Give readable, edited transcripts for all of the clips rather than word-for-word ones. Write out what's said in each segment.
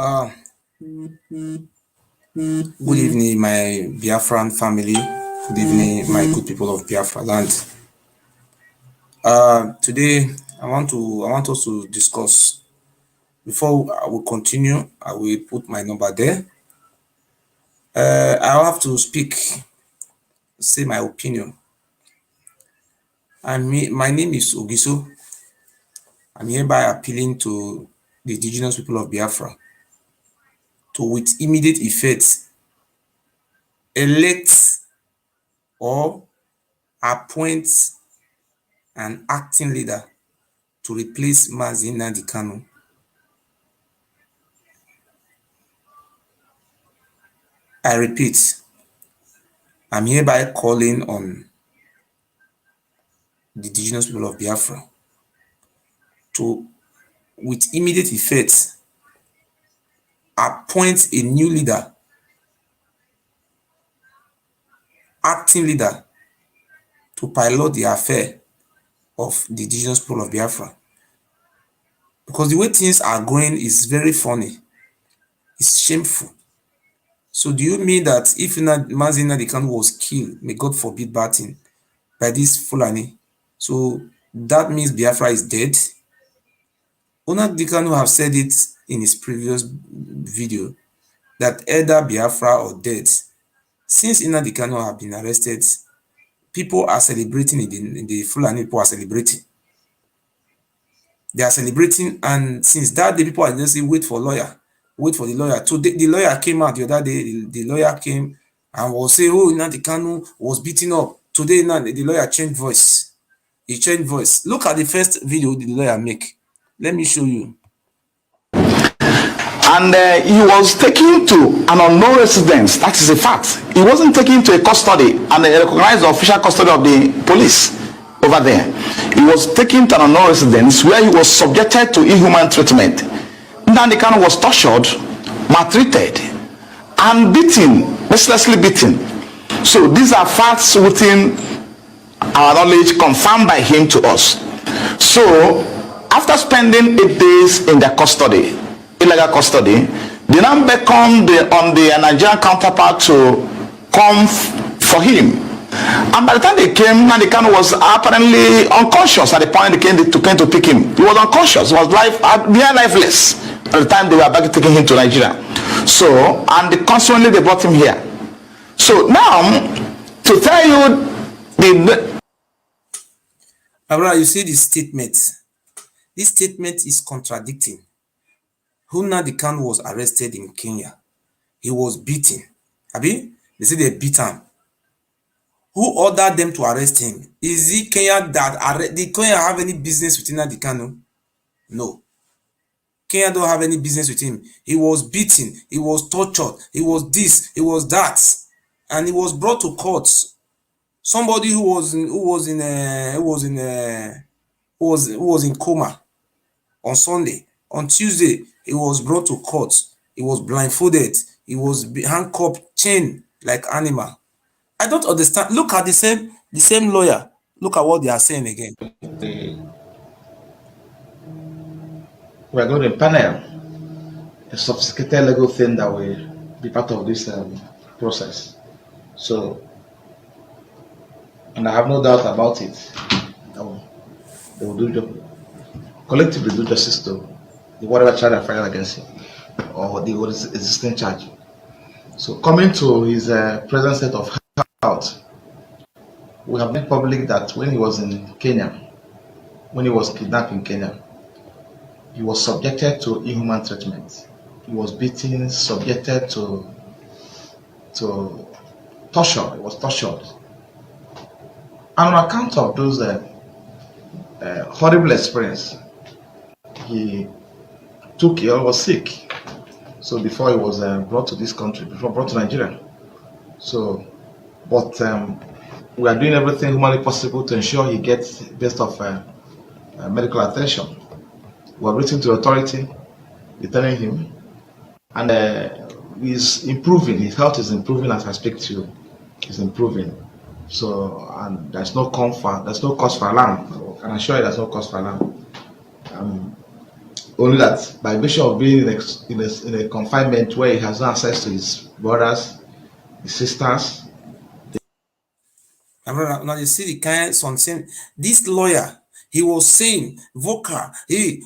Uh, Good evening, my Biafran family. Good evening, my good people of Biafra land. Today, I want us to discuss. Before I will continue, I will put my number there. I have to speak, say my opinion. My name is Ogiso. I'm hereby appealing to the indigenous people of Biafra to, with immediate effect, elect or appoint an acting leader to replace Nnandi Kanu. I repeat, I'm hereby calling on the indigenous people of Biafra to, with immediate effect, appoint a new leader, acting leader, to pilot the affair of the indigenous people of Biafra. Because the way things are going is very funny. It's shameful. So do you mean that if Nnandi Kanu was killed, may God forbid bad thing, by this Fulani, so that means Biafra is dead? Nnandi Kanu have said it in his previous video that either Biafra or dead. Since Nnandi Kanu have been arrested, people are celebrating in the Fulani people are celebrating. They are celebrating, and since that day, people are just saying, wait for lawyer, wait for the lawyer. So the lawyer came out the other day, the lawyer came and was saying, oh, Nnandi Kanu was beaten up. Today, the lawyer changed voice. He changed voice. Look at the first video the lawyer make. Let me show you. And he was taken to an unknown residence. That is a fact. He wasn't taken to a custody and they recognized the official custody of the police over there. He was taken to an unknown residence where he was subjected to inhuman treatment. Nnandi Kanu was tortured, maltreated, and beaten, mercilessly beaten. So these are facts within our knowledge, confirmed by him to us. So after spending 8 days in their custody, illegal custody, they now beckoned on the Nigerian counterpart to come for him. And by the time they came, Nnandi Kanu was apparently unconscious at the point they came to pick him. He was unconscious, he was near lifeless at the time they were back taking him to Nigeria. So, and consequently they brought him here. So now, to tell you Abraham, you see this statement. This statement is contradicting. Nnandi Kanu was arrested in Kenya. He was beaten. Abi? They say they beat him. Who ordered them to arrest him? Is it Kenya that did Kenya have any business with Nnandi Kanu? No. Kenya don't have any business with him. He was beaten. He was tortured. He was this. He was that, and he was brought to court. Somebody who was in coma on Sunday. On Tuesday, he was brought to court. He was blindfolded. He was handcuffed, chained like animal. I don't understand. Look at the same lawyer. Look at what they are saying again. We are going to panel a sophisticated legal thing that will be part of this process. So, and I have no doubt about it. They will collectively do justice to whatever charge I filed against him or the existing charge. So, coming to his present state of health, we have made public that when he was in Kenya, when he was kidnapped in Kenya, he was subjected to inhuman treatment. He was beaten, subjected to torture. He was tortured. And on account of those horrible experience, he took ill, was sick. So before he was brought to this country, brought to Nigeria. So, but we are doing everything humanly possible to ensure he gets best of medical attention. We have written to authority, detaining him, and he's improving. His health is improving as I speak to you. He's improving. So, and there's no cause for alarm. I can assure you there's no cause for alarm. Only that by virtue of being in a confinement where he has no access to his brothers, his sisters. My brother, now you see the kind something. This lawyer, he was saying vocal, he,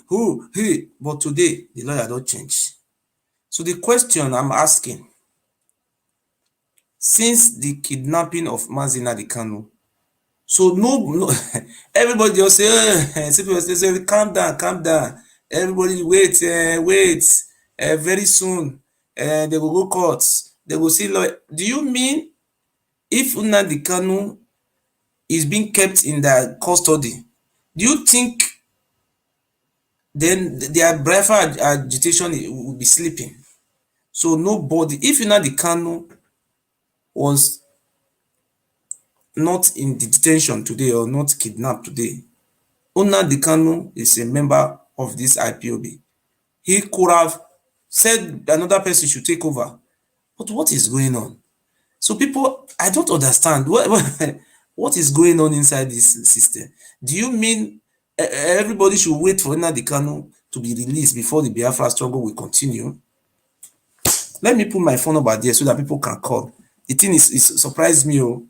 but today the lawyer don't change. So the question I'm asking, since the kidnapping of Nnandi Kanu, so no, everybody just say, calm down. Everybody wait, very soon, they will go courts, they will see lawyer. Do you mean if Nnandi Kanu is being kept in their custody, do you think then their briefer agitation will be sleeping? So nobody, if Nnandi Kanu was not in the detention today or not kidnapped today, Nnandi Kanu is a member of this IPOB. He could have said another person should take over. But what is going on? So people, I don't understand what is going on inside this system. Do you mean everybody should wait for Nnandi Kanu to be released before the Biafra struggle will continue? Let me put my phone number there so that people can call. The thing is surprised me. Oh.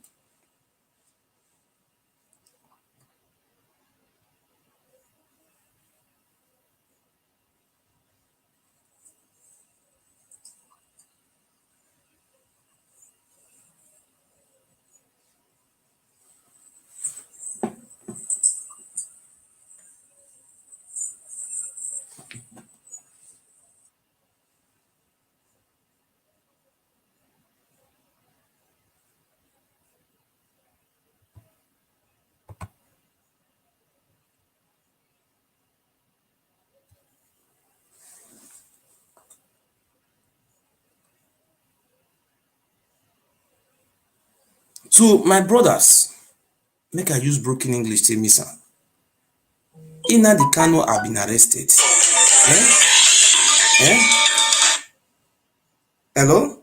So my brothers, make I use broken English tell me sir. Nnandi Kanu have been arrested. Eh? Eh? Hello?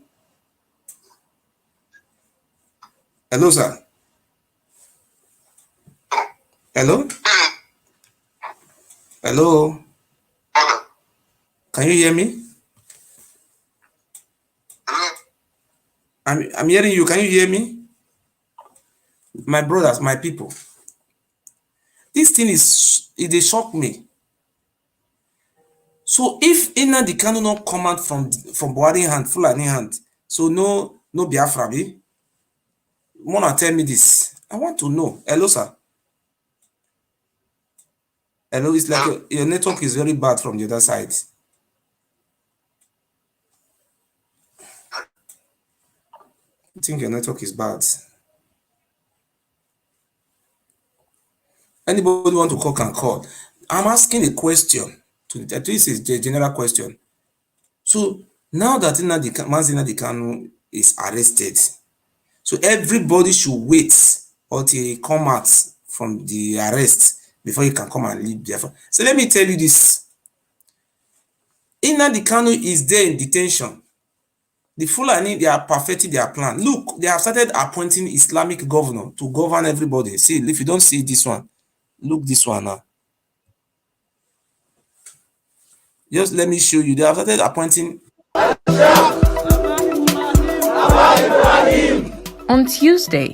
Hello, sir. Hello? Hello? Can you hear me? I'm hearing you. Can you hear me? My brothers, my people. This thing they shock me. So if Nnandi Kanu not come out from Buhari hand, Fulani hand, so no Biafra, be? Wanna tell me this? I want to know. Hello, sir. Hello, it's like your network is very bad from the other side. I think your network is bad. Anybody want to call can call. I'm asking a question. This is a general question. So now that Nnandi Kanu is arrested, so everybody should wait until he come out from the arrest before he can come and leave Biafra. So let me tell you this. Nnandi Kanu is there in detention. The Fulani, they are perfecting their plan. Look, they have started appointing Islamic governor to govern everybody. See, if you don't see this one, look this one now. Just let me show you. They have started appointing. On Tuesday,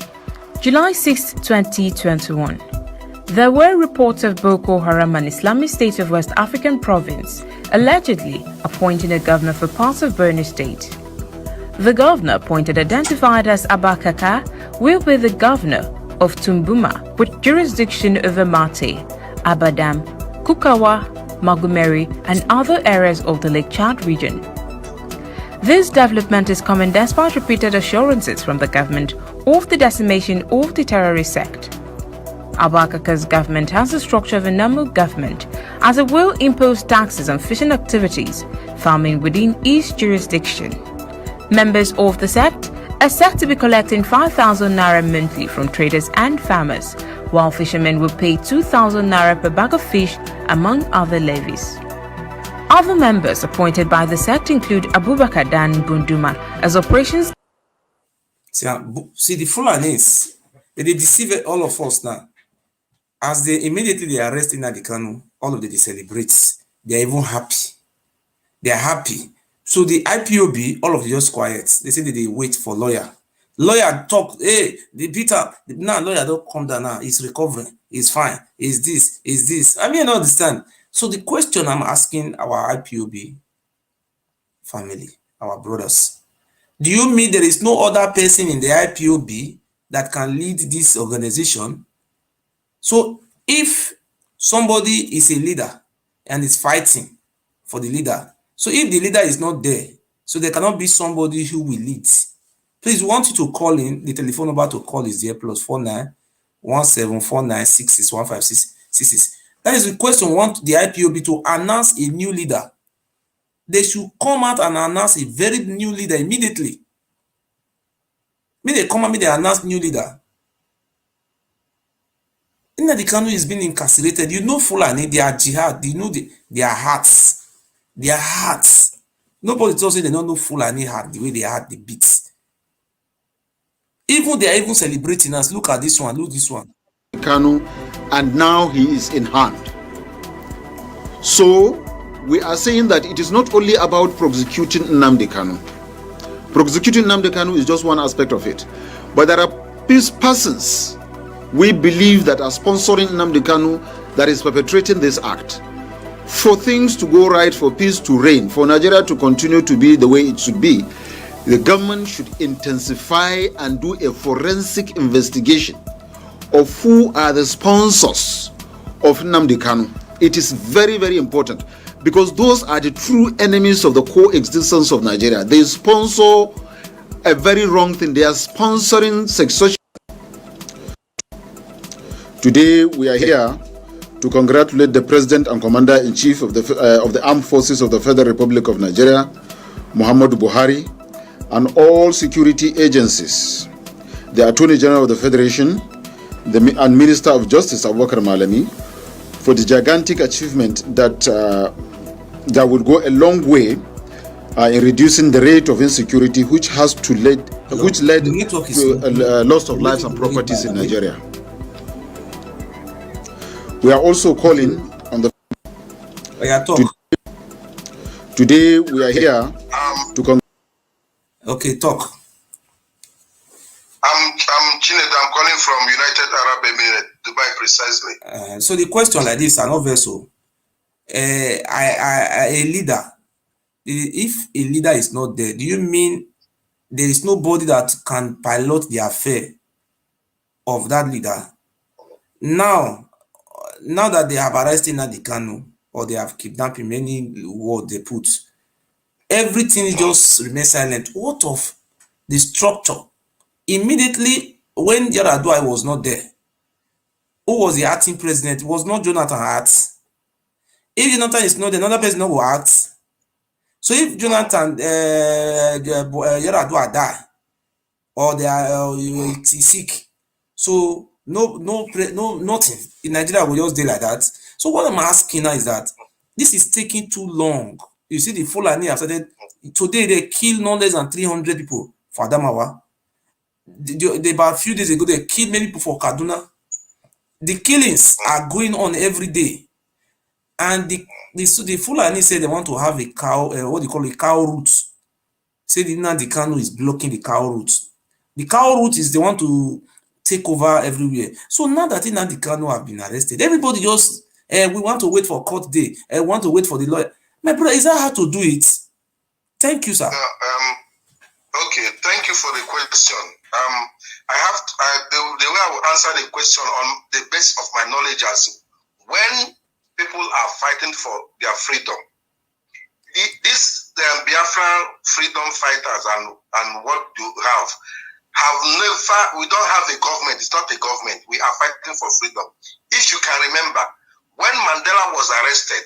July 6, 2021, there were reports of Boko Haram and Islamic State of West African Province allegedly appointing a governor for parts of Borno State. The governor appointed, identified as Abakaka, will be the governor of Tumbuma with jurisdiction over Mate, Abadam, Kukawa, Magumeri, and other areas of the Lake Chad region. This development is coming despite repeated assurances from the government of the decimation of the terrorist sect. Abakaka's government has the structure of a normal government, as it will impose taxes on fishing activities, farming within its jurisdiction. Members of the sect are said to be collecting 5,000 naira monthly from traders and farmers, while fishermen will pay 2,000 naira per bag of fish, among other levies. Other members appointed by the sect include Abubakar Dan Bunduma as operations. See the Fulanis, they deceive all of us now. As they immediately arrest Nnandi Kanu, all of them they celebrate. they're even happy. They're happy. So the IPOB, all of you just quiet. They say that they wait for lawyer. Lawyer talk, hey, the Peter, now lawyer don't come down now. He's recovering. He's fine. Is this. I mean, I don't understand. So the question I'm asking our IPOB family, our brothers, do you mean there is no other person in the IPOB that can lead this organization? So if somebody is a leader and is fighting for the leader, so if the leader is not there, so there cannot be somebody who will lead. Please, we want you to call in. The telephone number to call is there, +49 1749 156. That is the question. We want the IPOB to announce a new leader. They should come out and announce a very new leader immediately. May they come out, may they announce new leader. Nnandi Kanu is being incarcerated. You know Fulani, they are jihad. You know their hearts. Their hearts. Nobody tells you they don't know Fulani heart, the way they heart, the beats. Even they are even celebrating us. Look at this one, look this one. Kanu, and now he is in hand. So we are saying that it is not only about prosecuting Nnandi Kanu. Prosecuting Nnandi Kanu is just one aspect of it. But there are persons we believe that are sponsoring Nnandi Kanu that is perpetrating this act. For things to go right, for peace to reign, for Nigeria to continue to be the way it should be, the government should intensify and do a forensic investigation of who are the sponsors of Nnandi Kanu. It is very, very important because those are the true enemies of the coexistence of Nigeria. They sponsor a very wrong thing. They are sponsoring sexual. Today we are here to congratulate the President and Commander-in-Chief of the Armed Forces of the Federal Republic of Nigeria, Muhammadu Buhari, and all security agencies, the Attorney General of the Federation, and Minister of Justice, Abubakar Malami, for the gigantic achievement that will go a long way in reducing the rate of insecurity, which led to loss of lives and properties in Nigeria. We are also calling on the. Today we are here to. Okay, talk. I'm Chinet. I'm calling from United Arab Emirates, Dubai, precisely. So the question like this, I know vessel. A leader. If a leader is not there, do you mean there is nobody that can pilot the affair of that leader? Now that they have arrested Nnandi Kanu, or they have kidnapped him, any word they put, everything just remains silent. What of the structure? Immediately when Yar'Adua was not there, who was the acting president? It was not Jonathan Hart. If Jonathan is not there, another person will act. So if Jonathan Yar'Adua die, or they are sick, so nothing in Nigeria will just do like that. So what I'm asking now is that this is taking too long. You see, the Fulani have started today. They killed no less than 300 people for Adamawa. About a few days ago, they killed many people for Kaduna. The killings are going on every day, and the Fulani say they want to have a cow. What do you call it? Cow route. Say the Nnandi Kanu is blocking the cow route. The cow route is they want to take over everywhere. So now that Nnandi Kanu have been arrested, everybody just we want to wait for court day. We want to wait for the lawyer. My brother, is that how to do it? Thank you, sir. Okay, thank you for the question. The way I will answer the question on the basis of my knowledge as when people are fighting for their freedom, the Biafra freedom fighters and what you have never, we don't have a government. It's not a government. We are fighting for freedom. If you can remember, when Mandela was arrested,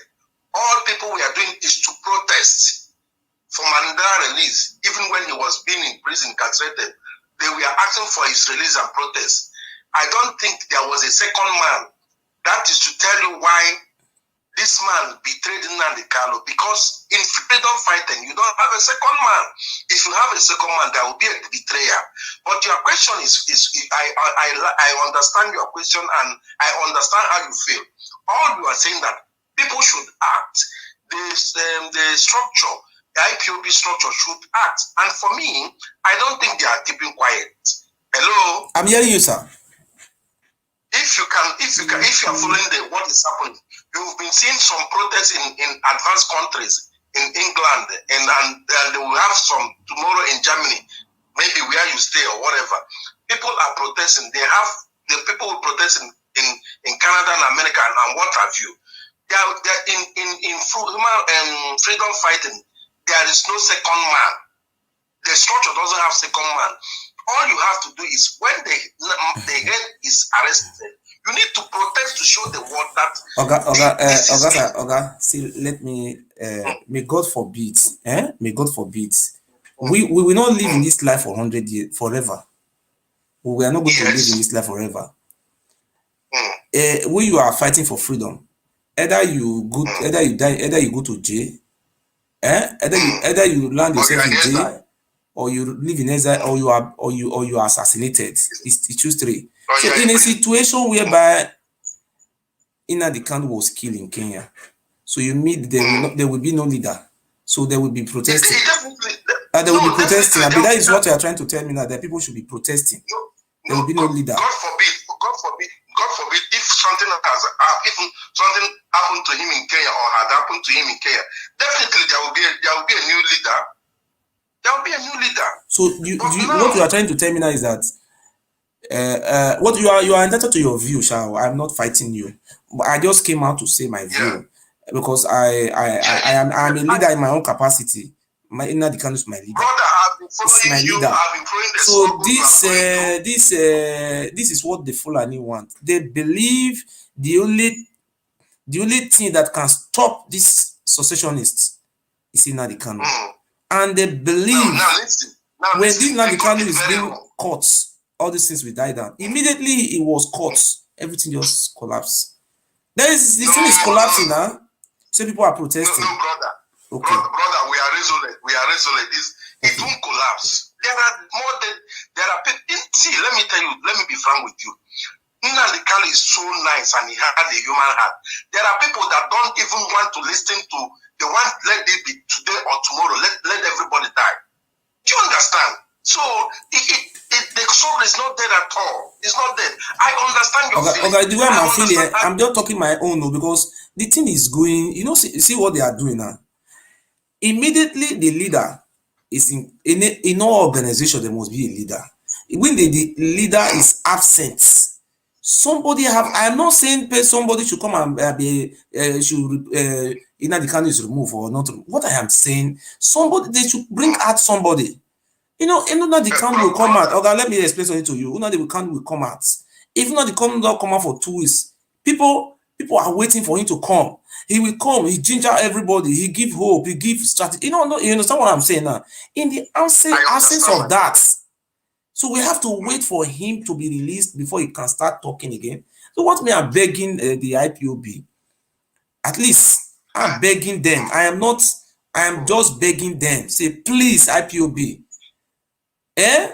all people we are doing is to protest for Mandela release. Even when he was being in prison, incarcerated, they were asking for his release and protest. I don't think there was a second man. That is to tell you why this man betrayed Nnandi Kanu, because in freedom fighting, you don't have a second man. If you have a second man, there will be a betrayer. But your question I understand your question and I understand how you feel. All you are saying that people should act. the structure, the IPOB structure should act. And for me, I don't think they are keeping quiet. Hello? I'm hearing you, sir. If you are following what is happening, you've been seeing some protests in advanced countries, in England, and they will have some tomorrow in Germany, maybe where you stay or whatever. People are protesting. The people will protest in Canada and America and what have you. In freedom fighting, there is no second man. The structure doesn't have second man. All you have to do is when the head is arrested, you need to protest to show the world that Oga, see, let me may God forbid, may God forbid. We will not live in this life for 100 years forever. We are not going to live in this life forever. When you are fighting for freedom, either you die, either you go to jail, either you land yourself in jail, or you live in exile, or you are assassinated. It's choose three. So in a situation whereby Nnandi Kanu was killed in Kenya, so you meet there will be no leader, so there will be protesting. There will be protesting. I mean, that is what you are trying to tell me now, that people should be protesting. There will be no leader. God forbid, if something happened to him in Kenya or had happened to him in Kenya, definitely there will be a new leader. There will be a new leader. So what you are trying to tell me now is that what you are entitled to your view, Shao. I'm not fighting you, but I just came out to say my view because I am a leader in my own capacity. My Nnandi Kanu is my leader. Brother, I've been following you. I've been following the this is what the Fulani want. They believe the only thing that can stop this secessionists is Nnandi Kanu. And they believe when this Nnandi Kanu is being caught, all these things will die down. Immediately it was caught, everything just collapsed. This thing is collapsing now. So people are protesting. No, brother. Okay. Brother, we are resolute. It won't collapse. There are people. See, let me tell you, let me be frank with you. Nnandi Kanu is so nice and he had a human heart. There are people that don't even want to listen to the one, let it be today or tomorrow, let everybody die. Do you understand? So the soul is not dead at all. It's not dead. I understand your feeling. Okay, the way I'm feeling, I'm just talking my own though, because the thing is going, see what they are doing now. Immediately the leader is in all organization, there must be a leader. When the leader is absent, somebody I am not saying somebody should come and be Nnandi Kanu is removed or not. What I am saying, they should bring out somebody. Nnandi Kanu will come out. Okay, let me explain something to you. Nnandi Kanu will come out. If Nnandi Kanu don't come out for 2 weeks, people are waiting for him to come. He will come. He ginger everybody. He give hope. He give strategy. You understand what I'm saying now? In the absence of that, so we have to wait for him to be released before he can start talking again. So what me are begging the IPOB, at least I'm begging them. I am just begging them. Say, please, IPOB. At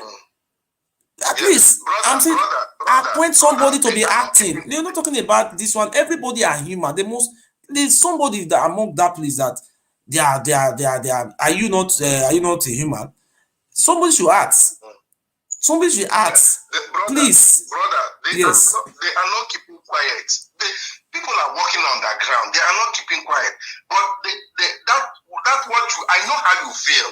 least I'm saying appoint somebody to be acting. You're not talking about this one. Everybody are human. There's somebody that among that place that they are. Are you not a human? Somebody should act. Somebody should act. Please. Brother, they are not keeping quiet. People are working on the ground. They are not keeping quiet. But that's what I know how you feel.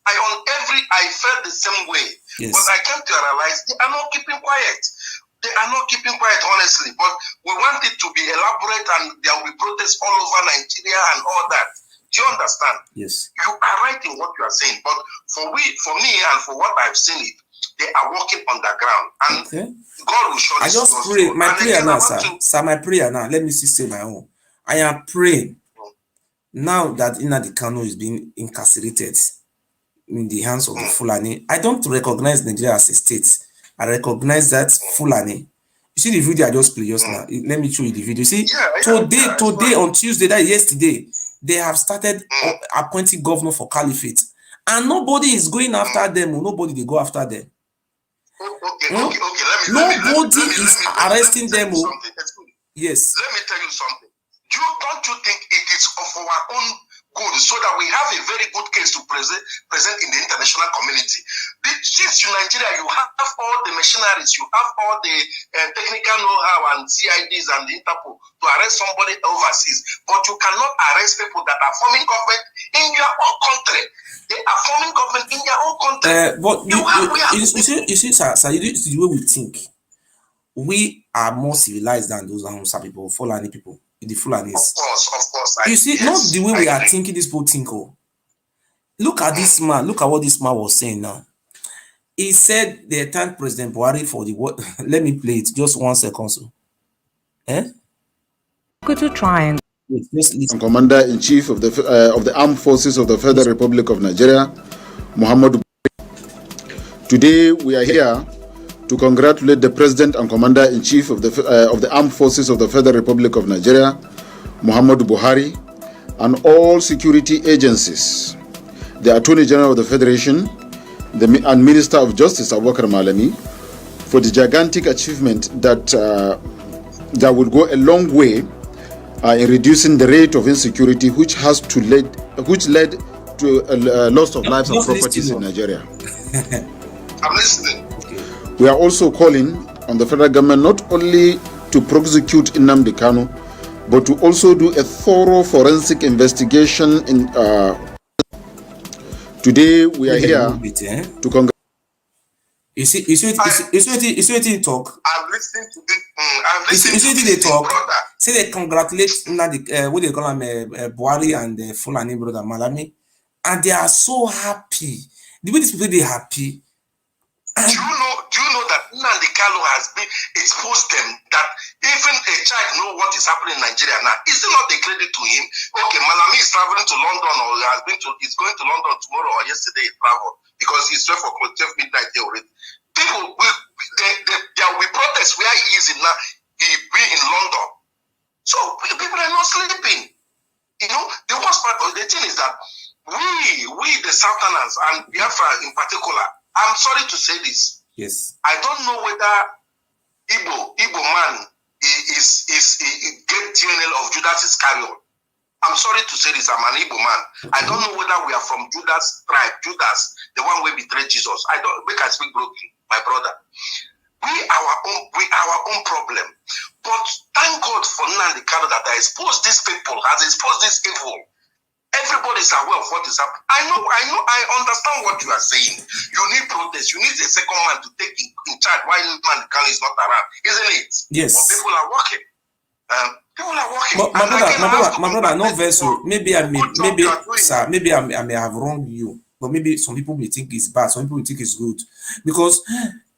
I felt the same way. Yes. But I came to realize they are not keeping quiet. They are not keeping quiet, honestly. But we want it to be elaborate and there will be protests all over Nigeria and all that. Do you understand? Yes. You are right in what you are saying. But for me and for what I've seen it, they are working on the ground. And God will show us. I just pray. My prayer now, sir. Sir, my prayer now. Let me say my own. I am praying now that Nnandi Kanu is being incarcerated in the hands of the Fulani. I don't recognize Nigeria as a state. I recognize that Fulani. You see the video I just played just now. Let me show you the video. See, today on Tuesday, that yesterday, they have started appointing governor for Caliphate, and nobody is going after them. Nobody they go after them. Nobody is arresting them. Yes. Let me tell you something. Don't you think it is of our own good, so that we have a very good case to present in the international community. Since in Nigeria, you have all the machineries, you have all the technical know-how and CIDs and the Interpol to arrest somebody overseas, but you cannot arrest people that are forming government in your own country. They are forming government in their own country. But you see, sir, it's the way we think. We are more civilized than those Hausa people, Fulani people, the Fulanis. Of course. You see, not the way we are thinking this people think. Oh. Look at this man. Look at what this man was saying now. He said they thanked President Buhari for the what? Let me play it. Just 1 second, so. Go to triangle. Commander-in-Chief of the Armed Forces of the Federal Republic of Nigeria, Muhammadu Buhari. Today we are here to congratulate the President and Commander-in-Chief of the Armed Forces of the Federal Republic of Nigeria, Muhammadu Buhari, and all security agencies, the Attorney General of the Federation, and Minister of Justice, Abubakar Malami, for the gigantic achievement that will go a long way in reducing the rate of insecurity, which led to a loss of lives and properties in Nigeria. I'm listening. We are also calling on the federal government not only to prosecute Nnandi Kanu, but to also do a thorough forensic investigation. Today we are here to congratulate. You see what he talk? I'm listening to this. You see they talk? Say they congratulate what they call him Buhari and Fulani brother Malami, and they are so happy. The way these people they happy. Do you know that Nnandi Kanu has been exposed them that even a child know what is happening in Nigeria now? Is it not a credit to him? Okay, Malami is traveling to London, or he's going to London tomorrow, or yesterday he traveled because he's 12 midnight there already. People there will be protests where he is in now. He be in London. So people are not sleeping. You know, the worst part of the thing is that we the Southerners and Biafra in particular, I'm sorry to say this. Yes. I don't know whether Igbo man is great DNA of Judas Iscariot. I'm sorry to say this. I'm an Igbo man. Okay. I don't know whether we are from Judas tribe. Judas, the one who betrayed Jesus. I don't. Make I speak broken, my brother. We our own problem. But thank God for Nnandi Kanu that I exposed these people, has exposed this evil. Everybody is aware of what is happening. I understand what you are saying. You need protest. You need a second man to take in charge while Nnandi Kanu is not around, isn't it? Yes. But people are working. People are working. But my brother, no vessel. Maybe I may have wronged you. But maybe some people may think it's bad. Some people may think it's good. Because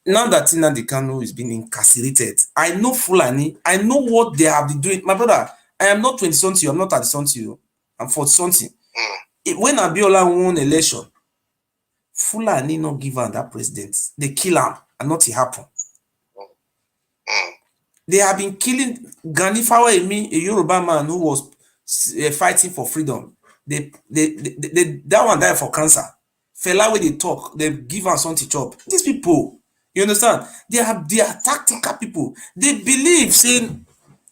now that Nnandi Kanu is being incarcerated, I know Fulani. I know what they have been doing. My brother, I am not 20-something. I'm not 30-something. I'm 40-something. When Abiola won election, Fulani not give her that president. They kill him and nothing happen. They have been killing Gani Fawemi, a Yoruba man who was fighting for freedom. That one died for cancer. Fela when they talk, they give her something chop. These people, you understand? They are tactical people. They believe saying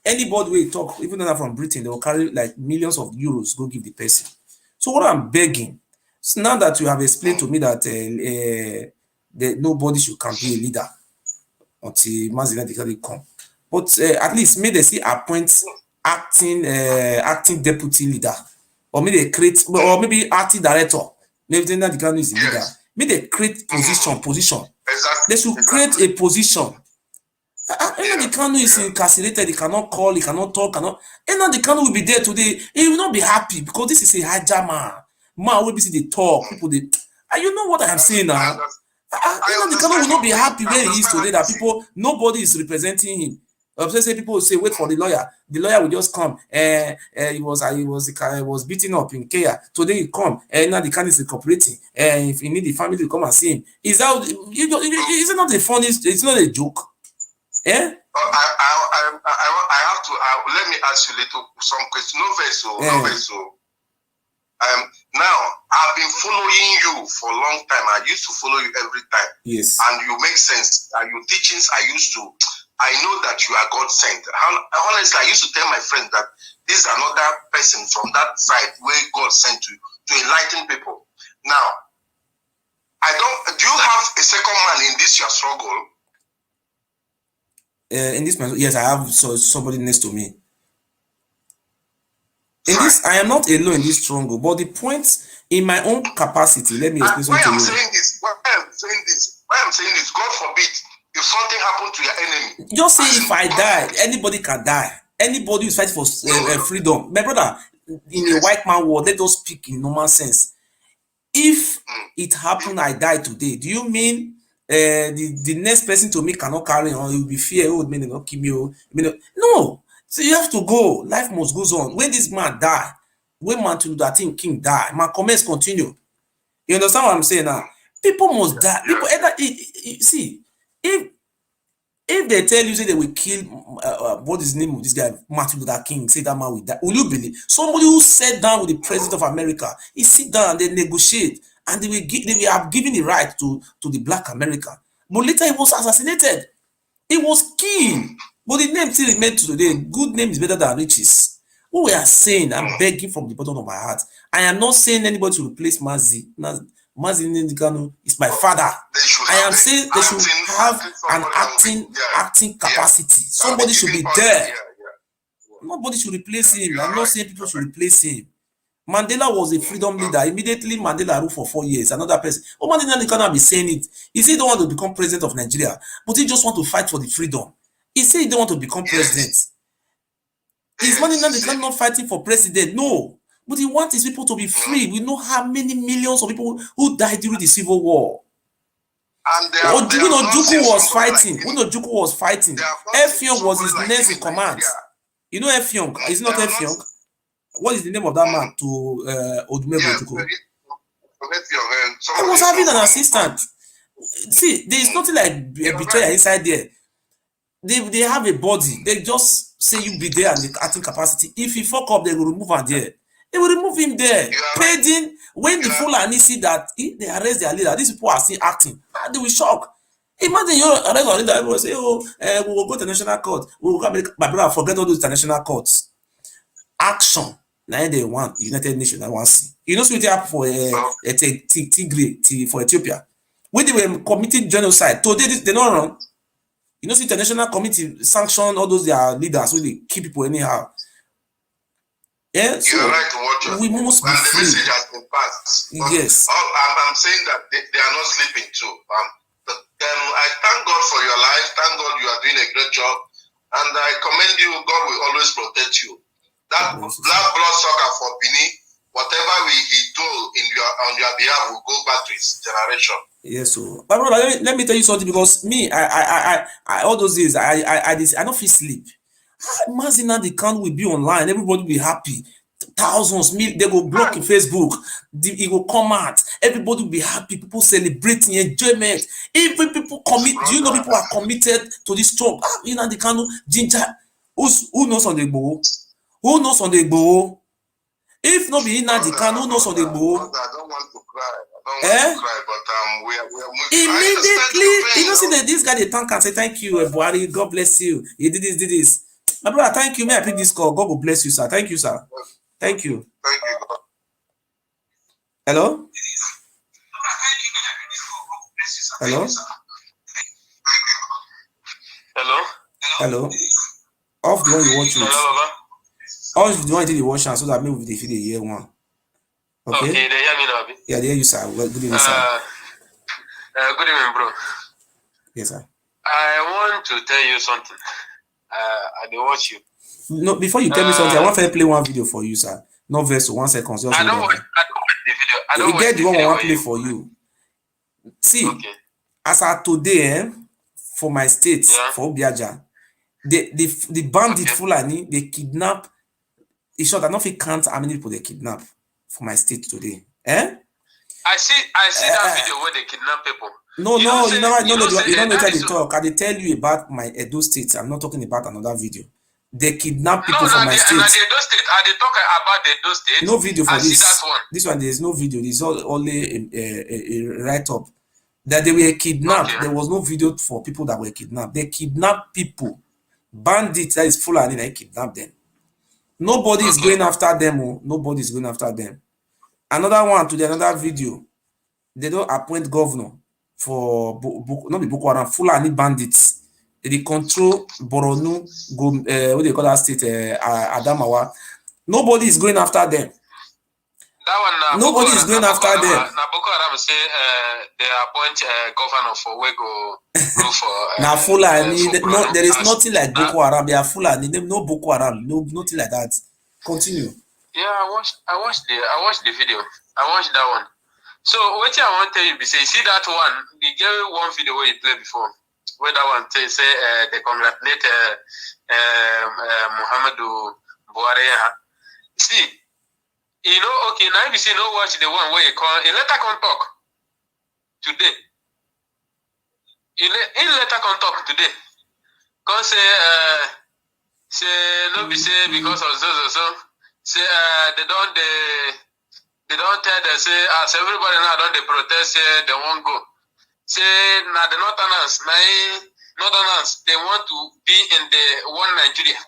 anybody will talk, even though they're from Britain, they will carry like millions of euros, go give the person. So what I'm begging, so now that you have explained to me that nobody should can be a leader until Nnandi come. But at least may they see appoint acting deputy leader, or maybe they create, or maybe acting director. Maybe Nnandi Kanu is the leader. Maybe they create position. Exactly. They should create a position. Nnandi Kanu is incarcerated. He cannot call. He cannot talk. Nnandi Kanu will be there today. He will not be happy because this is a hijack man. Man will be see the talk. People they. You know what I am saying now. Nnandi Kanu will not be happy where he is today. That people, nobody is representing him. Say people will say, wait for the lawyer. The lawyer will just come. He was beaten up in Kenya. Today he come. Nnandi Kanu is cooperating. If you need the family to come and see him, is that? Is it not a funny? It's not a joke. Yeah. I have to. Let me ask you some questions. No vessel. Now I've been following you for a long time. I used to follow you every time. Yes. And you make sense. Your teachings I used to I know that you are God sent. Honestly, I used to tell my friends that this is another person from that side where God sent to enlighten people. Now, do you have a second man in this your struggle? In this, yes, I have somebody next to me. In this, I am not alone in this struggle, but the point in my own capacity, let me explain something to you. Why I'm saying this, God forbid, if something happened to your enemy. Just say if I die, anybody can die. Anybody who is fighting for freedom. My brother, in a white man world, let us speak in normal sense. If it happened, I die today, do you mean the next person to me cannot carry on? You'll be fear, oh, man, not kill me. No. So you have to go. Life must go on. When this man die, when man to that thing king die, my comments continue. You understand what I'm saying now? People must die. People see, if they tell you say they will kill what is the name of this guy, Martin Luther King, say that man will die, will you believe? Somebody who sat down with the president of America, he sit down and they negotiate, and they will have given the right to the black America. But later he was assassinated. He was killed. But the name still remains to today. Good name is better than riches. What we are saying, I'm begging from the bottom of my heart. I am not saying anybody to replace Nnandi Kanu is my father. I am saying they should have an acting capacity. Somebody should be there. Nobody should replace him. I'm not saying people should replace him. Mandela was a freedom leader. Immediately, Mandela ruled for 4 years. Another person. Oh, Nnandi Kanu be saying it. He said he don't want to become president of Nigeria, but he just want to fight for the freedom. He said he don't want to become president. Is Nnandi Kanu not fighting for president? No. But he wants his people to be free. We know how many millions of people who died during the Civil War. When Ojukwu was fighting, Effiong was his next in command. You know Effiong? Is it not Effiong? What is the name of that man to Odumegwu Ojukwu? I was having an assistant. See, there is nothing like a betrayal inside there. They have a body. They just say you be there and the acting capacity. If he fuck up, they will remove him there. They will remove him there. Paid in. When the Fulani see that they arrest their leader, these people are still acting, and they will shock. Imagine you arrest your leader, everyone say, oh, we will go to national court. We will come, my brother, forget all those international courts. Action. Now they want United Nations. I want to see. You know what happened for Tigray for Ethiopia when they were committing genocide. Today they don't run. You know, international committee sanction all those their leaders when they keep people anyhow. Yeah, so you're right to watch we must be free. The message has been passed. Yes. I'm saying that they are not sleeping too. I thank God for your life. Thank God you are doing a great job. And I commend you. God will always protect you. That black blood sucker for Bini, whatever he do on your behalf will go back to his generation. Yes, so but brother, let me tell you something, because me, I all those days I don't feel sleep. Nnandi Kanu will be online, everybody will be happy. Thousands, they go block in Facebook, it will come out, everybody will be happy, people celebrating, enjoyment. Even people commit, do you know people are committed to this job? Nnandi Kanu, ginger. Who knows on the Igbo? Who knows on the Igbo? If not be Nnandi Kanu, who knows on the Igbo? I don't want to cry. I don't want to cry, but we are moving. Immediately, you know, see that this guy they thank and say thank you, Buhari, God bless you. He did this. My brother, thank you. May I pick this call? God will bless you, sir. Thank you, sir. Thank you. Thank you. Hello? Hello? Hello? Off the one you watch it. Hello, Baba. Off the one you watch it so that maybe they feel the year one. Okay, they hear me now, Abi? Yeah, they hear you, sir. Well, good evening, sir. Good evening, bro. Yes, sir. I want to tell you something. I dey watch you. No, before you tell me something, I want to play one video for you, sir. No verse, 1 second. Just I don't watch the video. I don't watch get the one I want to play you. for you. See, Okay. as of today, for my state, Yeah. for Obiaja, the bandit Fulani, they kidnap. In short, I don't think count how many people they kidnap for my state today. I see that video where they kidnap people. No, you don't know that they talk. I dey tell you about my Edo state. I'm not talking about another video. They kidnap people from my state. No, the Edo state. I dey talk about the Edo state. No video for I this. see that one. This one, there is no video. There's only a write-up. that they were kidnapped. Okay. There was no video for people that were kidnapped. They kidnapped people. Bandits, that is Fulani, they kidnapped them. Nobody is going after them. Oh. Nobody is going after them. Another one to the another video. They don't appoint governor for not be Boko Haram, Fulani bandits. They control Boronu, what they call that state, Adamawa. Nobody is going after them. That one, nobody is going after them. Now Boko Haram say they appoint governor for Wego for. Now Fulani, no, there is nothing like Boko Haram. They are Fulani. No Boko Haram. No, nothing like that. Continue. Yeah, I watched the video. I watched that one. So what I want to tell you, say, see that one? We gave one video where you played before, where that one say they congratulate Muhammadu Buhari. See, you know, okay, now you see, no watch the one where you call a letter can talk today. In letter can talk today. Cause say no be say because of so say they don't tell them say as everybody now don't they protest they won't go. Say now the northerners they want to be in the one Nigeria.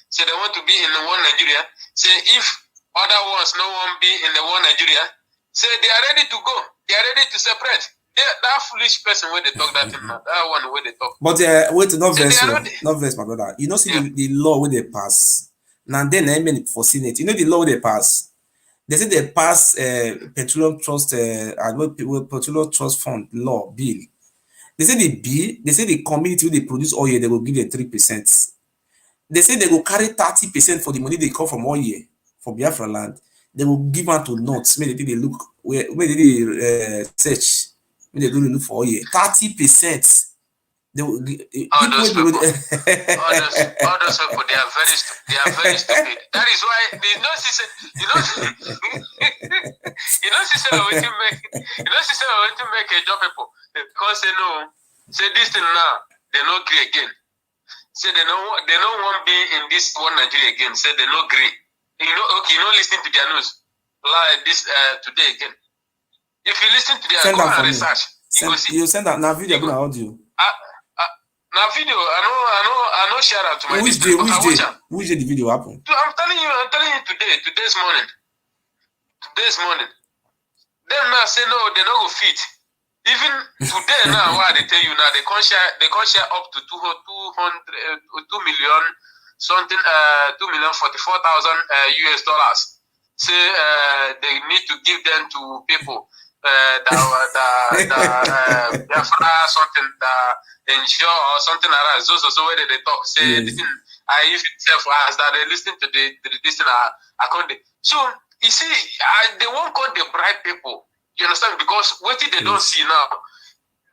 Say they want to be in the one Nigeria. Say if other ones no one be in the one Nigeria, say they are ready to go. They are ready to separate. That foolish person where they talk that thing, that one where they talk. But wait, not verse, my brother. You know, see the law where they pass. Now then, I mean for Senate. You know the law they pass. They say they pass petroleum trust, petroleum trust fund law bill. They say the bill. They say the community they produce oil, they will give them 3%. They say they will carry 30% for the money they come from oil for Biafra land. They will give out to notes. Maybe they look where they search. Maybe they do look for oil. 30%. They will. All those people, they are very stupid. That is why they know system. You know system when to make a job people because they know say this thing now they no agree again. Say they no want be in this one Nigeria again. Say they no agree. You know, okay, you know, listen to their news like this today again. If you listen to their go and research, you send that now video, gonna audio. Now video, I know share out to my which day the video happen? I'm telling you today's morning. Them now say no, they don't go fit. Even today now, why they tell you now they can't share up to 2 million something 2,044,000 US dollars. Say they need to give them to people something that ensure or something like that. So where they talk say yes. This thing, if itself as that they listen to this thing according. So you see, they won't call the bribe people. You understand? Because what they don't see now,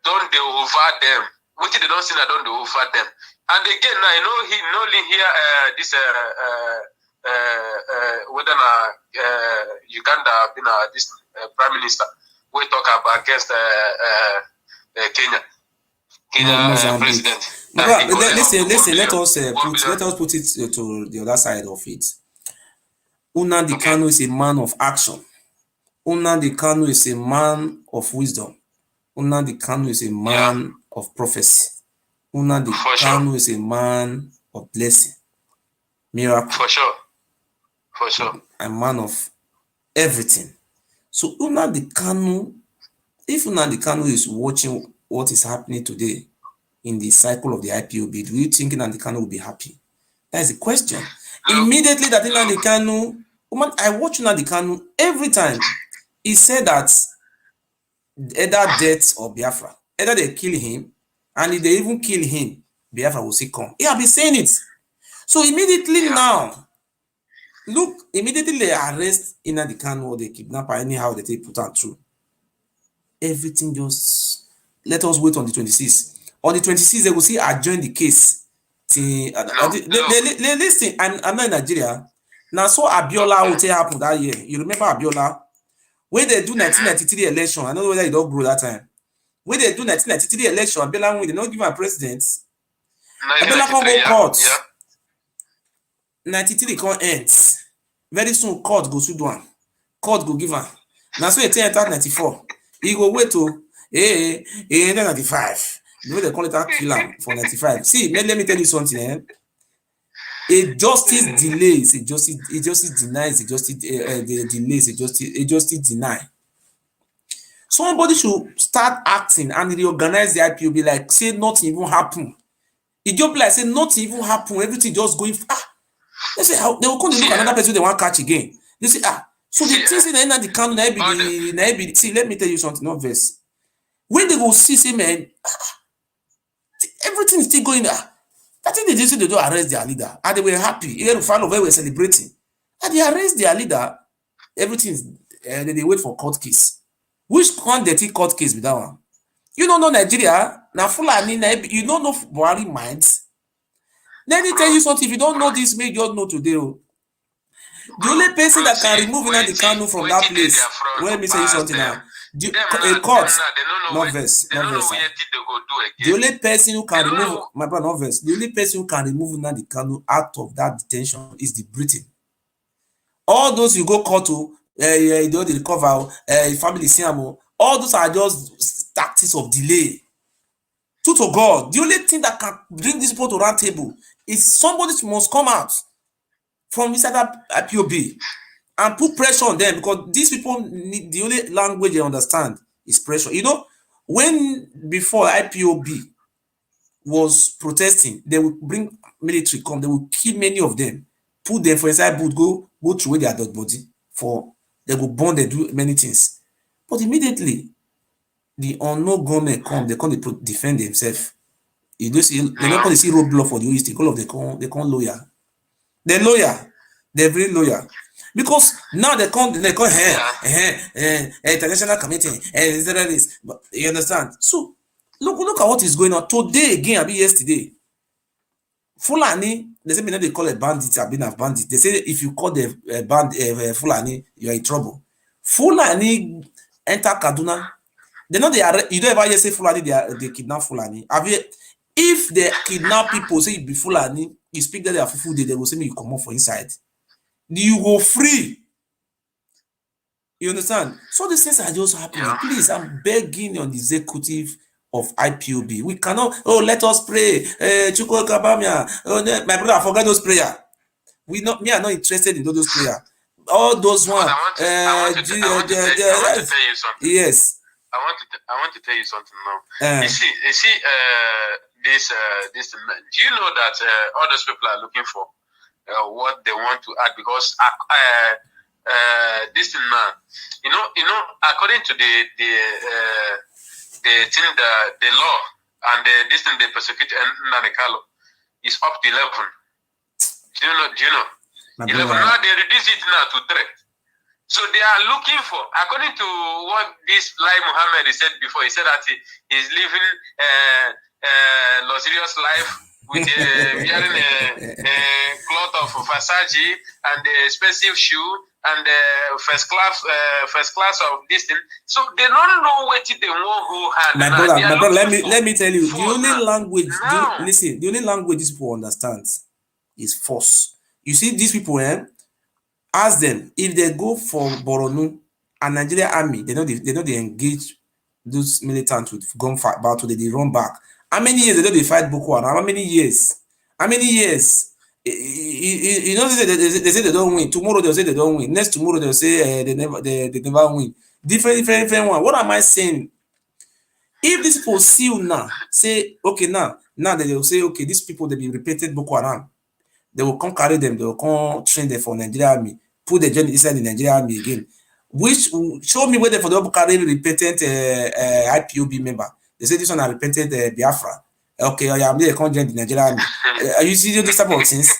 don't they over them? What they don't see now, don't they over them? And again, now you know here this whether Uganda been this prime minister we talk about against Kenya president. Listen. Let us put it to the other side of it. Nnandi Kanu is a man of action. Nnandi Kanu is a man of wisdom. Nnandi Kanu is a man of prophecy. Nnandi Kanu is a man of blessing, miracle. For sure. A man of everything. So Nnandi Kanu, if Nnandi Kanu is watching what is happening today in the cycle of the IPOB, do you think Nnandi Kanu will be happy? That is the question. Immediately that Nnandi Kanu, I watch Nnandi Kanu every time. He said that either death or Biafra, either they kill him, and if they even kill him, Biafra will still come. He have been saying it. So immediately now, look, immediately they arrest Nnandi Kanu or they kidnap her anyhow they take put her through. Everything just let us wait on the 26th. On the 26th, they will see adjourn the case. Listen, I'm not in Nigeria. Now, so Abiola will happen that year. You remember Abiola? When they do 1993 election, I don't know whether it don't grow that time. When they do 1993 election, Abiola win, they don't give a president. Abiola can't go court. 93 can't end. Very soon, court go to do one. Court go give her. Now, so it enter 94. He go wait to Hey, in 1995, the way they call it a kill for 95. See, let me tell you something. A justice delays, a justice denies, a justice the delays, a justice deny. Somebody should start acting and reorganize the IPOB like say nothing even happen. It just be like say nothing even happen, everything just going. They say how they will come to look another person they want catch again. They say so the things in Nnandi Kanu na be see, let me tell you something, not verse. When they go see say man, everything is still going. I think they just say they don't arrest their leader, and they were happy. Even the fan of were celebrating, and they arrest their leader. Everything is they wait for court case. Which one dirty court case with that one? You don't know Nigeria, now Fulani, you don't know Buhari minds. Let me tell you something. If you don't know this, make you know today. The only person that can remove Nnandi Kanu from that place, let me tell you something now. A court, not verse, not verse. The only person who can remove my brother, not verse. The only person who can remove Nnandi Kanu out of that detention is the Britain. All those you go court to, you don't recover, family siamo. All those are just tactics of delay. True to God, the only thing that can bring this people to round table is somebody must come out from inside that IPOB and put pressure on them, because these people need, the only language they understand is pressure. You know, when before IPOB was protesting, they would bring military come, they would kill many of them, put them for inside boot, go through their dead body, for they go burn, they do many things. But immediately the unknown government come, they can't defend themselves. You don't see, they're not going to see roadblock for the OST. All of they can't lawyer. They're lawyer. They're very lawyer. Because now they can't international committee this. But you understand? So look at what is going on today again. I mean yesterday. Fulani, they say they call it bandits. I've been a bandit. They say if you call the Fulani, you are in trouble. Fulani enter Kaduna. They know they are. You don't ever hear say Fulani they kidnap Fulani. Have you? If they kidnap people, say you be Fulani, you speak that they are full day, they will say me you come off for inside. You go free. You understand? So these things are just happening. Yeah. Please, I'm begging on the executive of IPOB. We cannot. Oh, let us pray. Chukwu Kabamia. Oh, my brother, I forgot those prayer. Me are not interested in those prayer. All those ones. I want to tell you something. Yes. I want to tell you something now. You see, this. Do you know that all those people are looking for what they want to add? Because this thing now, you know, according to the thing, the law and this thing, they persecute Nnandi Kanu is up to 11. Do you know? 11. Now they reduce it now to 3. So they are looking for, according to what this Lai Muhammad said before, he said that he's living a luxurious life with wearing a cloth of Versace and a expensive shoe and first class of this thing. So they don't know what they want who had. My brother, let me tell you, the only language, the only language these people understand is force. You see, these people, ask them if they go for Boronu and Nigeria army, they know they engage those militants with gunfight battle, they run back. How many years they fight Boko Haram? How many years? You know, they say they don't win. Tomorrow they'll say they don't win. Next tomorrow they'll say they never win. Different one. What am I saying? If these people see you now, say okay, now they will say okay, these people they be repeated Boko Haram. They will come carry them, they will come train them for Nigeria army, put the journey inside the Nigeria army again. Which show me whether for the carry repentant IPOB member. They say this one are repentant Biafra. Okay, I'm there, come join the Nigeria army. You see those type of things?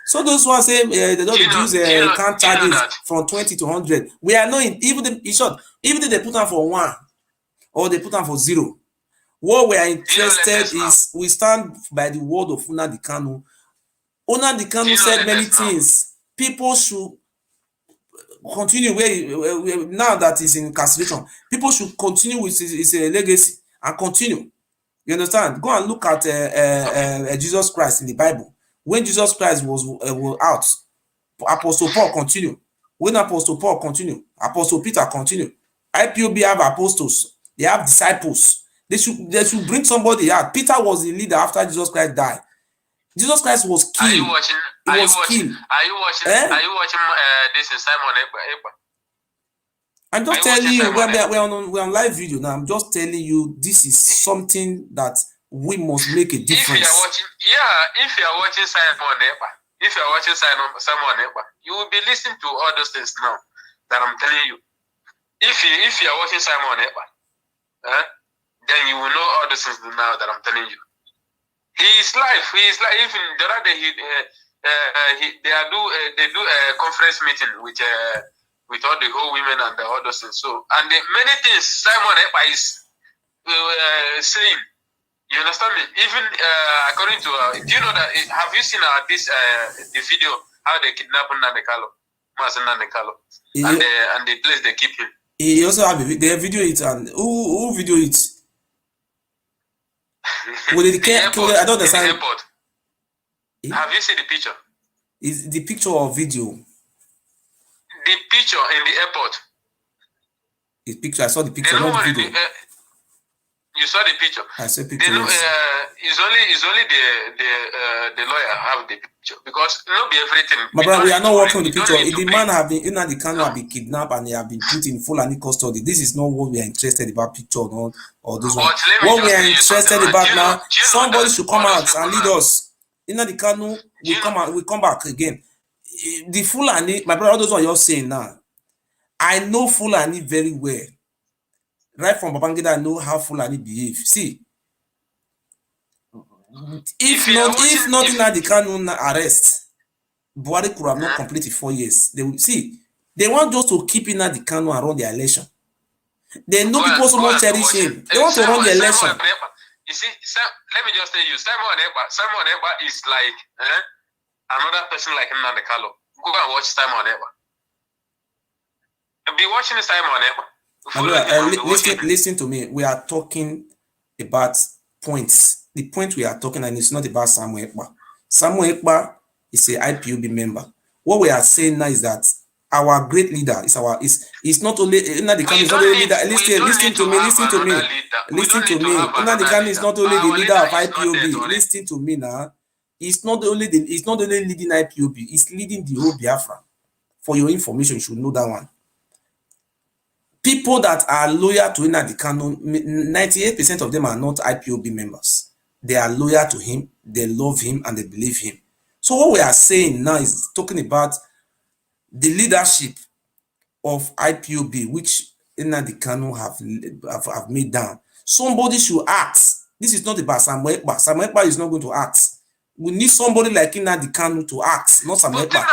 So those ones say they don't reduce count charges from 20 to 100. We are knowing, even if they put on for 1 or they put on for 0. What we are interested is we stand by the word of Nnandi Kanu. Nnandi Kanu said many things. People should continue where now that is incarceration. People should continue with his legacy and continue. You understand? Go and look at Jesus Christ in the Bible. When Jesus Christ was out, Apostle Paul continue. When Apostle Paul continue, Apostle Peter continue. IPOB have apostles. They have disciples. They should bring somebody out. Peter was the leader after Jesus Christ died. Jesus Christ was killed. Are you watching? He Are you was watching? killed. Are you watching? Eh? Are you watching this in Simon Ekpa? I'm just Are you telling you, watching Simon we're on live video now. I'm just telling you, this is something that we must make a difference. If you are watching, if you are watching Simon Ekpa, you will be listening to all those things now that I'm telling you. If you are watching Simon Ekpa, then you will know all those things now that I'm telling you. He is live. Even the other day they do a conference meeting with all the whole women and all those things. So many things Simon Ekpa is saying. You understand me? Even according to do you know that? Have you seen the video how they kidnapped Nnandi Kanu, and the place they keep him? He also have they video it, and who video it? Well, I don't understand. The airport. Have you seen the picture? Is the picture or video? The picture in the airport. The picture. I saw the picture, not the video. You saw the picture. I saw the picture. It's only the lawyer have the picture, because not be everything. My brother, we are not working on the picture. If the man Nnandi Kanu have been kidnapped and he have been put in Fulani custody, this is not what we are interested about, picture or this one. What we are interested about now, somebody should come out and lead us. Nnandi Kanu will come back again. The Fulani, my brother, all those what you're saying now, I know Fulani very well. Right from Babangida, I know how Fulani behave. See, if not Nnandi Kanu arrest, Buhari could have not completed 4 years. They will see. They want just to keep Nnandi Kanu and run the election. They know people so much cherish him. They want to run the election. You see, let me just tell you, Simon Ekpa is like another person like Nnandi Kanu. Go and watch Simon Ekpa. Be watching Simon Ekpa. Listen to me. We are talking about points. The point we are talking, and it's not about Samuel Ekpa. Samuel Ekpa is a IPOB member. What we are saying now is that our great leader is not only Nnandi Kanu is not only leader. Listen to me. Nnandi Kanu is not only the leader of IPOB. Listen to me now. It's not only leading IPOB. It's leading the whole Biafra. For your information, you should know that one. People that are loyal to Nnandi Kanu, 98% of them are not IPOB members. They are loyal to him, they love him, and they believe him. So what we are saying now is talking about the leadership of IPOB, which Nnandi Kanu have made down. Somebody should act. This is not about Samuel Ekpa. Samuel Ekpa is not going to act. We need somebody like Nnandi Kanu to act, not Samuel Ekpa.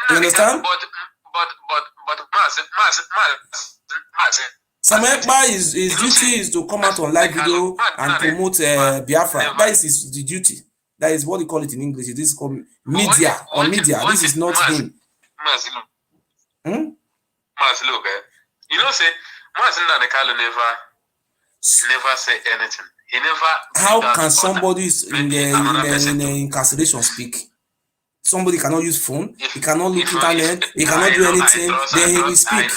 You understand? But Samuel Ekpa, his duty is to come out on live video and promote Biafra. That is the duty. That is what they call it in English. This is called media. This is not him. Look, you know, say Nnandi Kanu never say anything. He never. How can somebody in the incarceration speak? Somebody cannot use phone. He cannot look internet. He cannot do anything. Then he will speak.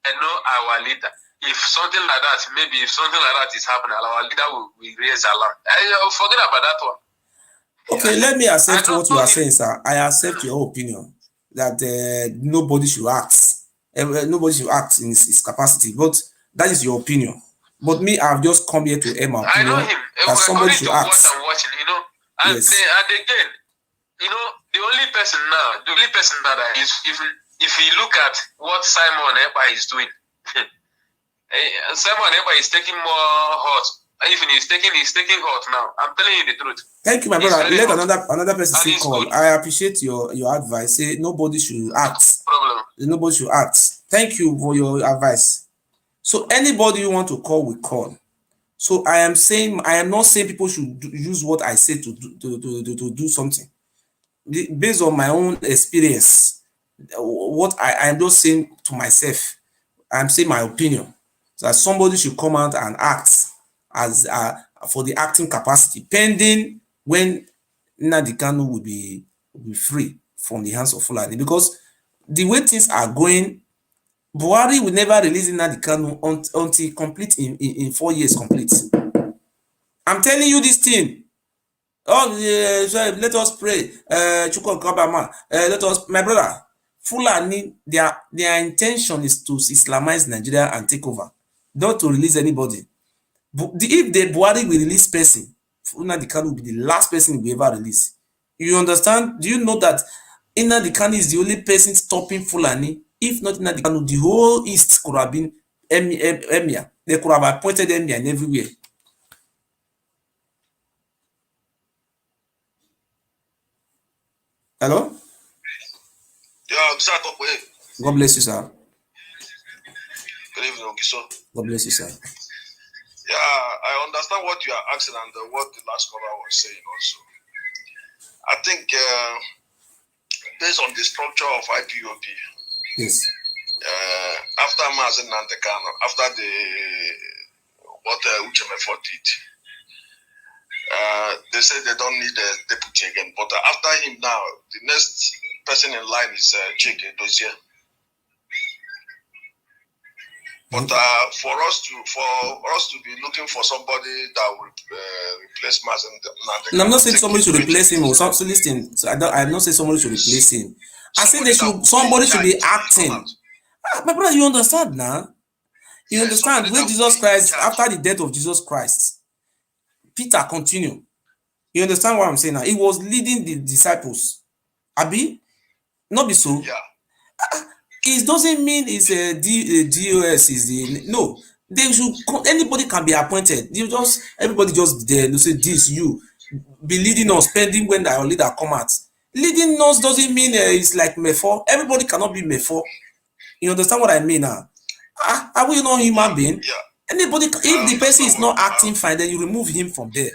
I know our leader. If something like that, maybe if something like that is happening, our leader will raise alarm. Forget about that one. Okay, let me accept what you are saying, sir. I accept your opinion that nobody should act. Nobody should act in his capacity. But that is your opinion. But me, I've just come here to air my opinion. I know him. That somebody should act. What I'm watching, you know. And, yes. And again, you know, the only person that is, if you look at what Simon Ekpa is doing, Simon Ekpa is taking more hot. Even he's taking hot now. I'm telling you the truth. Thank you, my brother. Let another person say call. Good. I appreciate your advice. Say nobody should act. Problem. Nobody should act. Thank you for your advice. So anybody you want to call, we call. So I am not saying people should use what I say to do something. Based on my own experience, what I am just saying to myself, I'm saying my opinion. So that somebody should come out and act as for the acting capacity, pending when Nnandi Kanu will be free from the hands of Fulani. Because the way things are going, Buhari will never release Nnandi Kanu until complete in 4 years complete. I'm telling you this thing. Oh, let us pray. Let us, my brother. Fulani, their intention is to Islamize Nigeria and take over, not to release anybody. If the Buhari will release person, Nnandi Kanu will be the last person we ever release. You understand? Do you know that Nnandi Kanu is the only person stopping Fulani? If not Nnandi Kanu, the whole East could have been emir. They could have appointed emir in everywhere. Hello? Yeah, God bless you, sir. Good evening, Ogiso. God bless you, sir. Yeah, I understand what you are asking and what the last caller was saying also. I think based on the structure of IPOB, yes, after Mazen Nnandi Kanu, after what Uchemefo did, they say they don't need a deputy again. But after him now, the next person in line is Chike Dozie. But for us to be looking for somebody that will replace Mazen Nnandi Kanu, I'm not saying somebody should replace him or something. Listen, I'm not saying somebody should replace him. I said somebody should be acting. My brother, you understand now? You understand? When Jesus Christ, after the death of Jesus Christ, Peter continued. You understand what I'm saying now? He was leading the disciples. Abi? Not be so. Yeah. It doesn't mean it's a DOS is the no. They should, anybody can be appointed. Everybody just there. They say this, you be leading us, pending when our leader come out. Leading us doesn't mean it's like Mefo. Everybody cannot be Mefo. You understand what I mean now? Are we not human being? Yeah. Anybody, if the person is not acting fine, then you remove him from there.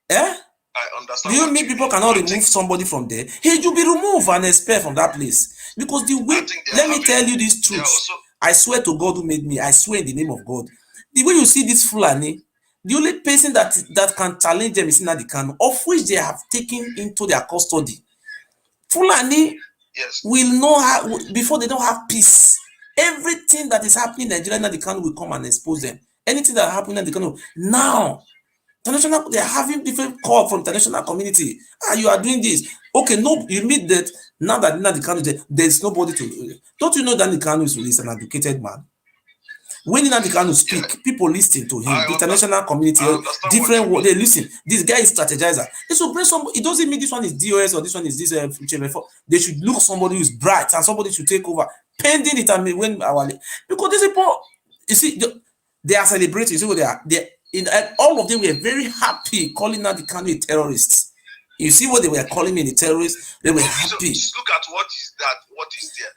Eh? I understand. Do you mean people cannot remove somebody from there? He should be removed and expelled from that place. Because the way, let me tell you this truth. I swear to God who made me. I swear in the name of God. The way you see this Fulani, the only person that can challenge them is Nnandi Kanu, of which they have taken into their custody. Fulani will know how, before they don't have peace. Everything that is happening in Nigeria, Nnandi Kanu will come and expose them. Anything that happened in Nnandi Kanu now. International, they are having different call from international community. You are doing this. Okay, no, you mean that now that Nnandi Kanu there is nobody to. Don't you know that Nnandi Kanu is an educated man? When Nnandi Kanu speak, people listen to him. The international community, different world, they listen. This guy is strategizer. They should bring somebody. It doesn't mean this one is DOS or this one is this. They should look somebody who is bright and somebody should take over. Pending it and when our because these people, you see, they are celebrating. See what they are. All of them were very happy calling Nnandi Kanu a terrorist. You see what they were calling me a terrorist? They were happy. So look at what is there.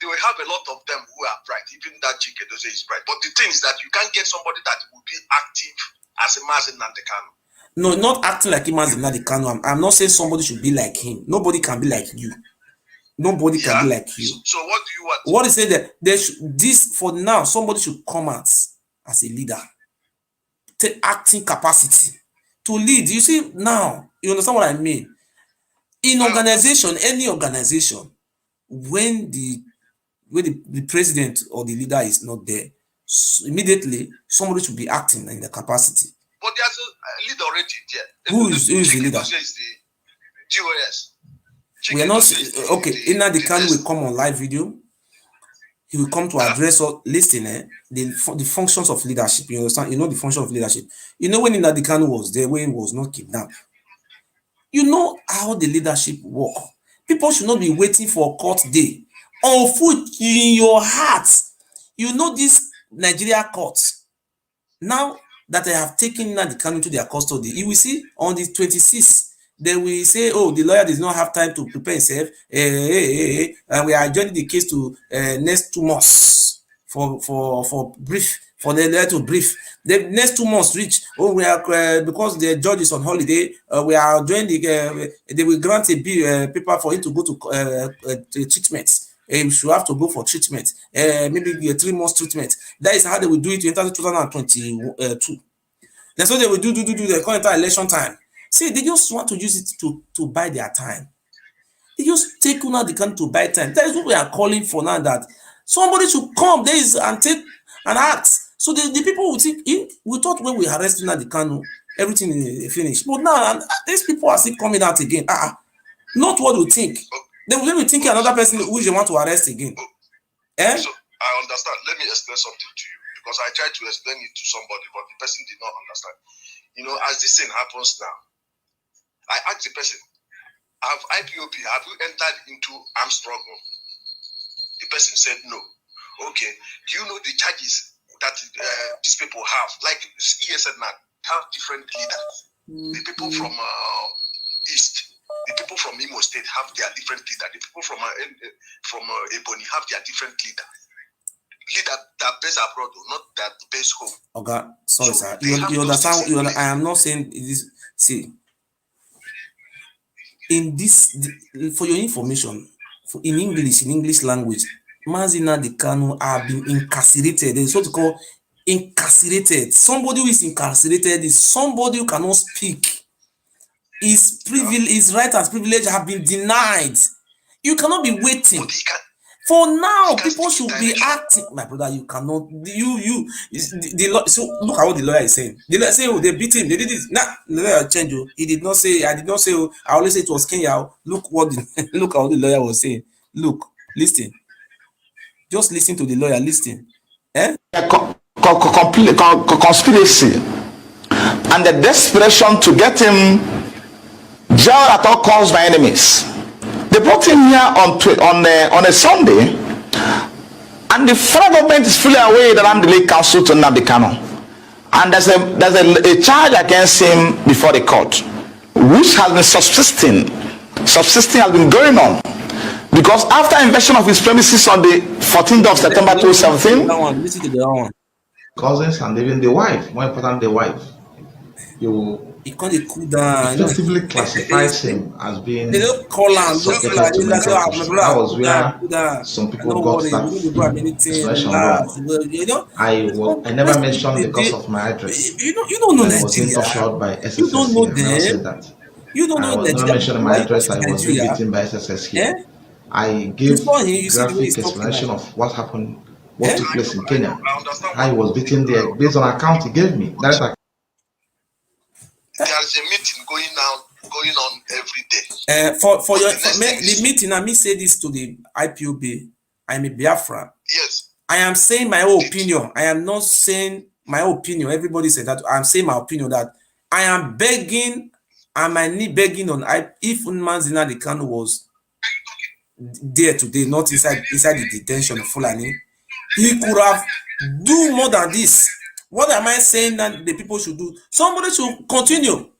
They will have a lot of them who are bright. Even that Chike Dozie is bright. But the thing is that you can't get somebody that will be active as a Mazen Nnandi Kanu. No, not acting like him as Nnandi Kanu. I'm not saying somebody should be like him. Nobody can be like you. Nobody can be like you. So what do you want? What is it that this for now? Somebody should come out as a leader. Take acting capacity to lead. You see now, you understand what I mean? In organization, any organization, when the president or the leader is not there, immediately somebody should be acting in the capacity. But there's a leader already there. Who is the leader? Is the GOS. We are not okay. Nnandi Kanu will come on live video. He will come to address or listen, the functions of leadership. You understand? You know the function of leadership. You know when Nnandi Kanu was there, when he was not kidnapped. You know how the leadership work. People should not be waiting for a court day. On foot in your heart, you know this Nigeria court. Now that they have taken Nnandi Kanu into their custody, you will see on the 26th. They will say, oh, the lawyer does not have time to prepare himself. And we are adjourning the case to next 2 months for brief, for the lawyer to brief. The next 2 months reach. Oh, we are because the judge is on holiday. We are adjourning they will grant a paper for him to go to treatment. You should have to go for treatment. Maybe a 3 months treatment. That is how they will do it in 2022. That's what they will do. They call it election time. See, they just want to use it to buy their time. They just take Nnandi Kanu to buy time. That is what we are calling for now, that Somebody should come there and take and act. So the people will think, we thought when we arrested Nnandi Kanu, everything is finished. But now these people are still coming out again. Not what we think. They will be thinking another person who they want to arrest again. So I understand. Let me explain something to you, because I tried to explain it to somebody, but the person did not understand. You know, as this thing happens now, I asked the person, have you entered into armed struggle? The person said no. Okay, do you know the charges that these people have? Like ESN now have different leaders. The people from East, the people from Imo State have their different leader. The people from Ebony have their different leader. Leader that based abroad, not that based home. Okay, sorry, so sir. You understand? I am not saying this. See, in this, for your information, in English language, Nnandi Kanu have been incarcerated. There's what you call incarcerated. Somebody who is incarcerated is somebody who cannot speak. His privilege, his right as privilege have been denied. You cannot be waiting. For now, people should be acting. My brother, you cannot. So look at what the lawyer is saying. The lawyer say, oh, they beat him. They did it. Nah, the lawyer changed. He did not say. I did not say. Oh, I always say it was Kenya. Look what look at what the lawyer was saying. Look, listen. Just listen to the lawyer. Listen. Conspiracy and the desperation to get him jailed at all costs by enemies. They brought him here on a Sunday, and the federal government is fully aware that I'm the lead counsel to Nnandi Kanu, and there's a charge against him before the court, which has been subsisting has been going on, because after invasion of his premises on the 14th of September 2017, cousins and even the wife, more important the wife, he can't cool down. Effectively classifies him as being. They don't call him. That was where some people got that. I never mentioned the cause of my address. You don't know I was being tortured by SSS. You don't know them. You don't know I was not mentioning my address. I was being beaten by SSS here. I gave graphic explanation of what happened, what took place in Kenya. I was beaten there based on account he gave me. There's a meeting going on every day. For the meeting, I may say this to the IPOB. I'm a Biafra. Yes. I am saying my own opinion. I am not saying my opinion. Everybody said that. I'm saying my opinion that I am begging, and my knee begging on if Nnandi Kanu was there today, not inside the detention of Fulani, he could have do more than this. What am I saying that the people should do? Somebody should continue.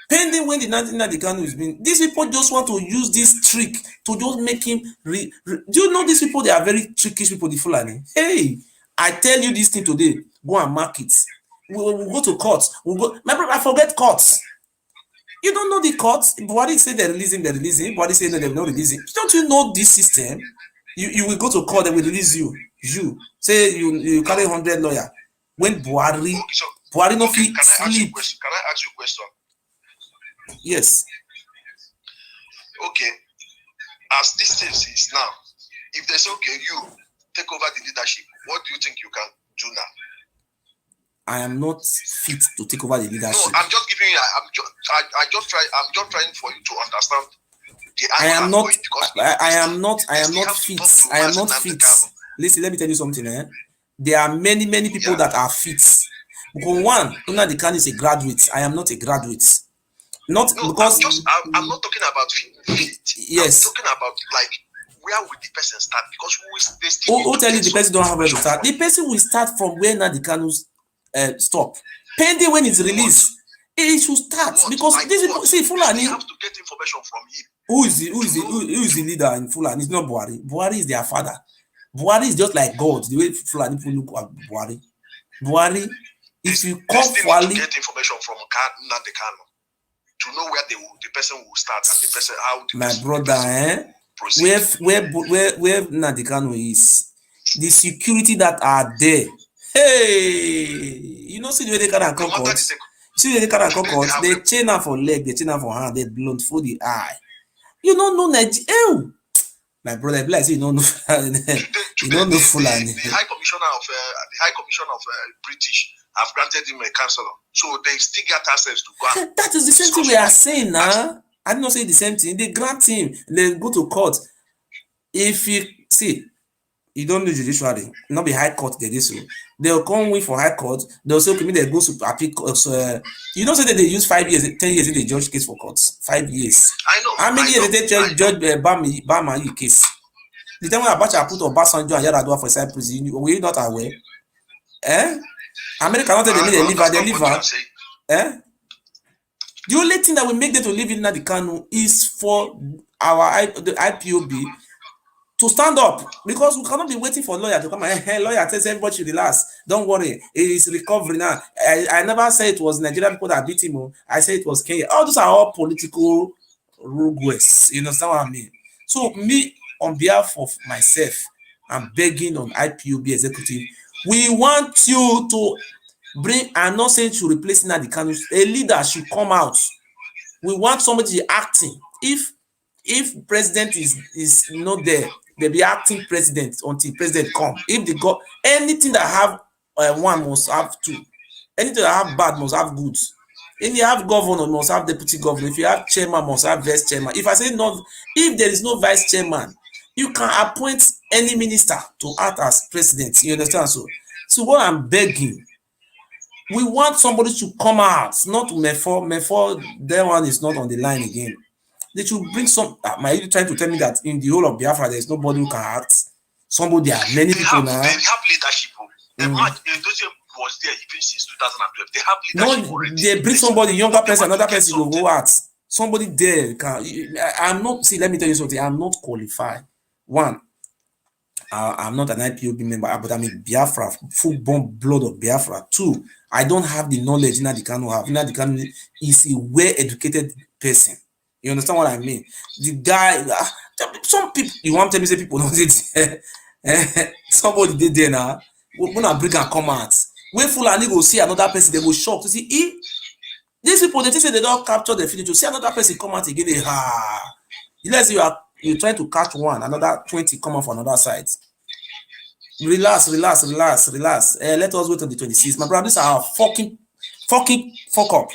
Pending when the Nnandi Kanu is being. These people just want to use this trick to just make him. Do you know these people? They are very tricky people, the Fulani. Hey, I tell you this thing today. Go and mark it. We'll go to courts. We'll go. My brother, I forget courts. You don't know the courts. Buhari say they're releasing. Buhari say no, they're not releasing. Don't you know this system? You will go to court, they will release you. You say you carry 100 lawyer. When Buhari no fit sleep. Can I ask you a question? Yes. Okay. As this thing is now, if they say, okay, you take over the leadership, what do you think you can do now? I am not fit to take over the leadership. No, I'm just giving you. I'm just trying for you to understand. I am not fit. I am not fit. Listen, let me tell you something. There are many people that are fit. Because one, Nnandi Kanu is a graduate. I am not a graduate. Not no, because I'm not talking about fit. Yes. I'm talking about like where will the person start? Because who tell you the person don't have where to start? The person will start from where Nnandi Kanu stop. Pending when it's released, it should start because this is see Fulani. You have to get information from him. Who is the leader in Fulani? It's not Buhari. Buhari is their father. Buhari is just like God. The way Fulani people look at Buhari. Buhari, if you come Fulani, to get information from Nnandi Kanu to know where the person will start and the person how the my person, brother, where Nnandi Kanu is, the security that are there. Hey, you know, see the way they can concord. See the way they can concord. They chain her for leg, they chain her for hand, they blunt for the eye. You don't know Nigeria. My brother, be like say you don't know, you don't know Fulani. The High Commissioner of British have granted him a councillor, so they still get access to go. That is the same thing we are saying now. I did not say the same thing. They grant him, they go to court. If you see, you don't know judiciary, not be high court, they do so. They'll come win for high court, they'll say, okay, they go to appeal. You don't say that they use 5 years, 10 years in the judge case for courts. 5 years. I know. How many years did they judge Bama case? The time when Abacha put Obasanjo and Yaradua for side prison, were you not aware? America not tell them they live out. The only thing that will make them to live in Nnandi Kanu is for the IPOB to stand up, because we cannot be waiting for lawyer to come and hey, lawyer tells everybody should relax. Don't worry, it's recovery now. I never said it was Nigerian people that beat him. I said it was Kenya. All those are all political rogues. You understand what I mean? So me, on behalf of myself, I'm begging on IPOB executive. We want you to bring. I'm not saying to replace Nnandi Kanu. A leader should come out. We want somebody acting. If president is not there, they be acting president until president come. If they got anything that have one must have two. Anything that have bad must have good. If you have governor, must have deputy governor. If you have chairman, must have vice chairman. If I say no, if there is no vice chairman, you can appoint any minister to act as president. You understand? So what I'm begging, we want somebody to come out, not Mefor. That one is not on the line again. They should bring some. Are you trying to tell me that in the whole of Biafra there is nobody who can act? Somebody, there are many people now. They have leadership. Those was there even since 2012. They have leadership. No, they bring somebody, younger person, another person will go out. Somebody there can. I'm not. See, let me tell you something. I'm not qualified. One, I'm not an IPOB member, but I'm a Biafra, full-born blood of Biafra. Two, I don't have the knowledge Nnandi Kanu have. Nnandi Kanu is a well-educated person. You understand what I mean? The guy, some people, you want to tell me say people don't say somebody did there now. When I bring and come out, when Fulani go see another person, they go shock to see these people. They say they don't capture the feeling to see another person come out again. Unless you're trying to catch one, another 20 come out for another side. Relax. Let us wait on the 26th. My brother, these are fucking fuck up.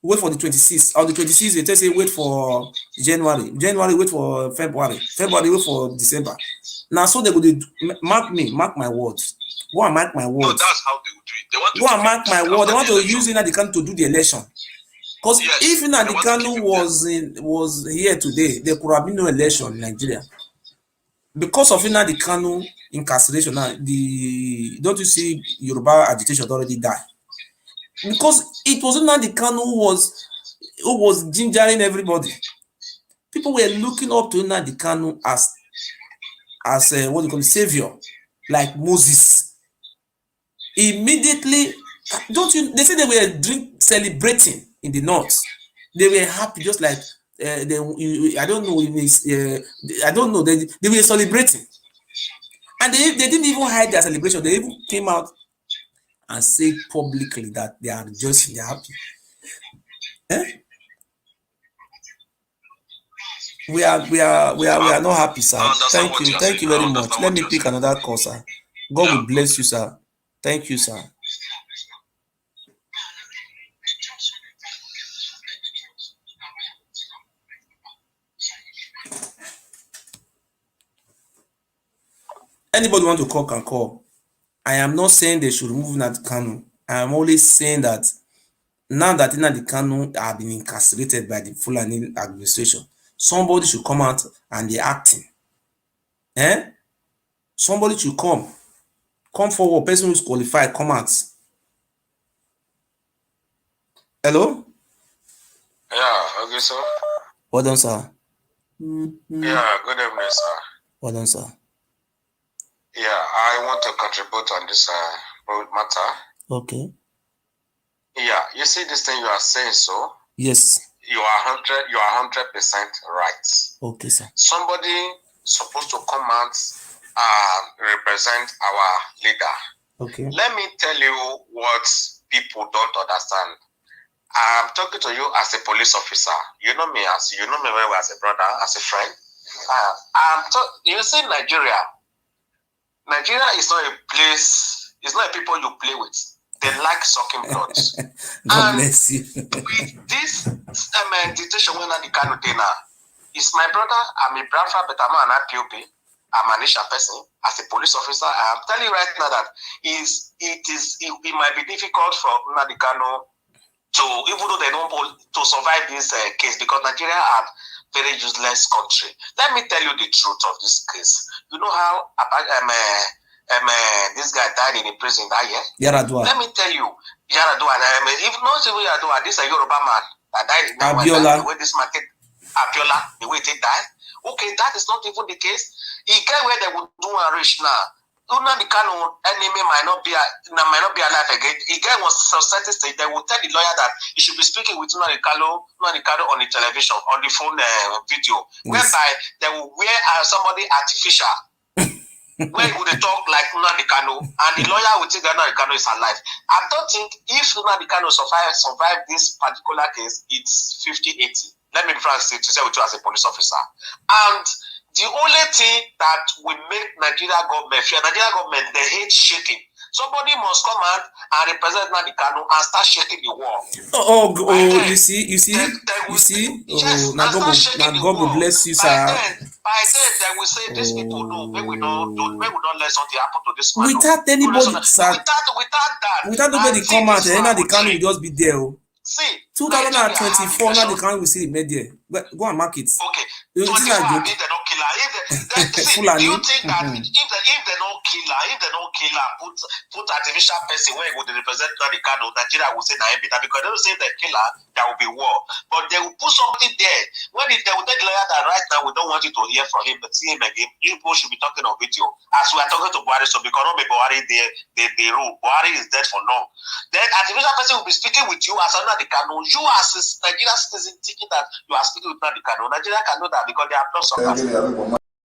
Wait for the 26th. On the 26th, they say wait for January. Wait for February. Wait for December. Now, so they would mark my words. Go and mark my words. No, that's how they would do it. They want to go and mark my word. They want to use Nnandi Kanu to do the election. Because if Nnandi Kanu was here today, there could have been no election in Nigeria. Because of Nnandi Kanu incarceration, now don't you see Yoruba agitation already died? Because it was Nnandi Kanu who was gingering everybody. People were looking up to Nnandi Kanu as what do you call it, savior, like Moses. Immediately, they say they were celebrating in the north. They were happy, just like I don't know. They were celebrating, and they didn't even hide their celebration. They even came out and said publicly that they are rejoicing, they are happy. We are not happy, sir. Thank you very much. Let me pick another call, sir. God will bless you, sir. Thank you, sir. Anybody want to call can call. I am not saying they should remove Nnandi Kanu. I am only saying that now that Nnandi Kanu have been incarcerated by the Fulani administration, somebody should come out and be acting. Somebody should come forward. Person who is qualified, come out. Hello? Yeah, Ogiso. Well done, sir. Yeah, good evening, sir. Well done, sir. Yeah, I want to contribute on this matter. Okay. Yeah, you see this thing you are saying, so? Yes. You are 100% right. Okay, sir. Somebody supposed to come out and represent our leader. Okay. Let me tell you what people don't understand. I'm talking to you as a police officer. You know me very well as a brother, as a friend. You see, Nigeria is not a place, it's not a people you play with. They like sucking blood. God bless you. With this detention when Nnandi Kanu dey now, it's my brother, I'm a Biafra, but I'm not an IPOB. I'm an Asian person. As a police officer, I'm telling you right now that it might be difficult for Nnandi Kanu to, even though they don't to survive this case, because Nigeria are very useless country. Let me tell you the truth of this case. You know how this guy died in a prison that year? Yaradua. Let me tell you, Yaradua. If not even Yaradua, this is a Yoruba man that died in Abiola. the way this market, Abiola, the way they died. Okay, that is not even the case. He get where they would do a rich now. Nnandi Kanu enemy might not be alive again. He get was certain stage. They will tell the lawyer that he should be speaking with Nnandi Kanu on the television, on the phone video, whereby they will wear somebody artificial. When would they talk like Nnandi Kanu, and the lawyer will think that Nnandi Kanu is alive. I don't think if Nnandi Kanu survive this particular case, it's 50-80. Let me be frank to say with you as a police officer. And the only thing that will make Nigeria government fear, Nigeria government, they hate shaking. Somebody must come out and represent Nnandi Kanu and start shaking the wall. You see. Yes, now God will bless you, sir. By then, they will say, these people know, maybe we not let something happen to this man. Without anybody, sir. Without nobody come out, and Nnandi Kanu will just be there. See, 2024, Nnandi Kanu will see made there. Go and mark it. Okay. You 24, if they don't kill her, do you think that if they don't kill her, put artificial person where it would represent Nnandi Kanu, Nigeria will say that because they don't say they kill her, there will be war. But they will put something there. When they will tell the lawyer that right now we don't want you to hear from him, but see him again, you people should be talking on video. As we are talking to Buhari, so because not Buhari, they rule. Buhari is dead for long. Then artificial person will be speaking with you as Nnandi Kanu. You as a Nigerian citizen thinking that you are speaking with Nnandi Kanu. Nigeria can know that because they have not success.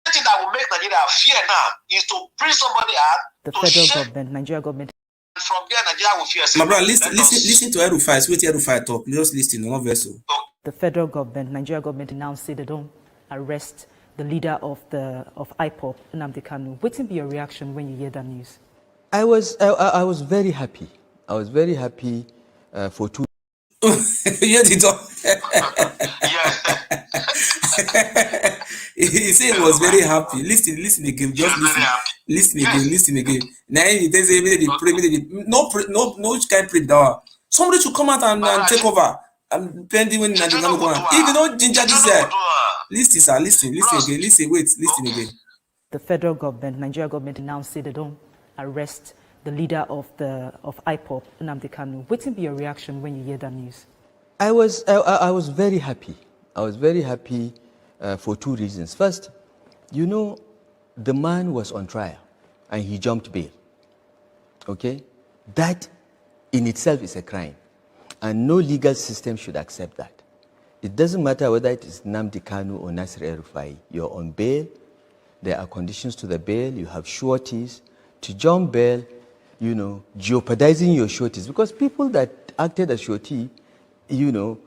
The thing that will make Nigeria fear now is to bring somebody out. The federal government, Nigeria government. From there, Nigeria will fear. My brother, listen to Erufai. Wait, Erufai talk. Just listen, no vessel. The federal government, Nigeria government announced they don't arrest the leader of Ipob, Nnandi Kanu. What will be your reaction when you hear that news? I was very happy. I was very happy for two. You did talk. He said he was very happy. Listen again. Just listen again. Now he say maybe they pray, no kind pray down. Somebody should come out and take over. And pending when Nnandi Kanu come out. If you don't ginger this guy, listen, sir. Listen again. Listen again. The federal government, Nigeria government announced they don't arrest the leader of Ipob, Nnandi Kanu. What will be your reaction when you hear that news? I was very happy. I was very happy for two reasons. First, you know, the man was on trial and he jumped bail. Okay? That in itself is a crime. And no legal system should accept that. It doesn't matter whether it is Nnandi Kanu or Nasir El-Rufai. You're on bail. There are conditions to the bail. You have sureties. To jump bail, you know, jeopardizing your sureties. Because people that acted as surety, you know.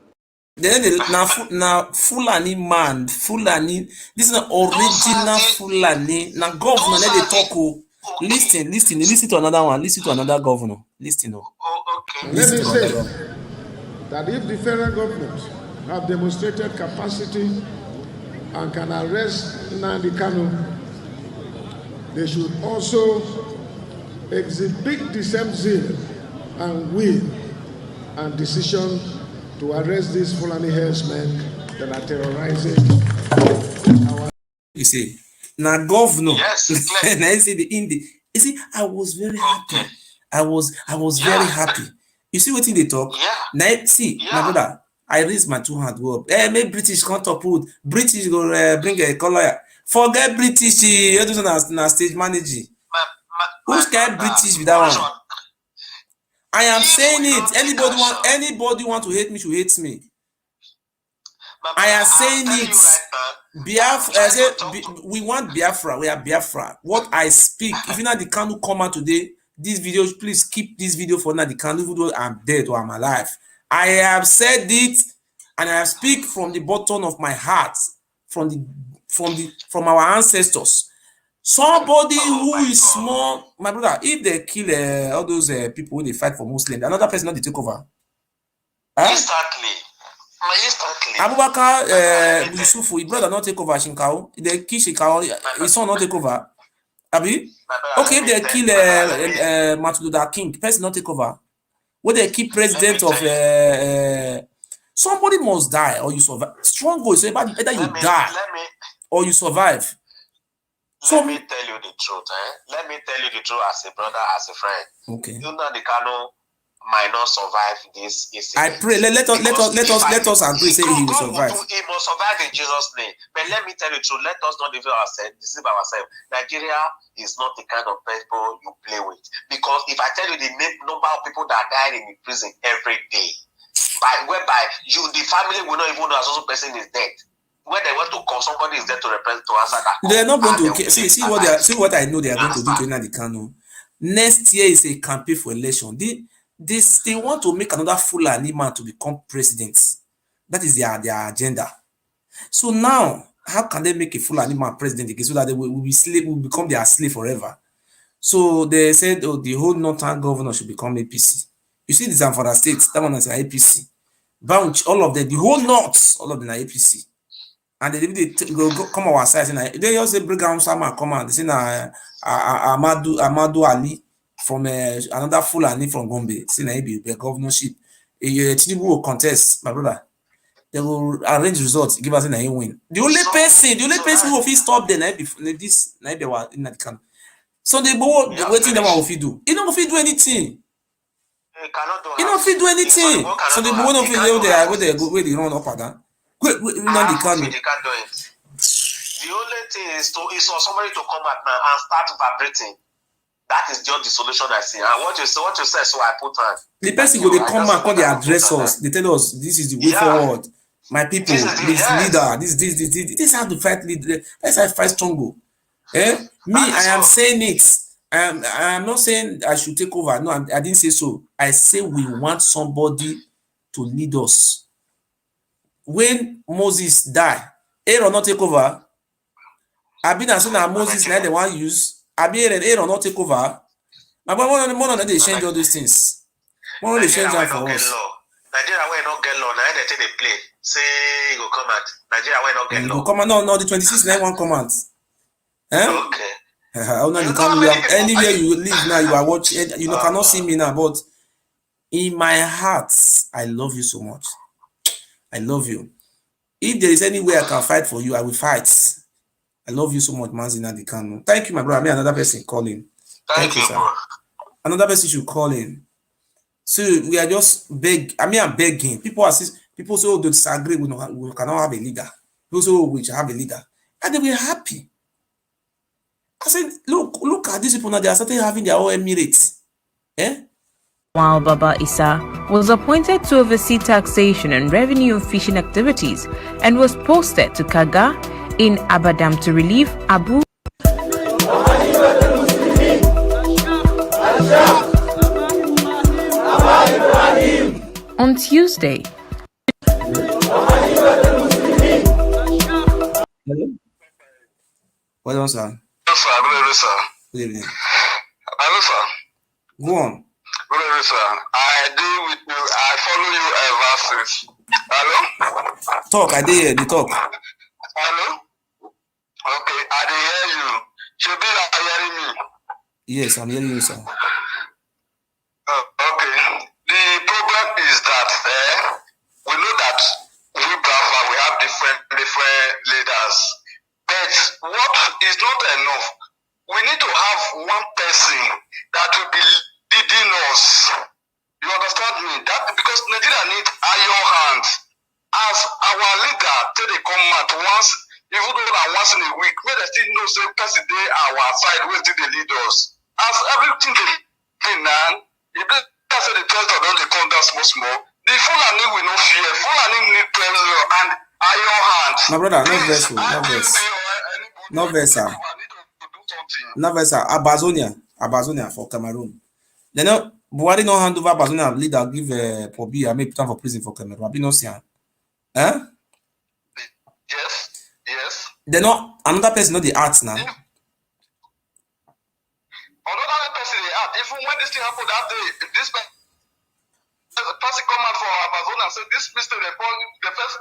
Now Fulani man, Fulani. This is an original Fulani. Now governor, let they talk. Listen to another one. Listen to another governor. Listen. Let me say that if the federal government have demonstrated capacity and can arrest Nnandi Kanu, they should also exhibit the same zeal and will and decision to arrest these Fulani herdsmen that are terrorizing our. You see, now governor. Yes, and I say you see, I was very happy. I was very happy. You see what they talk? Yeah. Now, see, my brother, I raised my 2 hands up. Maybe British can't put British go bring a color. Forget British, you do na stage manager. Who's got British with that one? I am saying it. Anybody want to hate me should hate me. I am saying it. Biafra, I say, we want Biafra. We are Biafra. What I speak, if Nnandi Kanu come out today, this video, please keep this video for Nnandi Kanu, even though I'm dead or I'm alive. I have said it, and I speak from the bottom of my heart, from from our ancestors. Somebody who is small, my brother, if they kill all those people who they fight for Muslims, another person not they take over. Instantly. Abubakar Yusufu, his brother not take over Shinkao. They kill Shinkao, his son not take over. Abi? Okay, if they kill Martin Luther King, person not take over. When they keep president of somebody must die or you survive. Strong goal, so either you die or you survive. Let me tell you the truth. Let me tell you the truth as a brother, as a friend. Okay. Nnandi Kanu might not survive this incident. I pray. Let us agree. Say he will survive. He must survive in Jesus' name. But let me tell you the truth. Let us not deceive ourselves. Nigeria is not the kind of people you play with. Because if I tell you the number of people that died in the prison every day, whereby the family will not even know as also person is dead. When they want to call, somebody is there to represent to answer that. They are not going to see what I know they are going to do to Nnandi Kanu. Next year is a campaign for election. They want to make another Fulani man to become president. That is their agenda. So now, how can they make a Fulani man president again so that they will become their slave forever? So they said, oh, the whole northern governor should become APC. You see the Zamfara state, that one is an APC. Bounce, all of them, the whole north, all of them are APC. And they go come our side. They just say bring down some come and they say Amadu Ali from another Fulani from Gombe. Say na be the governorship. Tinubu will contest, my brother. They will arrange results, give us a win. The only person who will stop them this night they were in that camp. So they both waiting them what will do. He don't fit do anything. He don't fit do anything. So they both don't feel where they run up and down. Nnandi Kanu. The only thing is for somebody to come out now and start vibrating. That is just the solution I see. And what you say, so I put on. The person go they come and they address us. They tell us this is the way forward. My people, this leader, this is how to fight leader. That's how I fight strong. I am saying it. I am not saying I should take over. No, I didn't say so. I say we want somebody to lead us. When Moses died, Aaron not take over. I been as soon as Moses now they want use. I been Aaron not take over. But one of they change all these things. One of they change that for us. Nigeria will not get law. Now they take the play. Say you go come out. Nigeria will not get law. Go come out. No, the 26 9 one come out. Okay. Anywhere you live now, you are watching. You cannot see me now, but in my heart, I love you so much. I love you. If there is any way I can fight for you, I will fight. I love you so much, Nnandi Kanu. Thank you, my brother. I mean, another person calling. Thank you, sir. Another person should call in. So we are just I'm begging. People say, oh, they disagree. We cannot have a leader. People say, oh, we should have a leader. And they were happy. I said, look at these people now. They are starting having their own Emirates. While Baba Issa was appointed to oversee taxation and revenue and fishing activities and was posted to Kaga in Abadam to relieve Abu. On Tuesday. Hello? What on, sir? Hello, sir. Good evening. Hello, sir. Go on. Good evening, sir. I deal with you. I follow you ever since. Hello? Talk. I did hear the talk. Hello? Okay, I did hear you. Should be like hearing me. Yes, I'm hearing you, sir. Okay. The problem is that we know that we Biafra, we have different leaders. But what is not enough? We need to have one person that will be leading us. You understand me? That because Nigeria needs iron hands. As our leader, till they come out once, even though once in a week, when they still know say person they our side, where did they lead us? As everything they now, if they say the president don't they come down small, the Fulani will not fear. Fulani need pressure and iron hands. My brother, no verse, sir. No verse, sir. Abazonia for Cameroon. They know Buhari no hand over Abazonia leader give Pobi and make time for prison for Cameroon. I be no see. Yes. They're not another person, not the arts now. Another person they act. Even when this thing happened that day, this person come out from Amazon and say this mistake the first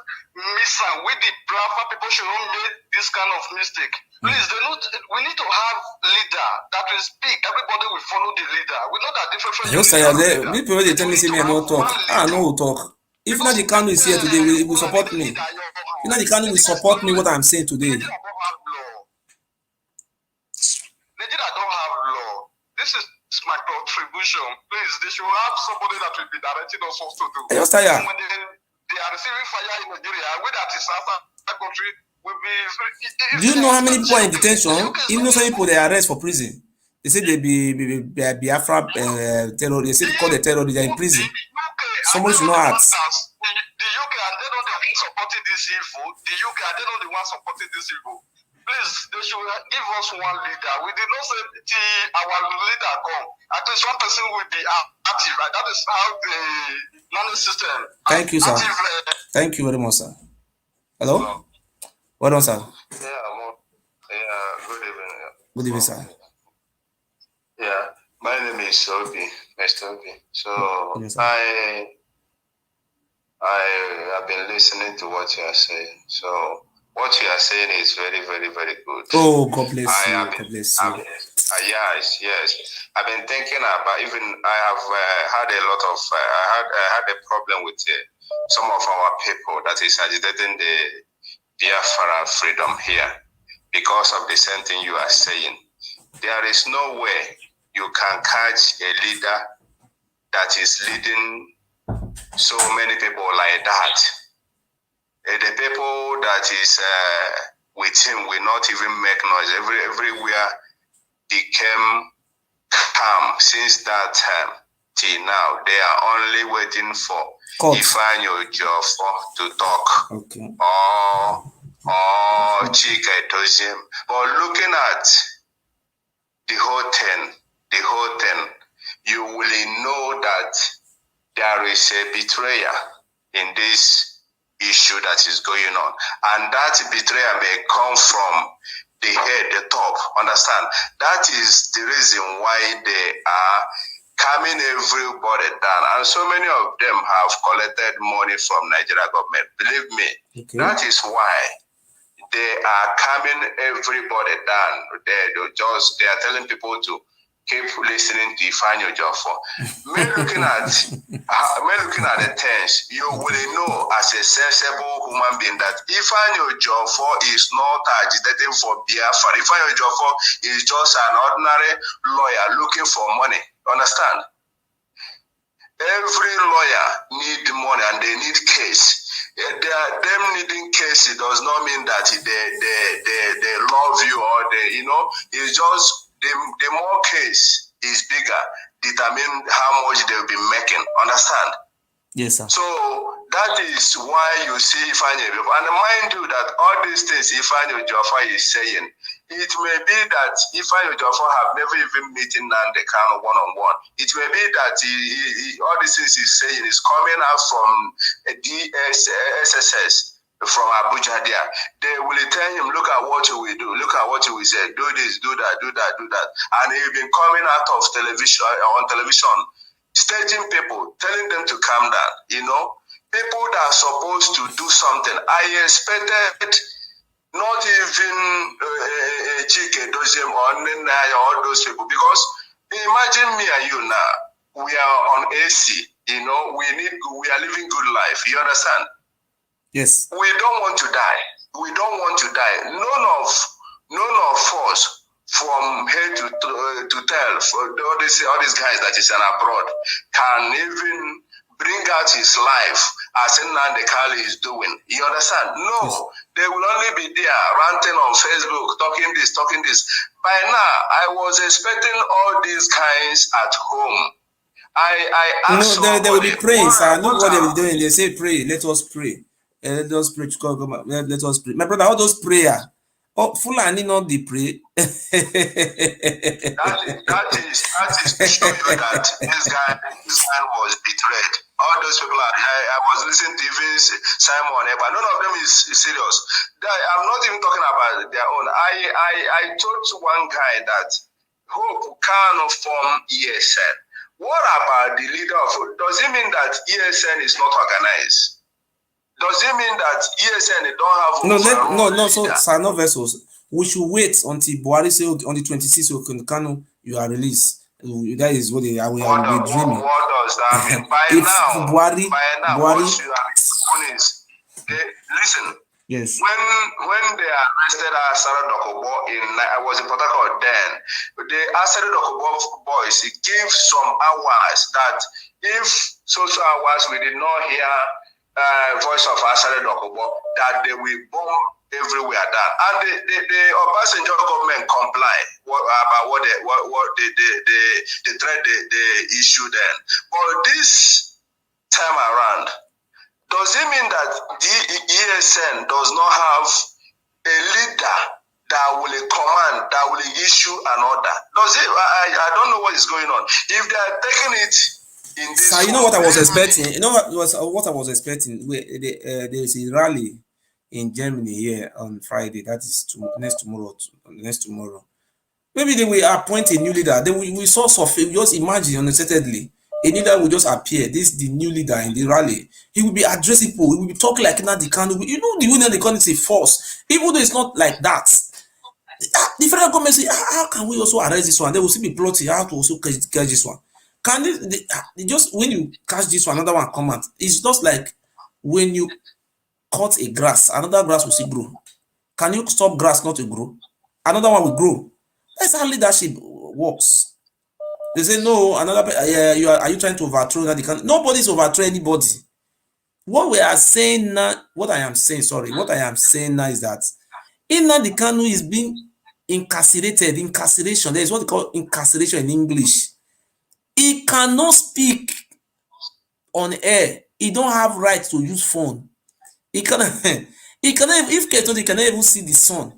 mission with the Biafra people should not make this kind of mistake. Please, we need to have leader that will speak. Everybody will follow the leader. We know that different from people they tell me say me I not talk. I know who talk. If Nnandi Kanu is here today, will support me. If Nnandi Kanu will support me what I'm saying today. Nigeria don't have law. This is my contribution. Please, they should have somebody that will be directing us what to do. When they are receiving fire in Nigeria, where that is outside country will be. Do you know how many people are in detention? Even though some people they arrest for prison. They say they be Biafra terror. They say they call the terror. They are in prison. Somebody should not ask. The UK are they not the ones supporting this evil? The UK are they not the ones supporting this evil? Please, they should give us one leader. We did not say our leader come. At least one person will be active. Right? That is how the money system. Thank you, sir. Thank you very much, sir. Hello? Well done, sir. Good evening. Good evening, sir. Yeah, my name is Obi, Mr. Obi. So Yes, I have been listening to what you are saying. So what you are saying is very, very, very good. Oh, God bless you. God bless you. Yes. I've been thinking about even I have had a lot of I had a problem with some of our people that is agitating the Biafra freedom here because of the same thing you are saying. There is no way you can catch a leader that is leading so many people like that. The people that is with him will not even make noise. Everywhere became calm since that time till now. They are only waiting for Ifeanyi Ejiofor to talk. Okay. Or Chike Doziem. But looking at the whole thing, you will know that there is a betrayal in this issue that is going on. And that betrayal may come from the head, the top, understand? That is the reason why they are calming everybody down. And so many of them have collected money from Nigeria government. Believe me, that is why they are calming everybody down. They are telling people to keep listening to Ifeanyi Ejiofor. Me looking at the things, you will know as a sensible human being that Ifeanyi Ejiofor is not agitating for Biafra. Ifeanyi Ejiofor is just an ordinary lawyer looking for money. Understand? Every lawyer need money and they need case. Them needing case, it does not mean that they love you or it's just the more case is bigger, determine how much they'll be making. Understand? Yes, sir. So that is why you see Ifeanyi Ejiofor. And mind you that all these things Ifeanyi Ejiofor is saying, it may be that Ifeanyi Ejiofor have never even met Nnandi Kanu one-on-one. It may be that all these things he's saying is coming out from SSS, from Abuja there. They will tell him, look at what you will do, look at what you will say, do this, do that. And he'll be coming out of television, on television, staging people, telling them to calm down, People that are supposed to do something. I expected not even Chike Doziem or Nenai or all those people, because imagine me and you now, we are on AC, we are living good life, you understand? Yes. We don't want to die. None of us from head to tail, for all these guys that is abroad can even bring out his life as Nnandi Kanu is doing. You understand? No, yes. They will only be there ranting on Facebook, talking this. By now, I was expecting all these guys at home. I asked they will be praying, sir. Look what they will be doing. They say pray. Let us pray. Let us pray. Let us pray. My brother, all those prayer. Oh, Fulani not the pray. that is to show you that this guy was betrayed. All those people I was listening to even Simon, but none of them is serious. I'm not even talking about their own. I told one guy that Hope can form ESN. What about the leader of? Does it mean that ESN is not organized? Does it mean that ESN don't have no. So Sano Vessels, we should wait until Buhari say on the 26th of Kanu you are released. That is what I will be dreaming. What does that mean? By now, what you are doing is, listen. Yes. When they arrested Sarah Dokobo I was in Port Harcourt then, the Sarah Dokobo boys, it gave some hours that if social hours we did not hear voice of Sarah Dokobo, that they will bomb everywhere down. And the Obasanjo government comply about what the threat they issue then. But this time around, does it mean that the ESN does not have a leader that will command, that will issue an order? Does it? I don't know what is going on. If they are taking it in this, so you know what I was expecting. You know what I was expecting. There is a rally in Germany here on Friday. That is next tomorrow. Maybe they will appoint a new leader. Then we saw Sophie. Just imagine unexpectedly, a leader will just appear. This is the new leader in the rally. He will be addressing people. He will be talking like Nnandi Kanu. You know, the way Nnandi Kanu is a force. Even though it's not like that. The federal government say, how can we also arrest this one? They will still be plotting how to also catch this one. Can they just when you catch this one, another one come out? It's just like when you cut a grass, another grass will still grow. Can you stop grass not to grow? Another one will grow. That's how leadership works. They say no, another are you trying to overthrow that? Nobody's overthrow anybody. What we are saying now, what I am saying now is that Nnandi Kanu is being incarcerated. Incarceration. There is what they call incarceration in English. He cannot speak on air. He don't have right to use phone. He cannot. He cannot. If Keto, he cannot even see the sun.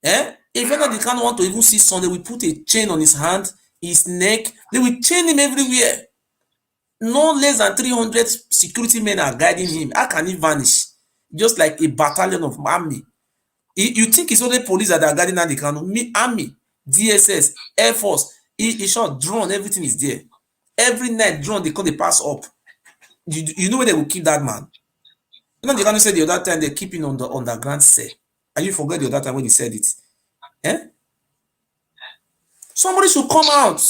If Nnandi Kanu want to even see sun, they will put a chain on his hand, his neck. They will chain him everywhere. No less than 300 security men are guiding him. How can he vanish? Just like a battalion of army. You think it's only police that are guarding Nnandi Kanu? Army, DSS, Air Force. He shot drone. Everything is there. Every night drone they pass up. You know where they will keep that man? Nnandi Kanu said the other time they keep him on the underground cell. And you forget the other time when he said it. Somebody should come out.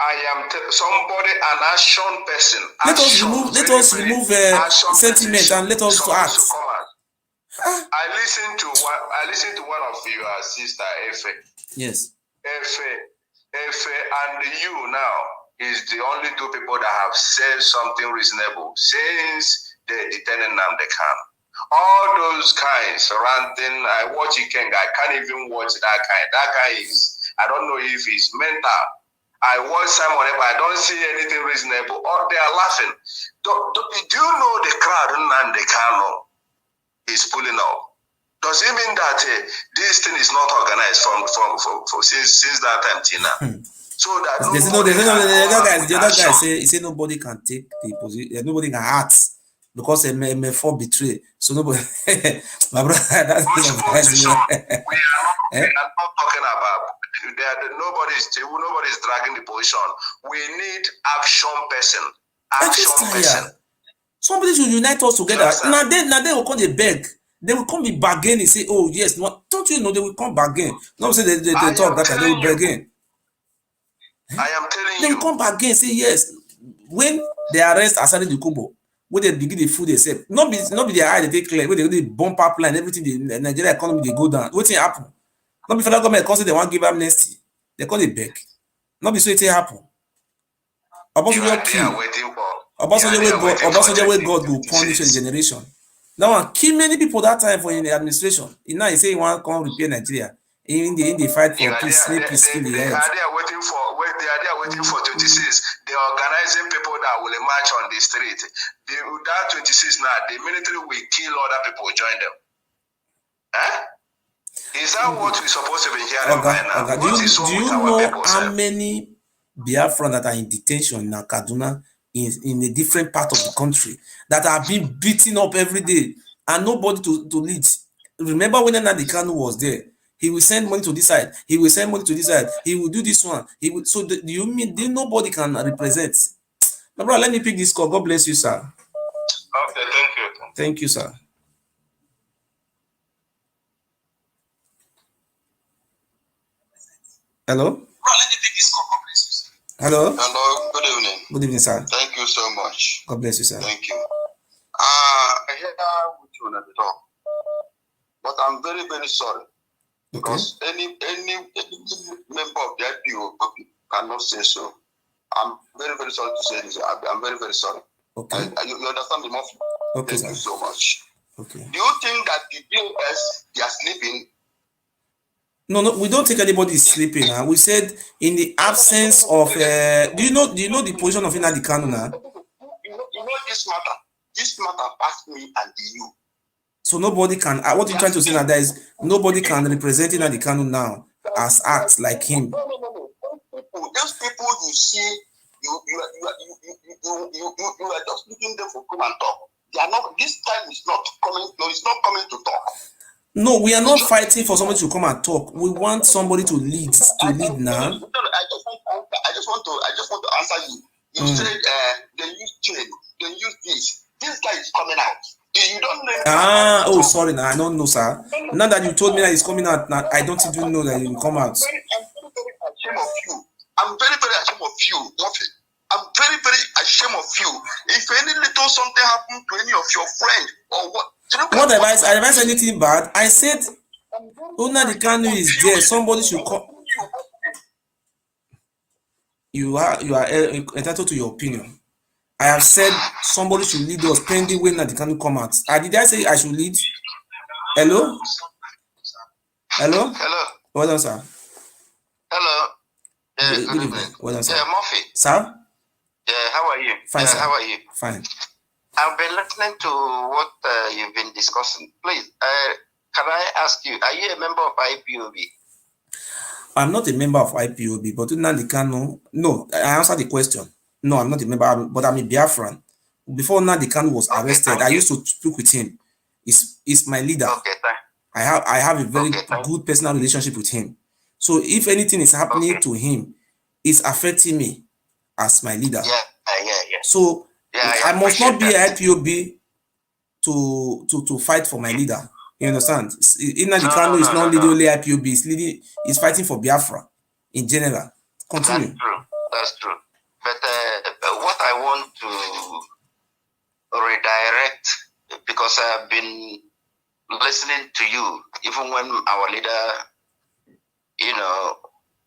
I am somebody, an action person. Let us remove sentiment and let us act. I listened to one of your sister, Efe. Yes. Efe and you now is the only two people that have said something reasonable since the detained Nnamdi Kanu. All those kinds ranting, I watch Ikenga, I can't even watch that kind. That guy is, I don't know if he's mental. I watch Simon, I don't see anything reasonable. Or they are laughing. Do you know the crowd Nnamdi Kanu is pulling up? Does it mean that this thing is not organized for since that time till now? So that the other guy say nobody can take the position, nobody can act because M4 betray. So nobody, my brother, that's we are not talking about. Nobody's dragging the position. We need action person. Somebody should unite us together. Now they will come, they beg. They will come be bargain and say, oh yes, no, don't you know they will come bargain? No, say they talk that they will bargain. I am telling you. They will come bargain say yes. When they arrest Asani Dukubo, when they begin the food themselves, not be their eye they take clear. When they bump up line, everything the Nigeria economy they go down. What happen? Not be federal government consider they want give amnesty. They call it beg. Not be so it happen. Obasanjo way God will punish a generation. Now one kill many people that time for in the administration. Now he say he want to come repair Nigeria. In the fight for peace, peace in the end. They are there waiting for 26. They are organizing people that will march on the street. That 26 now, the military will kill other people, join them. Is that what we're supposed to be hearing right now? Do you know how many Biafran that are in detention in Kaduna in a different part of the country that are being beaten up every day and nobody to lead. Remember when Nnandi Kanu was there? He will send money to this side. He will send money to this side. He will do this one. He will. So do you mean nobody can represent? My brother, let me pick this call. God bless you, sir. Okay, thank you. Thank you, sir. Hello? Let me pick this call, please. Hello? Hello, good evening. Good evening, sir. Thank you so much. God bless you, sir. Thank you. I hear with you at the talk, but I'm very, very sorry. Because any member of the IPO cannot say so. I'm very, very sorry to say this. I'm very, very sorry. Okay. You understand the most? Okay, Thank sir. you so much. Okay. Do you think that the DOS, they are sleeping? No, we don't think anybody is sleeping. We said in the absence of. Do you know the position of Nnandi Kanu now? You know this matter. This matter passed me and you. So nobody can. What you're trying to say now that is nobody can represent Nnandi Kanu now as acts like him. No. Those people you see, you are just looking them for come and talk. They are not. This time is not coming. No, it's not coming to talk. No, we are not fighting for somebody to come and talk. We want somebody to lead now. I just want to answer you. You said they use chain, they use this. This guy is coming out. You don't know. Oh, sorry, now I don't know, sir. Now that you told me that he's coming out, now I don't even know that he will come out. I'm very, very ashamed of you. I'm very, very ashamed of you, Murphy. I'm very, very ashamed of you. If any little something happened to any of your friends or what. What advice? I advise anything bad? I said, Nnandi Kanu is there. Somebody should come. You are entitled to your opinion. I have said somebody should lead us pending when Nnandi Kanu come out. Did I say I should lead? Hello? Hello? Hello. Well done, sir. Hello. Good evening. Well done, sir. Murphy. Sir? Yeah, how are you? Fine, sir. How are you? Fine. I've been listening to what you've been discussing. Please, can I ask you, are you a member of IPOB? I'm not a member of IPOB, but Nnandi Kanu, no, I answered the question. No, I'm not a member, but I'm a Biafran. Before Nnandi Kanu was arrested, I used to speak with him. He's my leader. Okay, I have a very good personal relationship with him. So if anything is happening to him, it's affecting me as my leader. Yeah. So I must not be IPOB to fight for my leader. You understand? Nnandi Kanu is not leading only IPOB. He's fighting for Biafra in general. Continue. That's true. But what I want to redirect, because I've been listening to you, even when our leader,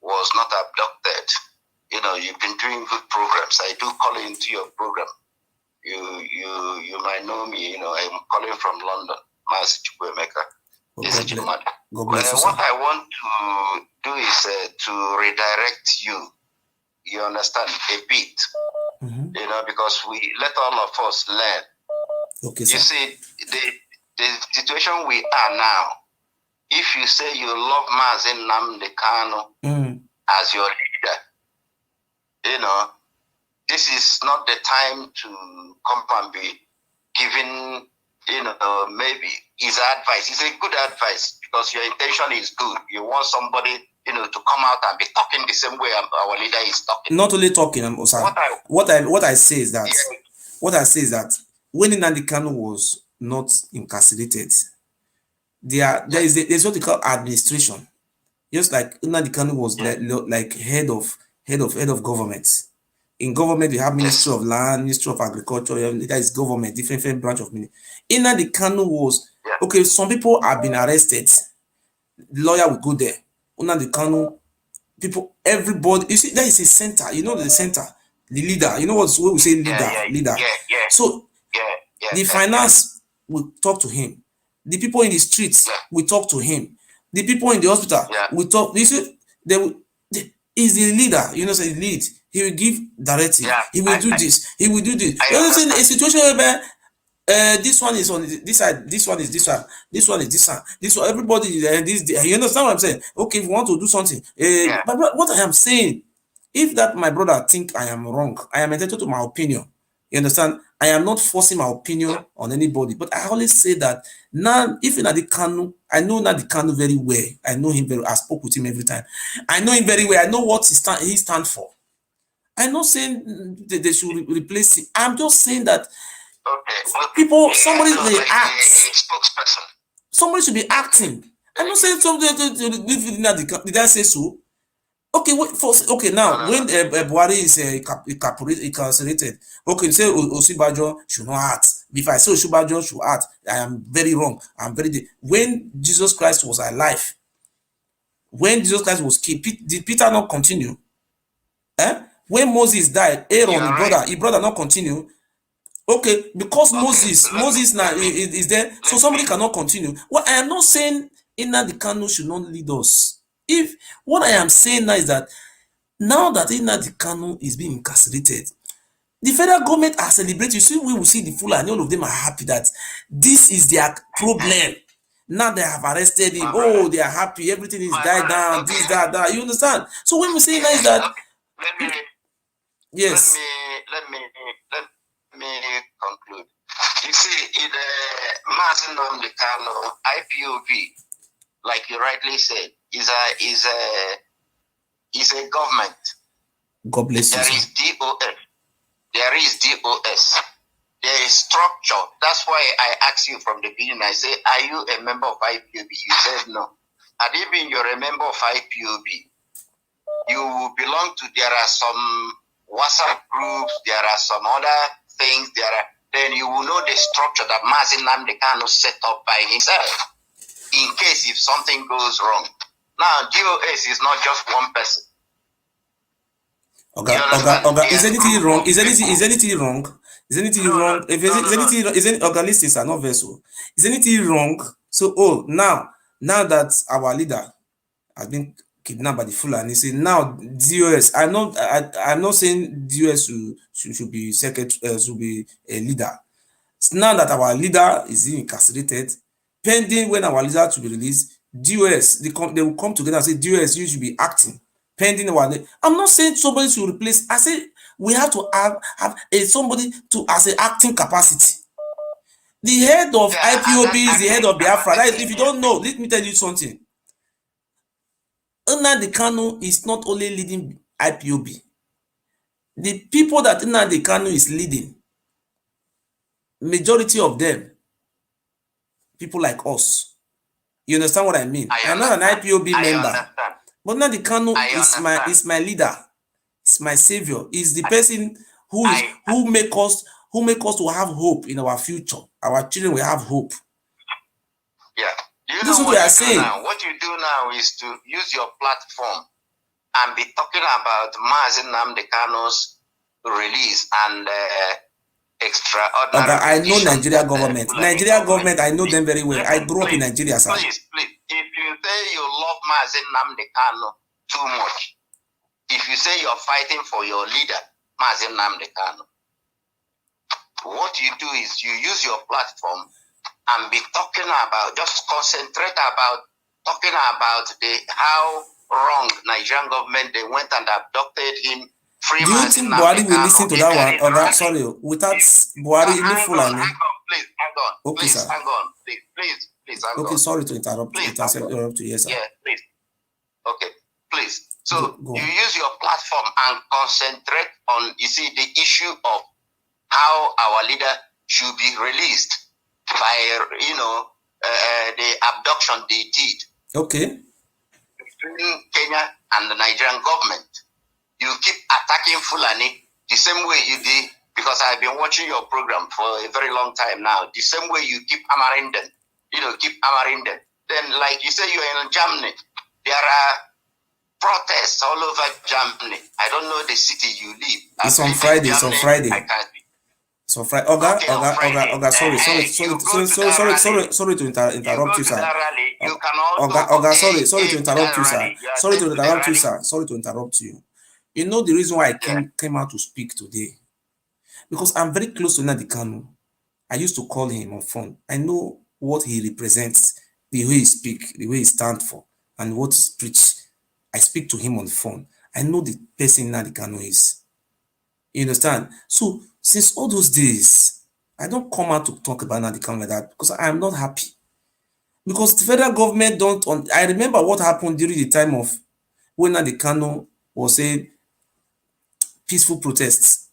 was not abducted. You've been doing good programs. I do call into your program. You might know me. I'm calling from London, Massachusetts. What I want to do is to redirect you. You understand a bit, because we let all of us learn. Okay, sir. You see, the situation we are now. If you say you love Mazen Nnamdi Kanu as your leader, this is not the time to come and be giving, maybe his advice. It's a good advice because your intention is good. You want somebody, to come out and be talking the same way our leader is talking. Not only talking, what I say is that when Nnandi Kanu was not incarcerated, there's what they call administration. Just like Nnandi Kanu was like head of government. In government, we have Ministry of Land, Ministry of Agriculture. That is government, different branch of ministry. Nnandi Kanu was okay. Some people have been arrested. The lawyer will go there. Nnandi Kanu, people, everybody. You see, that is a center. The center, the leader. You know what we say, leader. So the finance will talk to him. The people in the streets will talk to him. The people in the hospital will talk. You see, he's the leader. Say lead. He will give directive. He will do this. He will do this. A situation where this one is on this side, this one is this one, this one is this one, this one. Everybody this. You understand what I'm saying? Okay, if you want to do something, but what I am saying, if that my brother think I am wrong, I am entitled to my opinion. You understand? I am not forcing my opinion on anybody, but I always say that now, if Nnandi Kanu, I know Nnandi Kanu very well. I know him very. I spoke with him every time. I know him very well. I know what he stand for. I'm not saying they should replace him. I'm just saying that people, somebody they act. Somebody should be acting. I'm not saying somebody did I say so? Okay, okay, now when Buhari is incarcerated, okay, you say Osibajo should not act. If I say Osibajo should act, I am very wrong. I'm very. When Jesus Christ was alive, when Jesus Christ was killed, did Peter not continue? When Moses died, Aaron, his brother not continue. Okay, because Moses now is there, so somebody cannot continue. Well, I am not saying Nnandi Kanu should not lead us. If what I am saying now is that now that Nnandi Kanu is being incarcerated, the federal government are celebrating. You see, we will see the Fulani, all of them are happy that this is their problem. Now they have arrested him. Oh, they are happy. Everything is died down. This, that. You understand? So when we say now is that, yes. Let me conclude. You see, in Nnandi Kanu IPOB, like you rightly said, is a government. God bless you. There is DOS. There is DOS. There is structure. That's why I asked you from the beginning. I say, are you a member of IPOB? You said no. And even you're a member of IPOB, you belong to. There are some WhatsApp groups. There are some other things. Then you will know the structure that Nnandi Kanu set up by himself in case if something goes wrong. Now, DOS is not just one person. Okay, is anything wrong? Is anything wrong? Is anything wrong? If is any listens are not vessel. Is anything wrong? So now that our leader has been kidnapped by the Fulani, say now DOS. I'm not saying DOS should be secretary, should be a leader. So now that our leader is incarcerated, pending when our leader to be released, DOS they will come together and say DOS you should be acting. Pending our. I'm not saying somebody should replace. I say we have to have somebody to as an acting capacity. The head of IPOB is the head of Biafra. That is, if you don't know, let me tell you something. Nnandi Kanu is not only leading IPOB. The people that Nnandi Kanu is leading, majority of them, people like us. You understand what I mean? I'm not an IPOB member. But Nnandi Kanu is my leader. It's my savior. It's the person who make us to have hope in our future. Our children will have hope. Yeah. This is what we are saying. What you do now is to use your platform and be talking about Nnandi Kanu's release and extraordinary. Okay, I know Nigeria government. Nigeria government, I know them very well. I grew up in Nigeria, sir. Please. If you say you love Nnandi Kanu too much, if you say you're fighting for your leader, Nnandi Kanu, what you do is you use your platform and be talking about, just concentrate about talking about how wrong Nigerian government, they went and abducted him. Do you think Buhari will listen to that one? Or sorry, without Buhari, Fulani? Please, hang on. Okay, please, sir. hang on. Please, hang on. Okay, sorry to interrupt. Please, interrupt you, yes, sir. Yeah, please. Okay, please. So you use your platform and concentrate on, you see, the issue of how our leader should be released by, the abduction they did. Okay. Between Kenya and the Nigerian government. You keep attacking Fulani the same way you did, because I've been watching your program for a very long time now. The same way you keep hammering them, keep hammering them. Then, like you say, you're in Germany. There are protests all over Germany. I don't know the city you live. It's on Friday. It's on Friday. I can't be. So Friday, sorry to interrupt you, sir. Sorry to interrupt you, sir. Sorry to interrupt you, sir. Sorry to interrupt you. You know the reason why I came out to speak today? Because I'm very close to Nnandi Kanu. I used to call him on phone. I know what he represents, the way he speaks, the way he stands for, and what he preach. I speak to him on the phone. I know the person Nnandi Kanu is. You understand? So since all those days, I don't come out to talk about Nnandi Kanu like that because I am not happy. Because the federal government don't. I remember what happened during the time of when Nnandi Kanu was saying peaceful protests.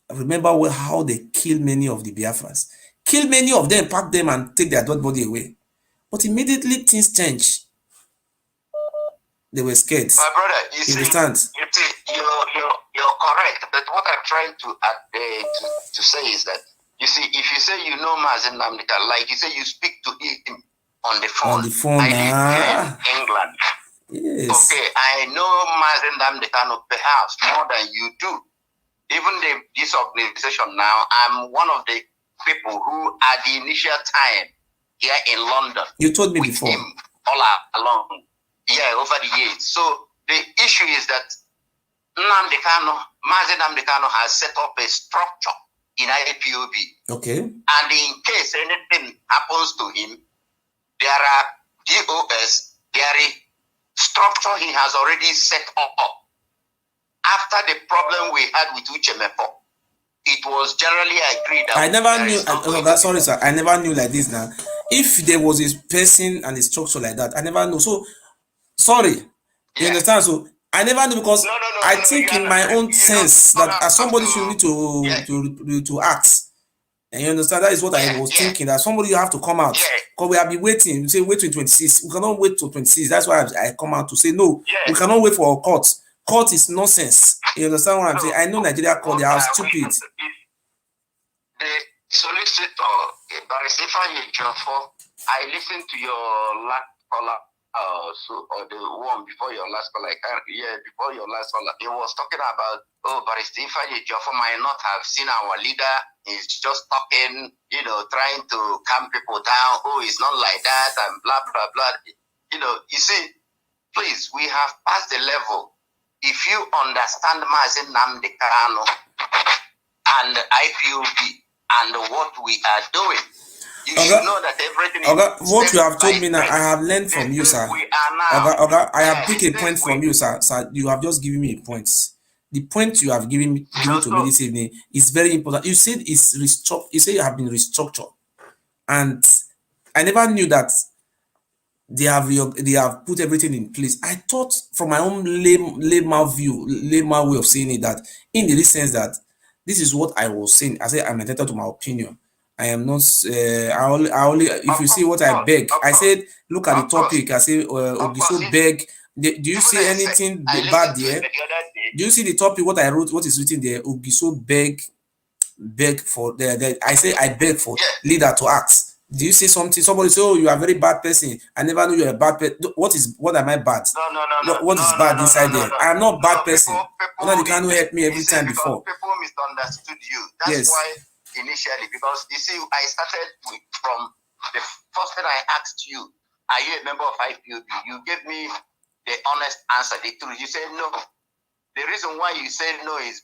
I remember how they killed many of the Biafrans, kill many of them, pack them, and take their dead body away. But immediately things changed. They were scared. My brother, you see, you're correct. But what I'm trying to say is that, you see, if you say you know Mazen Nnamdi Kanu, like you say you speak to him on the phone. On the phone, I live in England. Yes. Okay, I know Mazen Nnamdi Kanu perhaps more than you do. Even this organization now, I'm one of the people who at the initial time here in London. You told me with before. Him all along. Yeah, over the years. So the issue is that Mazen Nnamdi Kanu has set up a structure in IPOB. Okay. And in case anything happens to him, there are DOS, there is structure he has already set up. After the problem we had with Uchemefo, it was generally agreed that I never knew. Sorry, sir. I never knew like this now. If there was a person and a structure like that, I never know. So, sorry. You understand? So, I never knew because I think in my own sense that as somebody should need to act. And you understand? That is what I was thinking. That somebody have to come out. Because we have been waiting. We say wait till 26. We cannot wait till 26. That's why I come out to say no. We cannot wait for our court. Court is nonsense. You understand what I'm saying? I know Nigeria court, they are stupid. The solicitor, Barrister Jofo, I listened to your last caller, or the one before your last caller. Before your last caller, he was talking about, Barrister Jofo might not have seen our leader. He's just talking, trying to calm people down. Oh, it's not like that, and blah, blah, blah. You see, please, we have passed the level. If you understand Mazen Nnamdi Kanu and IPOB and what we are doing, you should know that everything is what you have told me now, I have learned from you, sir. I have picked a point from you, sir. Sir, you have just given me a point. The point you have given to me this evening is very important. You said it's restructured. You say you have been restructured, and I never knew that they have put everything in place. I thought from my own layman way of saying it, that in the sense that this is what I was saying. I say I'm entitled to my opinion. I am not. I only. If you see what I beg, I said look at the topic. I say Ogiso beg. Do you see anything bad there? Do you see the topic? What I wrote? What is written there? Ogiso beg for I say I beg for leader to act. Do you see something? Somebody say, "Oh, you are a very bad person. I never knew you're a bad person." What am I bad? What is bad inside there? I am not bad person. Nnamdi Kanu help me every time before. People misunderstood you. That's why initially, because you see, I started from the first thing I asked you, are you a member of IPOB? You gave me the honest answer, the truth. You said no. The reason why you said no is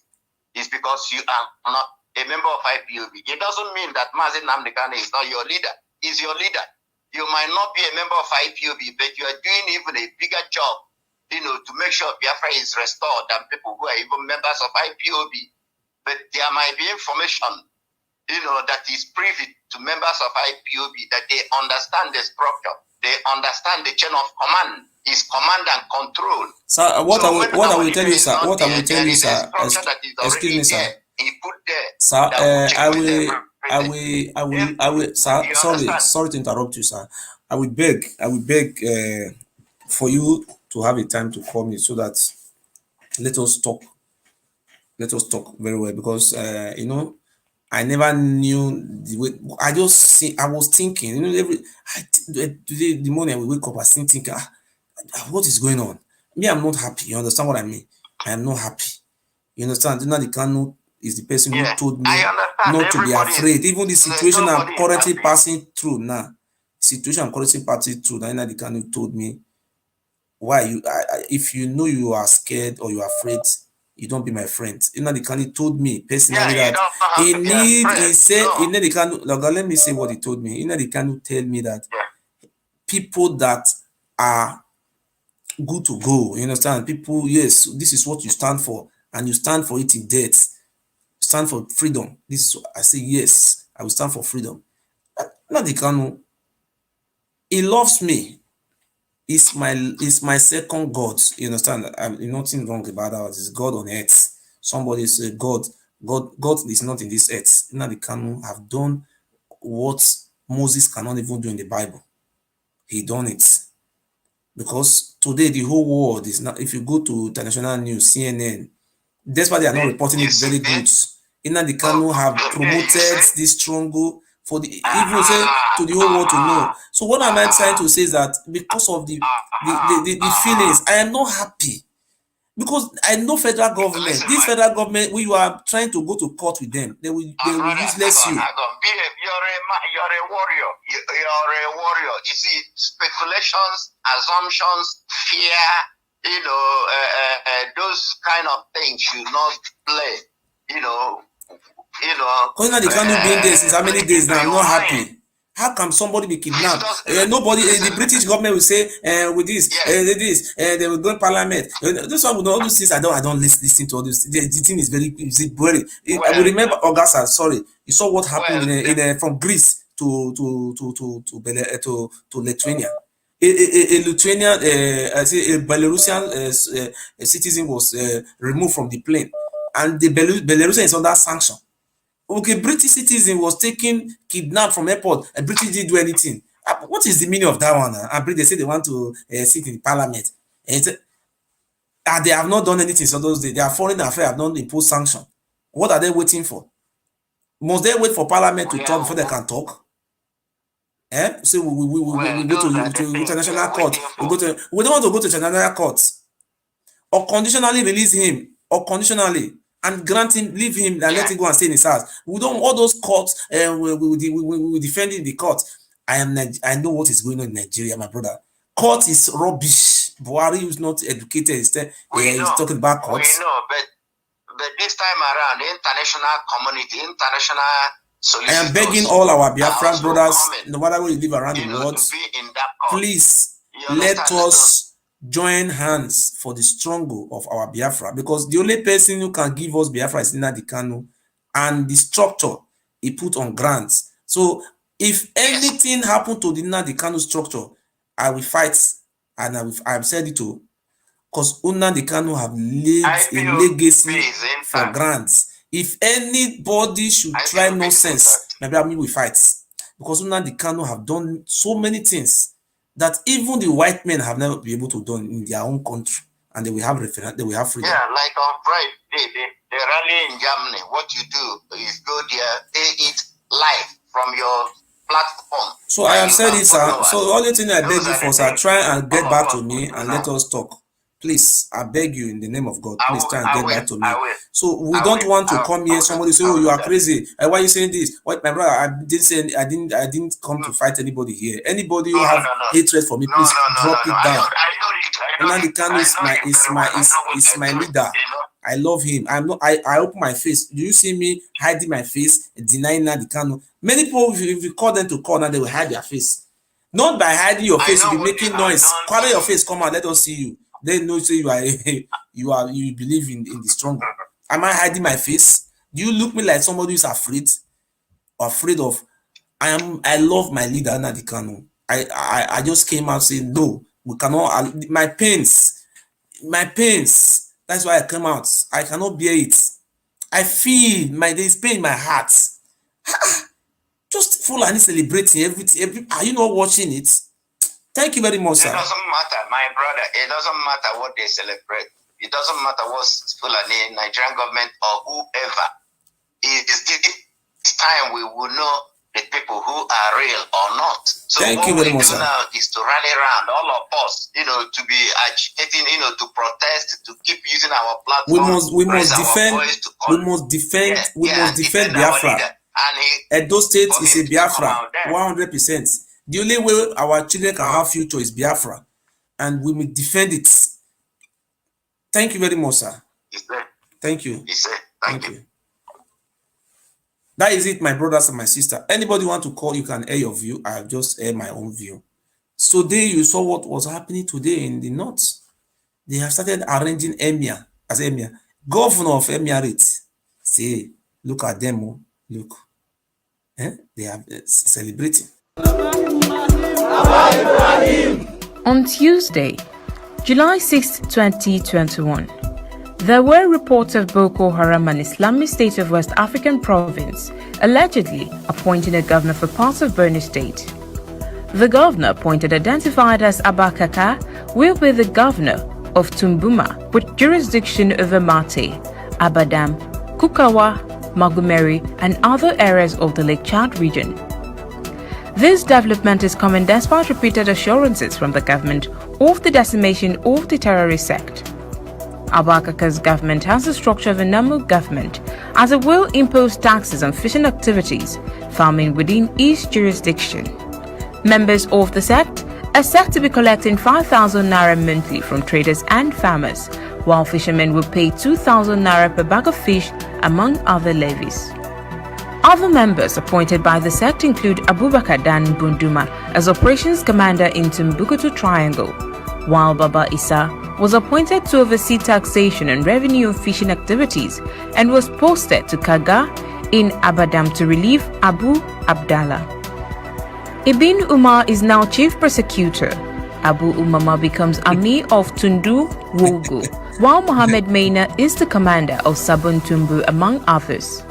because you are not a member of IPOB. It doesn't mean that Mazen Nnamdi Kanu is not your leader. He's your leader. You might not be a member of IPOB, but you are doing even a bigger job, to make sure Biafra is restored than people who are even members of IPOB. But there might be information, that is privy to members of IPOB, that they understand the structure, they understand the chain of command, is command and control. Sir, what I will tell you, sir. What I will tell you, sir. Excuse me, sir. He put there. Sir, I will, sir. Sorry to interrupt you, sir. I will beg for you to have a time to call me so that let us talk very well, because I never knew the way. I was thinking, today the morning I wake up, I was thinking, what is going on? Me, I'm not happy. You understand what I mean? I am not happy. You understand? Nnamdi Kanu is the person who told me not to be afraid. Even the situation I'm currently passing through now, Nnamdi Kanu told me, why if you know you are scared or you are afraid, you don't be my friend. Nnamdi Kanu told me personally that he said, Nnamdi Kanu, let me say what he told me. Nnamdi Kanu tell me that people that are good to go, you understand? People, yes, this is what you stand for, and you stand for it in death. stand for freedom. I say yes, I will stand for freedom. Nnandi Kanu, he loves me. He's my second God. You understand? Nothing wrong about that. It's God on earth. Somebody say God is not in this earth. Nnandi Kanu have done what Moses cannot even do in the Bible. He done it. Because today the whole world is not, if you go to international news, CNN, despite they are not reporting it very good, Nnandi Kanu have promoted this struggle for the even say to the whole world to know. So what am I trying to say is that because of the feelings, I am not happy. Because I know federal government, this federal government, when you are trying to go to court with them, they will useless you. You're a warrior. You're a warrior. You see, speculations, assumptions, fear, those kind of things should not play. Because Nnandi Kanu being there since how many days now, I'm not happy. How can somebody be kidnapped? Nobody, the British government will say, with this, they will go in parliament. This one, all those things, I don't listen to all this. The thing is very boring. I will remember Ogiso, sorry. You saw what happened from Greece to Lithuania. A Lithuanian, a Belarusian citizen was removed from the plane. And the Belarusian is under sanction. Okay, British citizen was taken, kidnapped from airport, and British didn't do anything. What is the meaning of that one? And they say they want to sit in parliament. And they have not done anything so those days. Their foreign affairs have not imposed sanction. What are they waiting for? Must they wait for parliament to talk before they can talk? So we go to international court. We don't want to go to international court. Or conditionally release him, or conditionally, and grant him, leave him, and let him go and stay in his house. We don't all those courts. We defend in the court. I know what is going on in Nigeria, my brother. Court is rubbish. Buhari is not educated. He's talking about courts. We know, but this time around, the international community, international solicitors, I am begging all our Biafran brothers, no matter where you live around the world, please let us join hands for the struggle of our Biafra, because the only person who can give us Biafra is Nnandi Kanu, and the structure he put on grants. So if anything happened to the Nnandi Kanu structure, I will fight, and I've said it too, because Nnandi Kanu have laid a legacy for grants. If anybody should try nonsense, maybe we fight, because Nnandi Kanu have done so many things that even the white men have never been able to do in their own country, and they will have referendum, they will have freedom. Yeah, like on Friday, the rally in Germany, what you do is go there, pay it live from your platform. So I have said it, sir. So the only thing I beg you for, sir, try and get back to me and let us talk. Please, I beg you in the name of God, please try and get back to me. So we don't want to come here, somebody say, oh, you are crazy. Why are you saying this? What, my brother, I didn't come to fight anybody here. Anybody who have hatred for me, please drop it down. Nnandi Kanu is my leader. I love him. I open my face. Do you see me hiding my face, denying Nnandi Kanu? Many people, if you call them to call now, they will hide their face. Not by hiding your face, you'll be making noise. Cover your face, come on, let us see you. They know say you believe in the struggle. Am I hiding my face? Do you look me like somebody who's afraid of? I love my leader, Nnandi Kanu. I just came out saying no, we cannot. My pains. That's why I came out. I cannot bear it. I feel there's pain in my heart. Just full and celebrating everything. Are you not watching it? Thank you very much, sir. It doesn't matter, my brother. It doesn't matter what they celebrate. It doesn't matter what's Fulani, Nigerian government, or whoever. It's time we will know the people who are real or not. So thank you very much, sir. What we do now is to rally around all of us, to be agitating, to protest, to keep using our platform. We must defend Biafra. Edo State is a Biafra, 100%. The only way our children can have future is Biafra, and we will defend it. Thank you very much, sir. Thank you. Thank you. That is it, my brothers and my sister. Anybody want to call, you can air your view. I have just aired my own view. So there you saw what was happening today in the north. They have started arranging governor of Emirate. See, Look at them. Oh. Look. They are celebrating. On Tuesday, July 6, 2021, there were reports of Boko Haram and Islamic State of West African Province allegedly appointing a governor for parts of Borno State. The governor appointed, identified as Abakaka, will be the governor of Tumbuma with jurisdiction over Mate, Abadam, Kukawa, Magumeri, and other areas of the Lake Chad region. This development is coming despite repeated assurances from the government of the decimation of the terrorist sect. Abakaka's government has the structure of a normal government, as it will impose taxes on fishing activities, farming within its jurisdiction. Members of the sect are said to be collecting 5,000 naira monthly from traders and farmers, while fishermen will pay 2,000 naira per bag of fish, among other levies. Other members appointed by the sect include Abubakar Dan Bunduma as operations commander in Timbuktu Triangle, while Baba Issa was appointed to oversee taxation and revenue of fishing activities and was posted to Kaga in Abadam to relieve Abu Abdallah. Ibn Umar is now chief prosecutor. Abu Umama becomes Amir of Tundu Wogo, while Mohammed Maina is the commander of Sabun Tumbu, among others.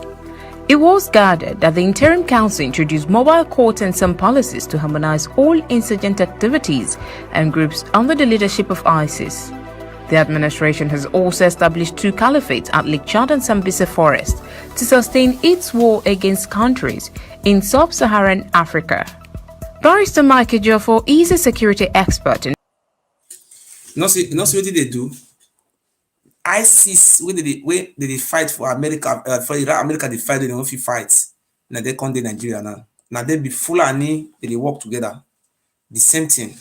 It was gathered that the Interim Council introduced mobile courts and some policies to harmonize all insurgent activities and groups under the leadership of ISIS. The administration has also established 2 caliphates at Lake Chad and Sambisa Forest to sustain its war against countries in sub-Saharan Africa. Barrister Mike Ejiofor is a security expert in... You know what they do? ISIS, when they fight for America, for Iraq, America, they fight, they don't fight. Now they come to Nigeria now. Now they be Fulani, they work together. The same thing.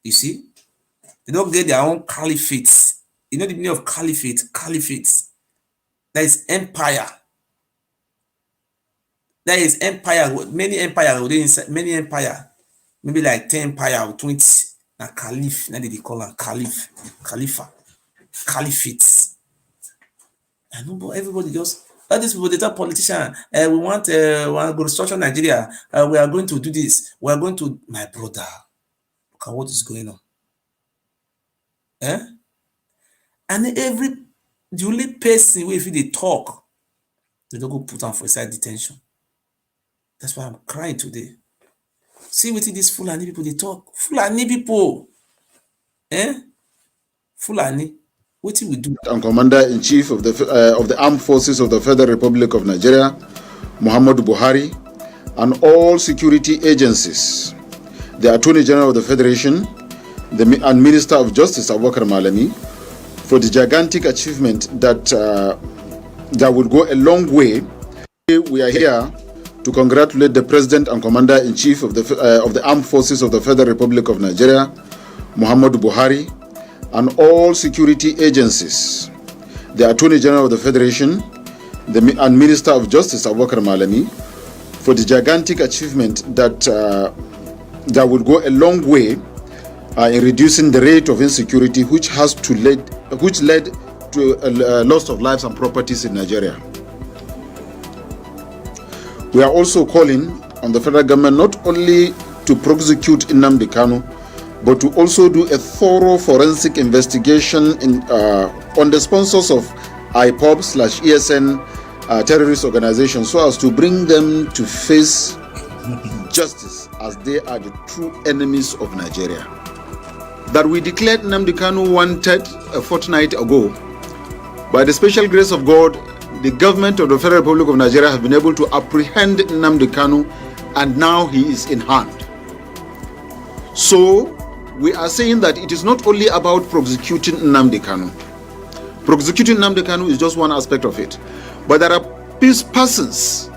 You see? They don't get their own caliphates. You know the meaning of caliphate? Caliphates. That is empire. That is empire. Many empire, many empire. Maybe like 10 empire or 20. Now caliph. Now they call them caliph. Khalifa. Caliphates. I know, but everybody just, all these people, they tell politicians, we want to restructure Nigeria, we are going to do this, we are going to, my brother, look at what is going on. And the only person where if they talk, they don't go put on for side detention. That's why I'm crying today. See what these Fulani people, they talk. Fulani people. Fulani. What we do? And Commander-in-Chief of the Armed Forces of the Federal Republic of Nigeria, Muhammadu Buhari, and all security agencies, the Attorney General of the Federation, and Minister of Justice, Abubakar Malami, for the gigantic achievement that will go a long way. We are here to congratulate the President and Commander-in-Chief of the Armed Forces of the Federal Republic of Nigeria, Muhammadu Buhari, and all security agencies, the Attorney General of the Federation, and Minister of Justice, Abubakar Malami, for the gigantic achievement that will go a long way in reducing the rate of insecurity, which led to a loss of lives and properties in Nigeria. We are also calling on the federal government not only to prosecute Nnandi Kanu, but to also do a thorough forensic investigation on the sponsors of Ipob/ESN terrorist organizations, so as to bring them to face justice, as they are the true enemies of Nigeria. That we declared Nnandi Kanu wanted a fortnight ago, by the special grace of God, the government of the Federal Republic of Nigeria have been able to apprehend Nnandi Kanu, and now he is in hand. So we are saying that it is not only about prosecuting Nnandi Kanu. Prosecuting Nnandi Kanu is just one aspect of it. But there are persons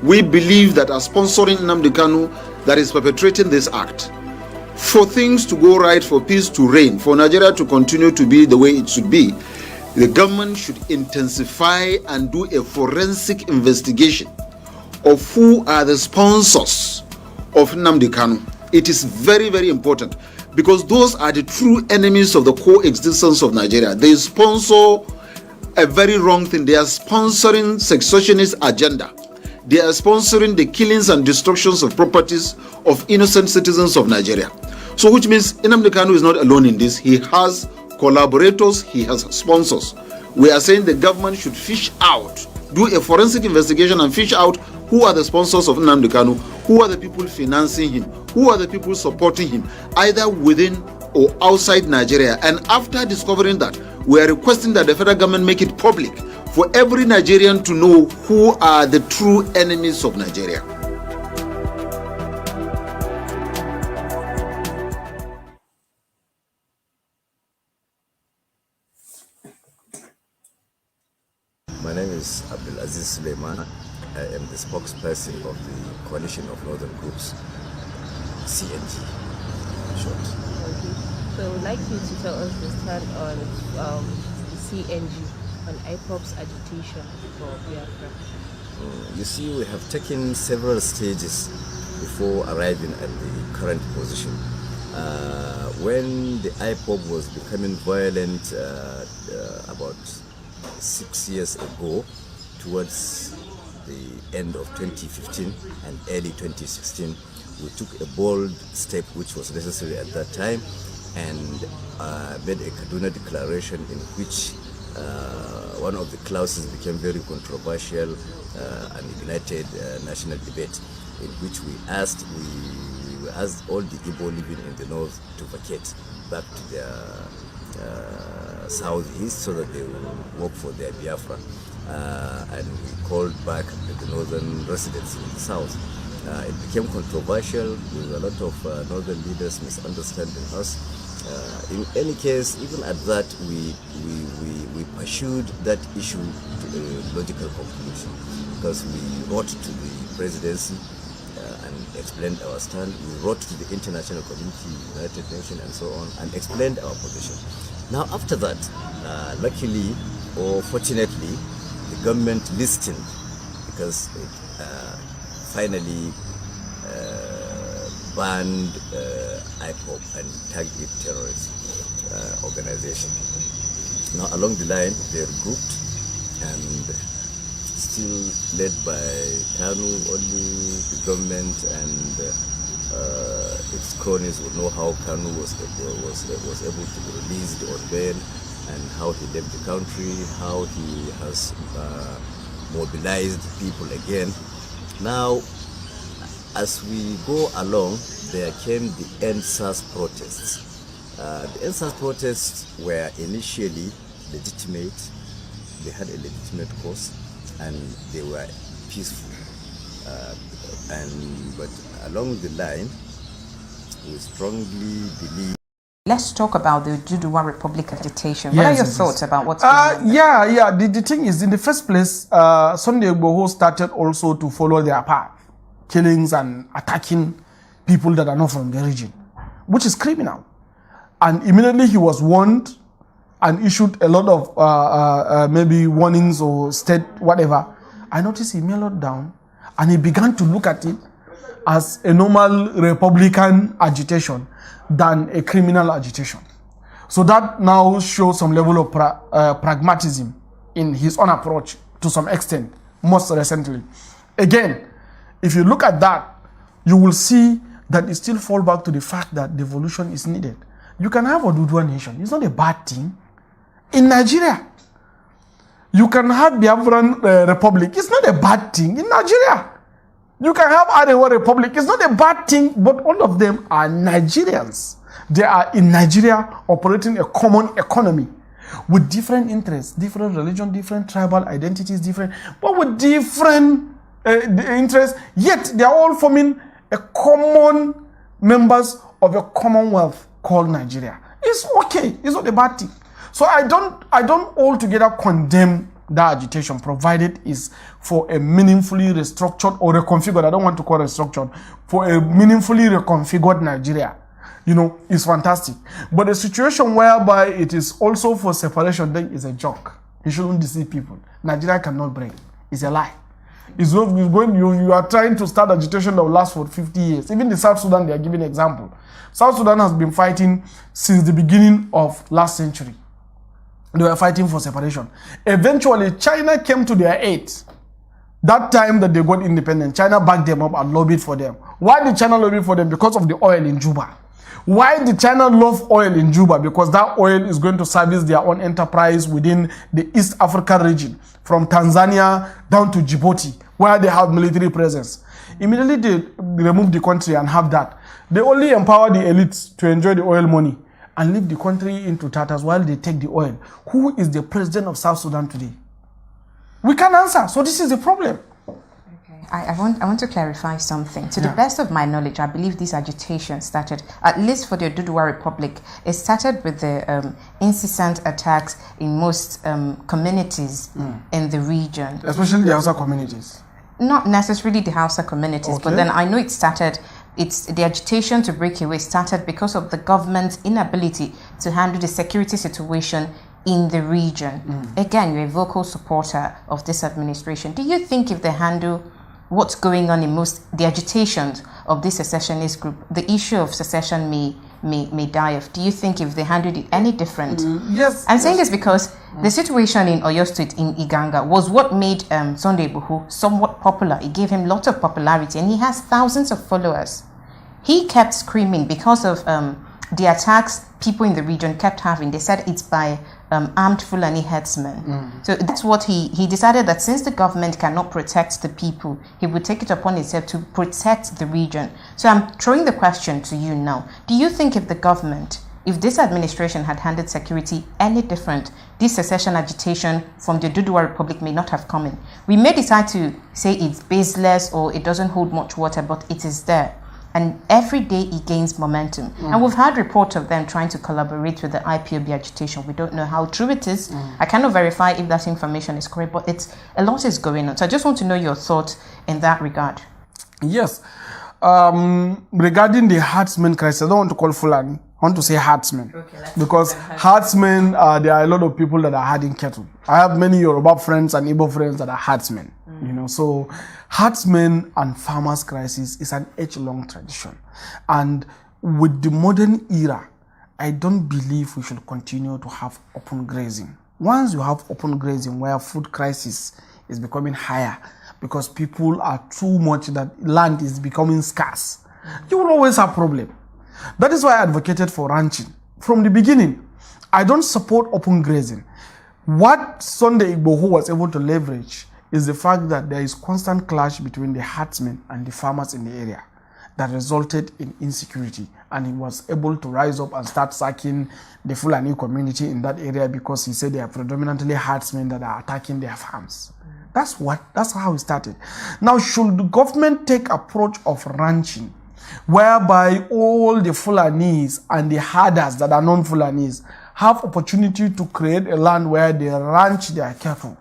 we believe that are sponsoring Nnandi Kanu that is perpetrating this act. For things to go right, for peace to reign, for Nigeria to continue to be the way it should be, the government should intensify and do a forensic investigation of who are the sponsors of Nnandi Kanu. It is very, very important, because those are the true enemies of the coexistence of Nigeria. They sponsor a very wrong thing. They are sponsoring secessionist agenda. They are sponsoring the killings and destructions of properties of innocent citizens of Nigeria. So which means Nnandi Kanu is not alone in this. He has collaborators, he has sponsors. We are saying the government should fish out, do a forensic investigation and fish out who are the sponsors of Nnandi Kanu, who are the people financing him, who are the people supporting him, either within or outside Nigeria. And after discovering that, we are requesting that the federal government make it public for every Nigerian to know who are the true enemies of Nigeria. My name is Abdulaziz Suleiman. I am the spokesperson of the Coalition of Northern Groups, CNG, in short. Okay. So I would like you to tell us the stand on the CNG, on Ipob's agitation for Biafra. You see, we have taken several stages before arriving at the current position. When the Ipob was becoming violent about 6 years ago, towards the end of 2015 and early 2016, we took a bold step which was necessary at that time and made a Kaduna declaration in which one of the clauses became very controversial and ignited national debate, in which we asked all the Igbo living in the north to vacate back to their southeast so that they will work for their Biafra. And we called back the northern residents in the south. It became controversial with a lot of northern leaders misunderstanding us. In any case, even at that, we pursued that issue to a logical conclusion, because we wrote to the presidency and explained our stand. We wrote to the international community, United Nations and so on, and explained our position. Now after that, luckily or fortunately, the government listened, because it finally banned Ipob and tagged it terrorist organization. Now along the line, they regrouped and still led by Kanu. Only the government and its cronies would know how Kanu was able to be released on bail, and how he left the country, how he has mobilized people again. Now, as we go along, there came the NSAS protests. The NSAS protests were initially legitimate. They had a legitimate cause, and they were peaceful. But along the line, we strongly believe. Let's talk about the Duduwa Republic agitation. What are your thoughts about what's going on? Yeah. The thing is, in the first place, Sunday Igboho started also to follow their path, killings and attacking people that are not from the region, which is criminal. And immediately he was warned and issued a lot of maybe warnings or state whatever. I noticed he mellowed down and he began to look at it as a normal Republican agitation than a criminal agitation. So that now shows some level of pragmatism in his own approach to some extent, most recently. Again, if you look at that, you will see that it still falls back to the fact that devolution is needed. You can have a Duduwa nation. It's not a bad thing. In Nigeria, you can have Biafran Republic. It's not a bad thing. In Nigeria, you can have Arewa Republic. It's not a bad thing, but all of them are Nigerians. They are in Nigeria operating a common economy with different interests, different religion, different tribal identities, but with different interests, yet they are all forming a common members of a commonwealth called Nigeria. It's okay. It's not a bad thing. So I don't altogether condemn that agitation, provided is for a meaningfully restructured or reconfigured. I don't want to call it restructured. For a meaningfully reconfigured Nigeria, is fantastic. But a situation whereby it is also for separation, then is a joke. You shouldn't deceive people. Nigeria cannot break. It's a lie. It's not going. You are trying to start agitation that will last for 50 years. Even the South Sudan, they are giving example. South Sudan has been fighting since the beginning of last century. They were fighting for separation. Eventually, China came to their aid. That time that they got independent, China backed them up and lobbied for them. Why did China lobby for them? Because of the oil in Juba. Why did China love oil in Juba? Because that oil is going to service their own enterprise within the East African region, from Tanzania down to Djibouti, where they have military presence. Immediately they remove the country and have that. They only empower the elites to enjoy the oil money and leave the country into tatters while they take the oil. Who is the president of South Sudan today? We can't answer. So this is the problem. I want to clarify something. To the best of my knowledge, I believe this agitation started, at least for the Oduduwa Republic, it started with the incessant attacks in most communities in the region. Especially the Hausa communities. Not necessarily the Hausa communities, Okay. but then I know it started, it's the agitation to break away started because of the government's inability to handle the security situation in the region. Again, you're a vocal supporter of this administration. Do you think if they handle what's going on in the agitations of this secessionist group, the issue of secession may die off? Do you think if they handled it any different? Yes. I'm saying this because the situation in Oyo State in Iganga was what made Sunday Igboho somewhat popular. It gave him lots of popularity and he has thousands of followers. He kept screaming because of the attacks people in the region kept having. They said it's by armed Fulani herdsmen. So that's what he decided, that since the government cannot protect the people, he would take it upon himself to protect the region. So I'm throwing the question to you now. Do you think if the government, if this administration had handled security any different, this secession agitation from the Oduduwa Republic may not have come in? We may decide to say it's baseless or it doesn't hold much water, but it is there. And every day it gains momentum. And we've had reports of them trying to collaborate with the IPOB agitation. We don't know how true it is. I cannot verify if that information is correct, but a lot is going on. So I just want to know your thoughts in that regard. Yes. Regarding the herdsmen crisis, I don't want to call Fulani. I want to say herdsmen. Because herdsmen, there are a lot of people that are herding cattle. I have many Yoruba friends and Igbo friends that are herdsmen. You know, so herdsmen and farmers crisis is an age-long tradition. And with the modern era, I don't believe we should continue to have open grazing. Once you have open grazing where food crisis is becoming higher because people are too much, that land is becoming scarce, you will always have problem. That is why I advocated for ranching. From the beginning, I don't support open grazing. What Sunday Igboho was able to leverage is the fact that there is constant clash between the herdsmen and the farmers in the area that resulted in insecurity, and he was able to rise up and start sacking the Fulani community in that area because he said they are predominantly herdsmen that are attacking their farms. That's how it started. Now, should the government take approach of ranching, whereby all the Fulanis and the herders that are non-Fulanis have opportunity to create a land where they ranch their cattle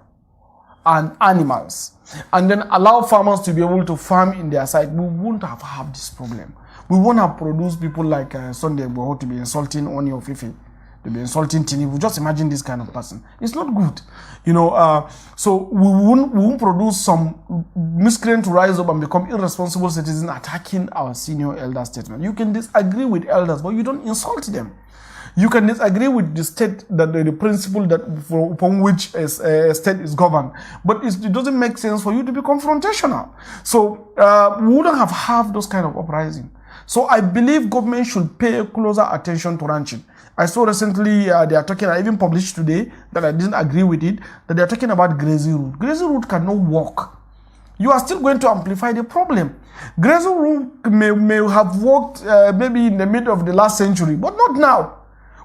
and animals, and then allow farmers to be able to farm in their side, we won't have this problem. We won't have produced people like Sunday Igboho to be insulting Oni of Ife, to be insulting Tinubu. Just imagine this kind of person. It's not good. You know, so we won't produce some miscreant to rise up and become irresponsible citizens attacking our senior elder statesmen. You can disagree with elders, but you don't insult them. You can disagree with the state, that the principle that upon which a state is governed, but it doesn't make sense for you to be confrontational. So we wouldn't have those kind of uprising. So I believe government should pay closer attention to ranching. I saw recently they are talking, I even published today that I didn't agree with it, that they are talking about grazing route. Grazing route cannot work. You are still going to amplify the problem. Grazing route may have worked maybe in the middle of the last century, but not now.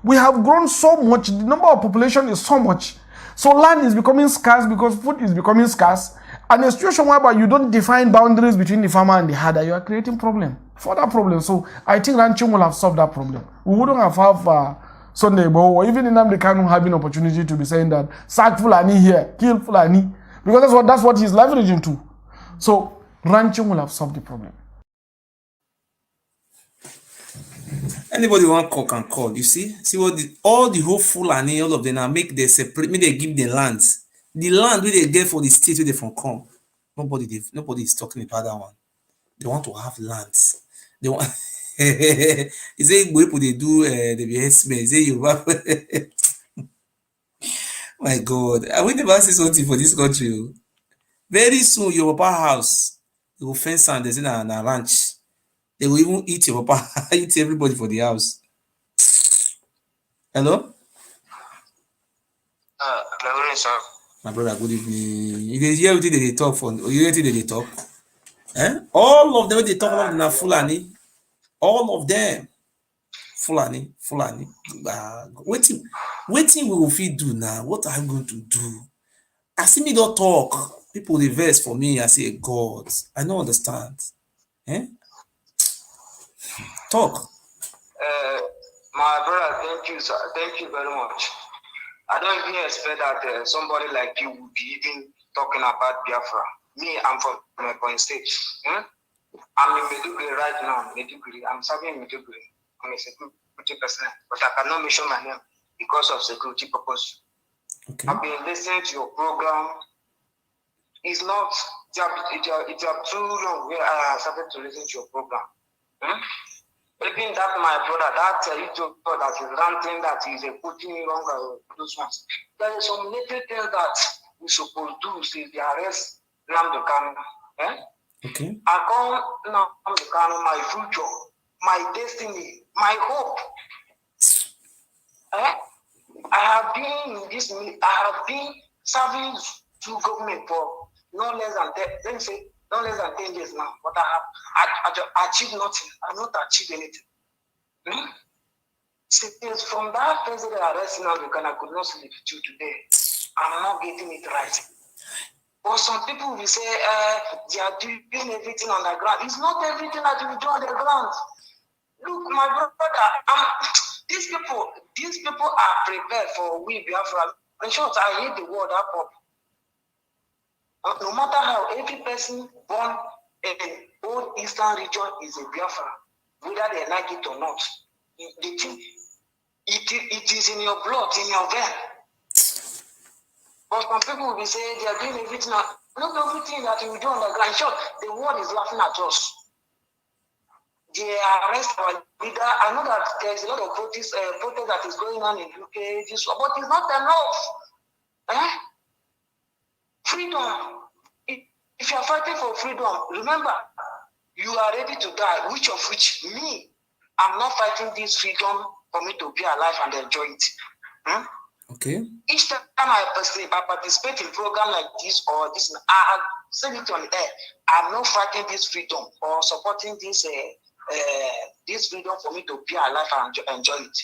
We have grown so much, the number of population is so much. So land is becoming scarce because food is becoming scarce. And a situation whereby you don't define boundaries between the farmer and the herder, you are creating further problem. So I think ranching will have solved that problem. We wouldn't have Sunday Igboho or even Nnandi Kanu having opportunity to be saying that sack Fulani here, kill Fulani, because that's what he's leveraging to. So ranching will have solved the problem. Anybody want call can call. You see what all the whole Fulani, all of them now make they separate, make they give the lands. The land where they get for the state where they from come. Nobody is talking about that one. They want to have lands. They want. He say people they do they be herdsmen. He say you My God, I will never see something for this country. Very soon, your papa house, they will fence and there's in a ranch. They will even eat your papa, eat everybody for the house. Hello? Sir. My brother, good evening. You can hear everything they talk for. You hear everything they talk? Eh? All of them, they talk about the Fulani. All of them. Fulani. Waiting we will fit do now. What are you going to do? I see me don't talk. People they verse for me. I say, God, I don't understand. Eh? Talk. My brother, thank you, sir. Thank you very much. I don't even expect that somebody like you would be even talking about Biafra. Me, I'm from Point State. I'm in Meduguri right now. I'm serving in Meduguri. I'm a security person, but I cannot mention my name because of security purpose. Okay. I've been listening to your program. It's not, it's too long where I started to listen to your program. Even that my brother, that YouTube that is ranting, that is putting me wrong, those ones. There is some little things that we supposed to do since the arrest Nnandi Kanu. Okay. I call Nnandi Kanu my future, my destiny, my hope. I have been in this, I have been serving to government for no less than 10 years now, but I have achieved nothing. I have not achieved anything. Since from that person that arrested Nnandi Kanu, I could not sleep till today. I'm not getting it right. But some people will say they are doing everything on the ground. It's not everything that we do on the ground. Look, my brother, these people are prepared for we Biafra. In short, I hate the word Ipob. No matter how every person born in old eastern region is a Biafra, whether they like it or not. It is in your blood, in your vein. But some people will be saying they are doing everything. Not everything that we do on the ground. In short, the world is laughing at us. They arrest our leader. I know that there is a lot of protest that is going on in UK, but it's not enough. Freedom. If you are fighting for freedom, remember, you are ready to die. Which me? I'm not fighting this freedom for me to be alive and enjoy it. Okay. Each time I participate in program like this or this, I say it on air. I'm not fighting this freedom or supporting this this freedom for me to be alive and enjoy it.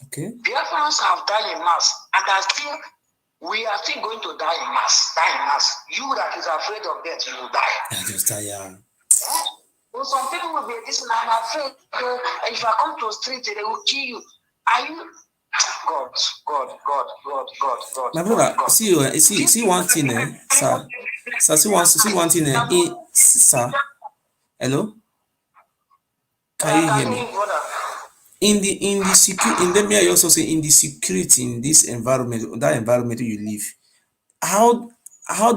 Okay. Biafrans have died in mass, and we are still going to die in mass. You that is afraid of death, you will die. I just tired. Well, some people will be this, and I'm afraid if I come to the street, they will kill you. Are you? God. My brother, see one thing, sir. Sir, see one thing, sir. Hello? Can you hear me? In the let me also say in the security in this environment, that environment you live, how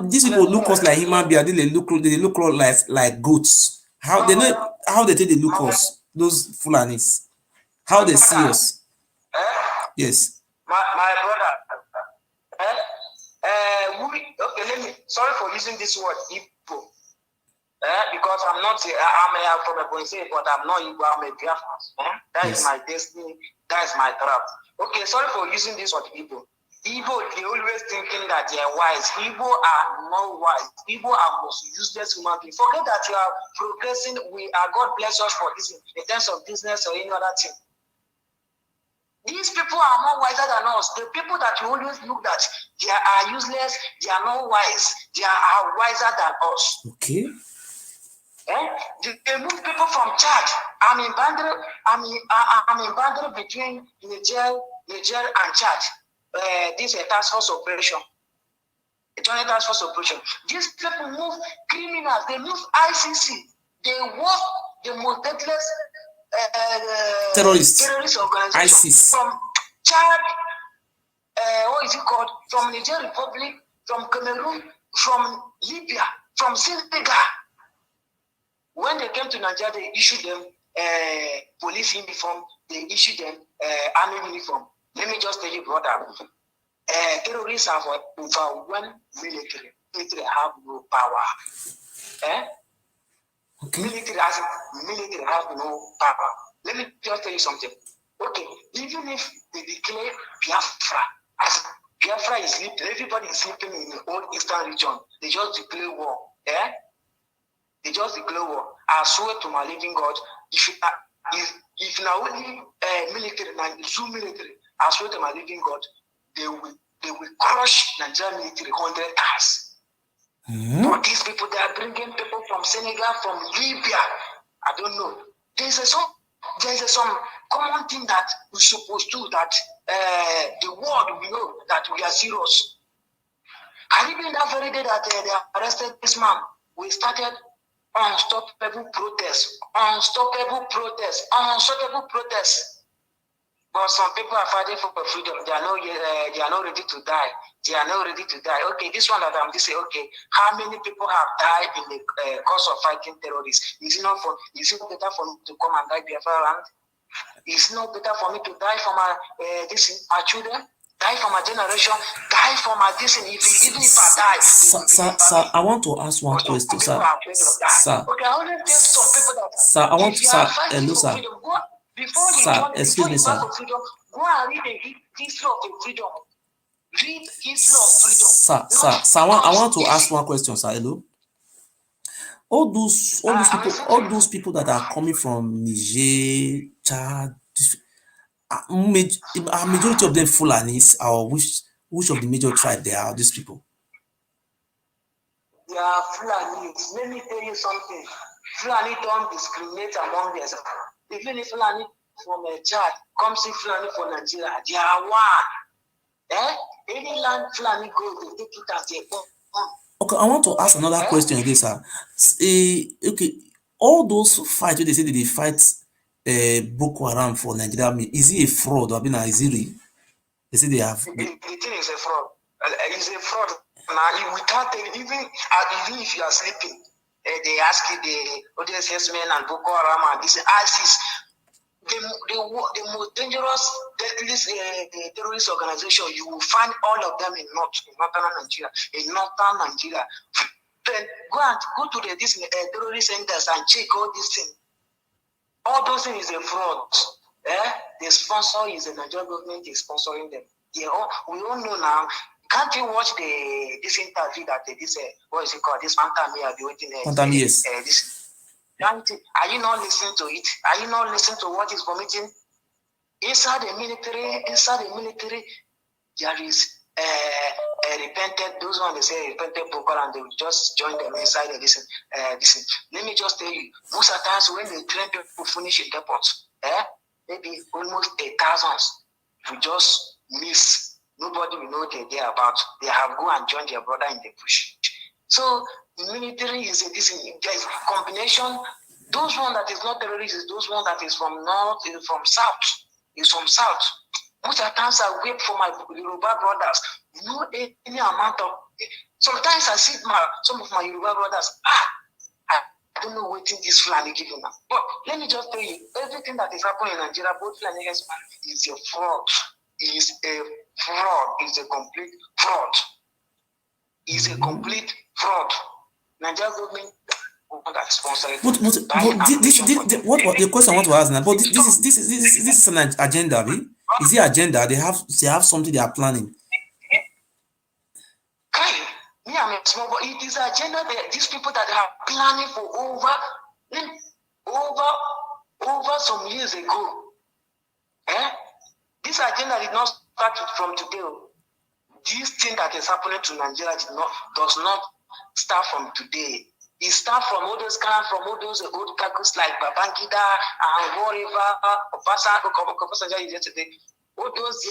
these people look us like human beings, they look like goats. How they take they look us, those Fulanis, how they see us. Yes. My brother. Sorry for using this word, Igbo. Because I'm from a Point State, but I'm not Igbo, I'm a Biafran. That is my destiny, that is my trap. Okay, sorry for using this word, Igbo. Igbo, they always thinking that they are wise. Igbo are not wise. Igbo are most useless human beings. Forget that you are progressing. God bless us for this in terms of business or any other thing. These people are more wiser than us. The people that you always look at, they are useless, they are not wise, they are wiser than us. Okay. They move people from Chad. I'm in boundary between Niger and Chad. This is a task force operation. A joint task force operation. These people move criminals, they move ICC, they work the most deadliest terrorist organization ISIS. From Chad, what is it called? From Niger Republic, from Cameroon, from Libya, from Senegal. When they came to Nigeria, they issued them police uniform, they issued them army uniform. Let me just tell you, brother, terrorists have overwhelmed military. Military have no power. Okay. Military has no power. Let me just tell you something. Okay, even if they declare Biafra, as Biafra is sleeping, everybody is sleeping in the old eastern region, they just declare war. They just declare war. I swear to my living God, if now only military, Zoo military, I swear to my living God, they will crush Nigerian military 100 times. But these people, they are bringing people from Senegal, from Libya. I don't know. There's some common thing that we're supposed to, that the world will know that we are serious. Had it been that very day that they arrested this man, we started unstoppable protests. But some people are fighting for freedom. They are not ready to die. Okay, this one that I'm just saying. Okay, how many people have died in the course of fighting terrorists? Is it not better for me to come and die Biafra land? Is it not better for me to die for my children? Die for my generation, die for my dissent. Even if I die. Sir, I want to ask one question, sir. Okay, I only tell some people that. Sir, I want to, sir, hello, sir. Sir, excuse me, sir. Go and read the history of the freedom. Read history of freedom. Sir, I want to ask one question, sir. Hello. All those people that are coming from Niger, Chad, are majority of them Fulanis, or which of the major tribe they are? These people. They are Fulanis. Let me tell you something. Fulani don't discriminate among themselves. Even if Fulani from Chad comes in Fulani from Nigeria, they are one. Any land Fulani go, they take it as their own. Okay, I want to ask another question again, sir. Okay, all those fights where they say that they fight Boko Haram for Nigeria, is it a fraud? I mean, is it real? They say they have. The thing is a fraud. It's a fraud. Now, we can't tell, even if you are sleeping, they ask you the ODS men and Boko Haram and this ISIS. The most dangerous, deadliest terrorist organization, you will find all of them in northern Nigeria. Then go to this terrorist centers and check all these things. All those things is a fraud. The sponsor is the Nigerian government is sponsoring them. We all know now. Can't you watch this interview that what is it called? This Pantami are waiting. Yes. Are you not listening to it? Are you not listening to what is vomiting? Inside the military, there is repented. Those ones they say repented Boko and they will just join them inside the listen. Let me just tell you, most of the times when they train people finish in depots, maybe almost 1,000, we just miss. Nobody will know they're there about. They have go and join their brother in the bush. So military is there's a combination. Those one that is not terrorist is those one that is from north, is from south. Most of the times I wait for my Yoruba brothers. No any amount of. Sometimes I see some of my Yoruba brothers. I don't know what this Fulani giving now. But let me just tell you, everything that is happening in Nigeria, both Fulani is a fraud. Is a complete fraud. Is a complete fraud. Nigerian government that sponsored. But what the question I want to ask now? But this is an agenda, right? Is the agenda? They have something they are planning. Me, I'm a small boy. It is agenda. These people that are planning for over some years ago. This agenda did not start from today. This thing that is happening to Nigeria does not start from today. It starts from all those old cargoes like Babangida and whatever, Obasanjo yesterday. All those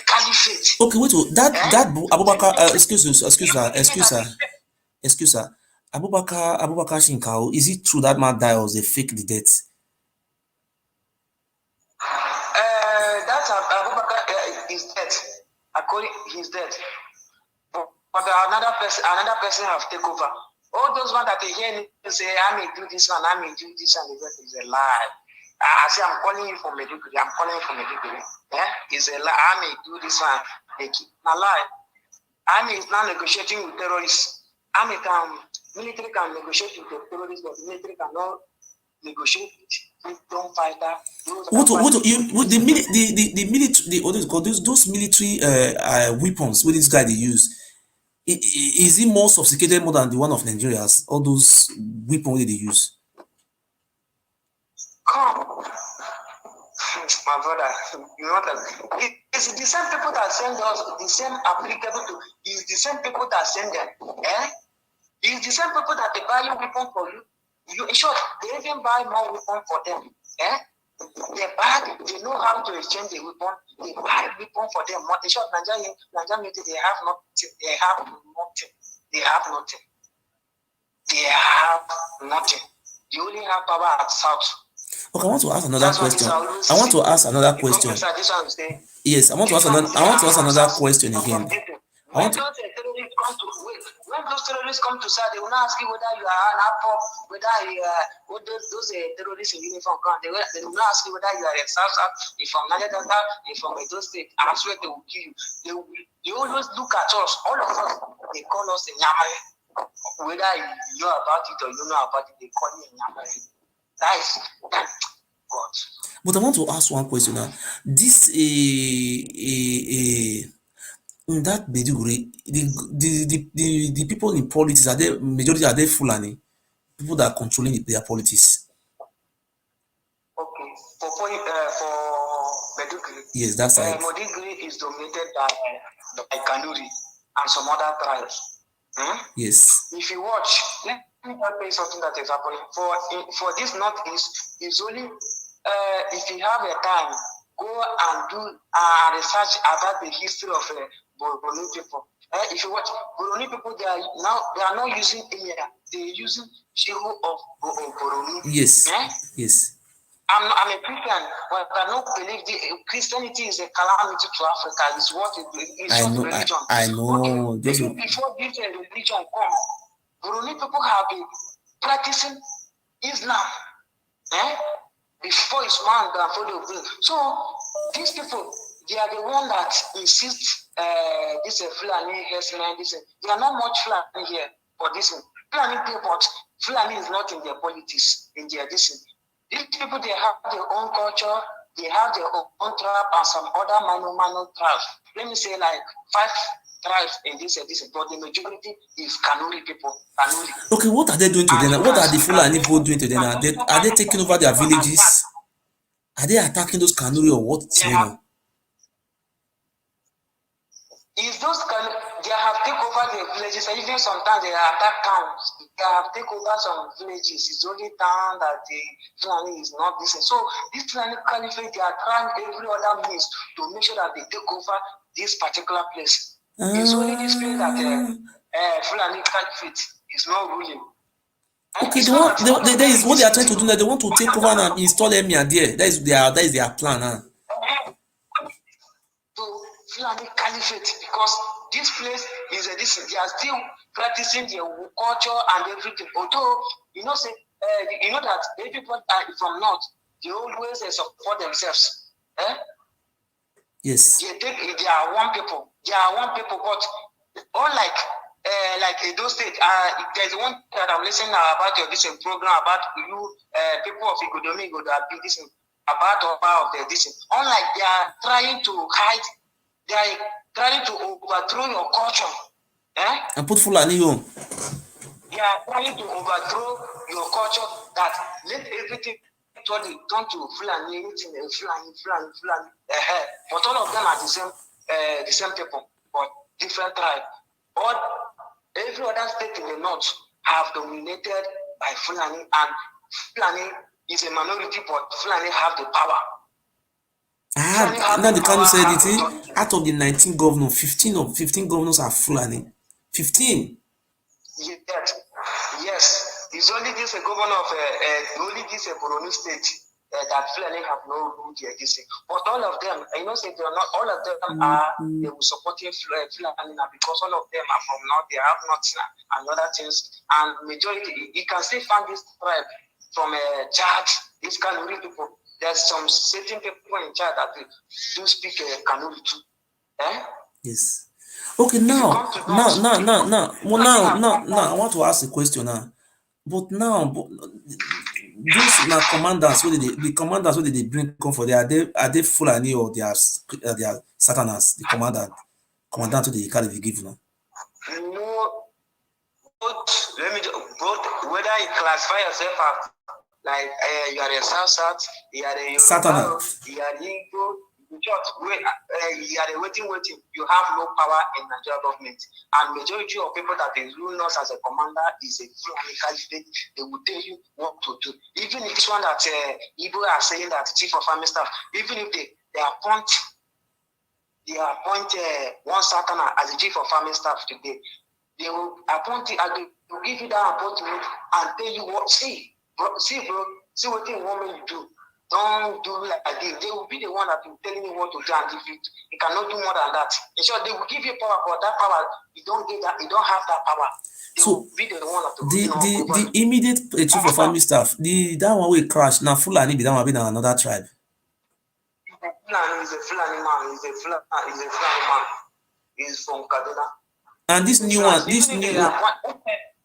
caliphate. Okay, wait. That Abubakar, excuse sir. Abubakar Shinkao, is it true that man died or they fake the death? That's Abubakar is dead. According, he's dead. But another person have taken over. All those ones that they hear say, I may do this one, I may do this, and the rest is a lie. I say, I'm calling you from Meduguri. It's a lie. I may do this one, they keep alive. Army is now negotiating with terrorists. Military can negotiate with the terrorists, but the military cannot negotiate with freedom fighter. Those military weapons with this guy they use. Is it more sophisticated more than the one of Nigeria's? All those weapons they use. Come, my brother, you know that it's the same people that send us, the same applicable to, it's the same people that send them. It's the same people that they buy you weapon for you. In short, they even buy more weapon for them. They know how to exchange the weapon. They buy weapon for them. In short, Nigerian military, they have nothing. They have nothing. They have nothing. They have nothing. They only have power at south. Okay, I want to ask another question. I want to ask another question. Yes, I want to ask another question again. When those terrorists come to SAD, they will not ask you whether you are an Ipob, whether those terrorists in uniform come. They will not ask you whether you are a South, if from Niger Delta, if from Edo State. I swear they will kill you. They always look at us, all of us. They call us a Nyamare. Whether you know about it or you know about it, they call you a Nyamare. That is God. But I want to ask one question now. This in that Medjugorje, the people in politics majority are they Fulani? People that are controlling their politics. Okay, for Medjugorje. Yes, that's right. Medjugorje is dominated by Kanuri and some other tribes. Yes. If you watch, let me tell you something that is happening. For this northeast, it's only if you have a time, go and do research about the history of Boroni people. If you watch Boroni people, they are not using Emir, they are using Shehu of Boroni. Yes. Yes. I'm a Christian, but I don't believe Christianity is a calamity to Africa. It's what religion. I know. Okay. Even before this religion comes, Boroni people have been practicing Islam. Before Islam and follow. So these people, they are the one that insist this Fulani herdsmen. They are not much Fulani here for this. Fulani people, but Fulani is not in their politics, in their this. These people, they have their own culture, they have their own tribe and some other minor tribes. Let me say like 5 tribes in this, but the majority is Kanuri people. Kanuri. Okay, what are they doing to them? What are the Fulani people doing to them? Are they taking over their villages? Are they attacking those Kanuri or what? Is those they have taken over the villages, and even sometimes they attack towns. They have taken over some villages. It's only town that the Fulani is not this. So this Fulani caliphate, they are trying every other means to make sure that they take over this particular place. It's only this place that Fulani caliphate is not ruling. Okay, that is what they are trying to do. That they want to take over and install Emir there. That is their plan. Fulani caliphate, because this place is they are still practicing their culture and everything. Although you know that the people from north, they always support themselves. Yes. They are one people. But unlike like Edo State, there's one that I'm listening about your this program about you people of Igodomi that be this about of the this. Unlike they are trying to hide. They are trying to overthrow your culture. And put Fulani on. They are trying to overthrow your culture that let everything turn to Fulani, Fulani. But all of them are the same people, but different tribe. But every other state in the north have dominated by Fulani, and Fulani is a minority, but Fulani have the power. Nnandi Kanu said it. Out of the 19 governors, 15 governors are Fulani. 15. Yes. It's only this governor of Borno state that Fulani have no rule here. But all of them, they are not. All of them they will supporting Fulani now because all of them are from north. They have nothing and other things. And majority, you can still find this tribe from Chad. These Kanuri people. There's some certain people in Chad that do speak Kanuri too. Yes. Okay, now, I want to ask a question now. But now, those now commanders, the commanders where they bring come for there, are they Fulani or they are Satanas? The commandant to the Ikari give now. No, both whether you classify yourself as like you are a South, you are a Yoruba, you are Igbo, you are a waiting. You have no power in Nigeria government, and majority of people that they rule us as a commander is a Fulani caliphate. They will tell you what to do. Even if this one that Igbo are saying that chief of army staff, even if they appoint one Satana as the chief of army staff today, they will appoint it and they will give you that appointment and tell you what. See bro, see what you want me to do. Don't do like this. They will be the one that will tell you what to do, and if you cannot do more than that. In short, they will give you power, but that power you don't get that. You don't have that power. They will be the one that will the immediate chief of army staff, that one will crash. Now Fulani be that one be another tribe. He's a Fulani man. He's a Fulani man. He's from Kaduna. And this new one,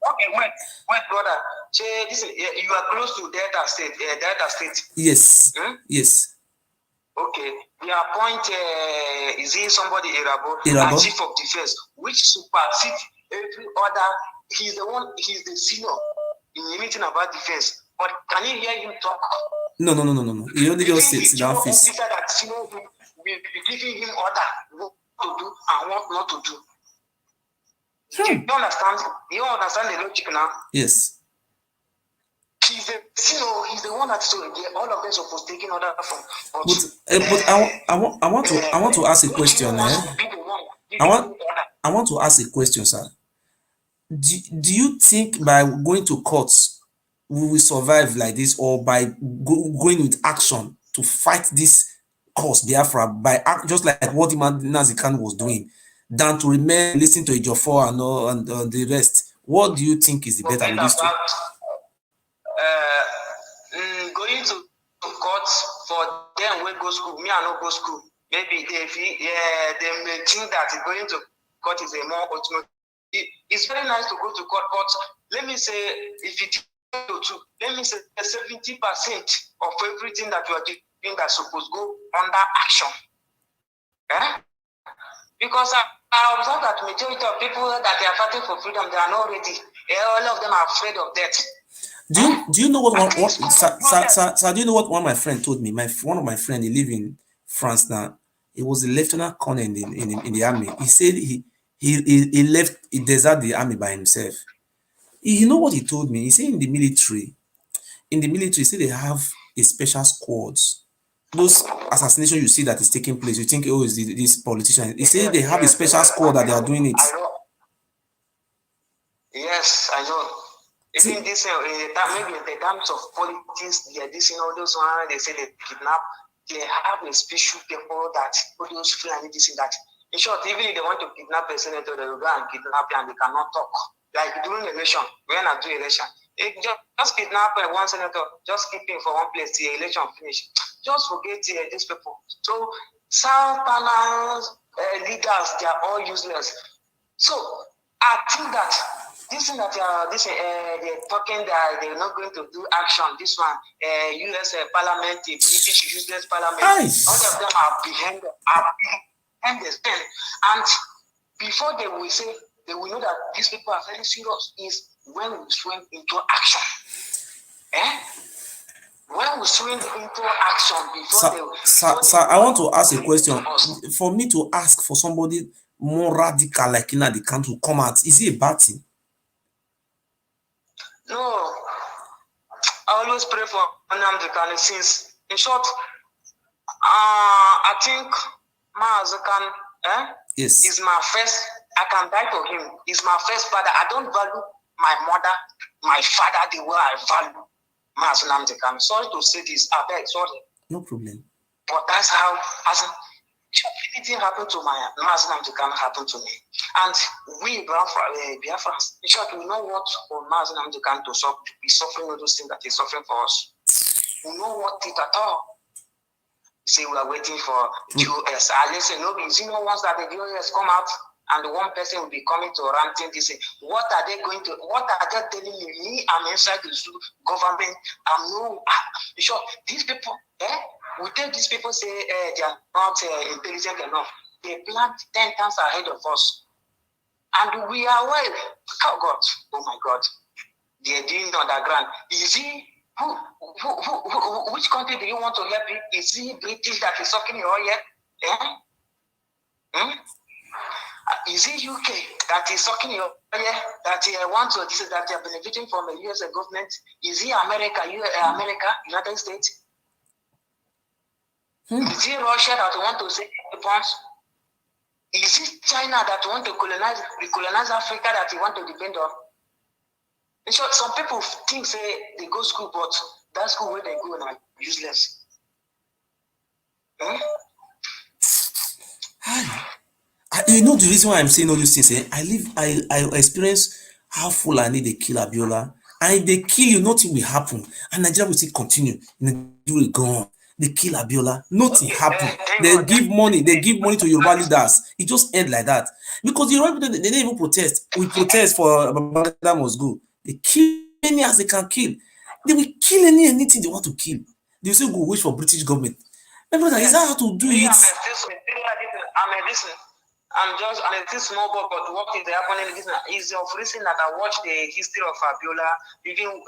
Okay, wait, brother. You are close to Delta State. Yes. Yes. Okay. We appoint is he somebody Irabo? As chief of defense, which supersedes every other. He's the senior in anything about defense. But can you hear him talk? No. He only just sits down face. That senior will be giving him order what to do and what not to do. Do you understand? You understand the logic now? Yes. He's the one that's all of them supposed to take order from. But I want to ask a question. I want to ask a question, sir. Do you think by going to courts we will survive like this, or by going with action to fight this cause Biafra by just like what Nnandi Kanu was doing, than to remain listening to Ejiofor and the rest? What do you think is the better of these two? Going to court for them when go school, me I no go school. Maybe they may think that going to court is a more ultimate. It's very nice to go to court, but let me say if it let me say 70% of everything that you are doing that's supposed to go under action. Because I observe that majority of people that they are fighting for freedom, they are not ready. All of them are afraid of death. Do you know what sir, do you know what one of my friend told me? One of my friend, he live in France now. He was a lieutenant colonel in the army. He said he left, he deserted the army by himself. You know what he told me? He said in the military, he said they have a special squads. Those assassination you see that is taking place, you think, oh, is this politician? He said they have a special squad that they are doing it. Yes, I know. Even this, maybe in the terms of politics, they are this, those one, they say they kidnap, they have a special people that those Fulani this and that. In short, even if they want to kidnap a senator, they will go and kidnap and they cannot talk. Like during the election, when I do election, just kidnap one senator, just keep him for one place till the election finish. Just forget these people. So Southerners, leaders, they are all useless. So I think that this thing that they're talking that they're not going to do action. This one, U.S. Parliament, British useless Parliament, all of them are behind the scene. And before they will say, they will know that these people are very serious. Is when we swing into action. When we swing into action before Sir, I want to ask a question. For me to ask for somebody more radical like Nnandi Kanu to come out, is it a bad thing? No, I always pray for Nnandi Kanu since, in short, I think Mazakan is my first, I can die for him. He's my first father. I don't value my mother, my father the way I value Nnandi Kanu. Sorry to say this, I beg, sorry. No problem. But that's how, anything happened to my Nnandi Kanu happened to me. And we Biafrans, in short, we know what for Nnandi Kanu to be suffering all those things that he's suffering for us. We know what it at all. say we are waiting for US. Listen, no, you know, once that the US come out and the one person will be coming to ranting this, what are they telling me? I'm inside the government. I'm no, sure, these people, we tell these people say they are not intelligent enough. They plan 10 times ahead of us. And we are well. Oh my God. They're doing underground. Is he which country do you want to help? Is he British that is sucking your ear? Is it UK that is sucking your ear? That want to this is that they are benefiting from the US government? Is it America, United States? Is it Russia that want to say weapons? Is it China that want to colonize Africa that they want to depend on? In short, some people think say they go school, but that school where they go now useless. You know the reason why I'm saying all these things. I experience how Fulani they kill Abiola, and if they kill you, nothing will happen, and Nigeria will still continue. Nigeria will go on. They kill Abiola, nothing happen. They give money to Yoruba leaders. It just end like that because the Yoruba people they didn't even protest. We protest for Babangida must go. They kill any as they can kill. They will kill anything they want to kill. They will say go wait for British government. My brother, is that how to do it? I'm a small boy, but what is happening is of recent that I watched the history of Abiola, even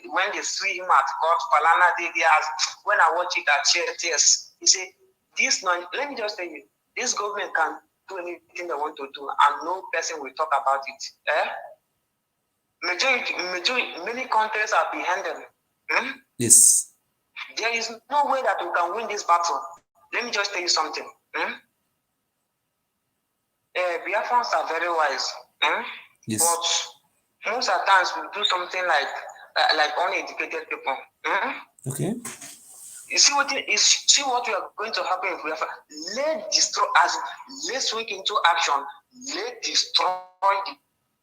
when they see him at court, Palana did when I watch it, I shed tears. You see, let me just tell you, this government can do anything they want to do, and no person will talk about it. Many countries are behind them. Yes. There is no way that we can win this battle. Let me just tell you something. Biafrans are very wise, yes. But most of the times we do something like uneducated people. Okay. You see what we are going to happen in Biafra. Let's swing into action. Let's destroy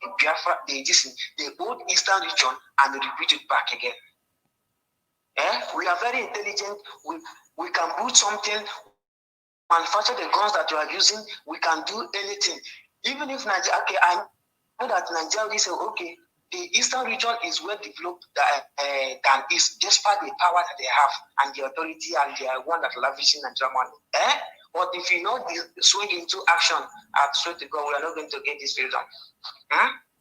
the Biafra, the old Eastern region, and repeat it back again. We are very intelligent. We can build something. Manufacture the guns that you are using, we can do anything. Even if Nigeria, I know that Nigeria is okay, the Eastern region is well developed than is despite the power that they have and the authority and they are one that lavishing Nigeria money. But if you know swing into action, I swear to God, we are not going to get this freedom.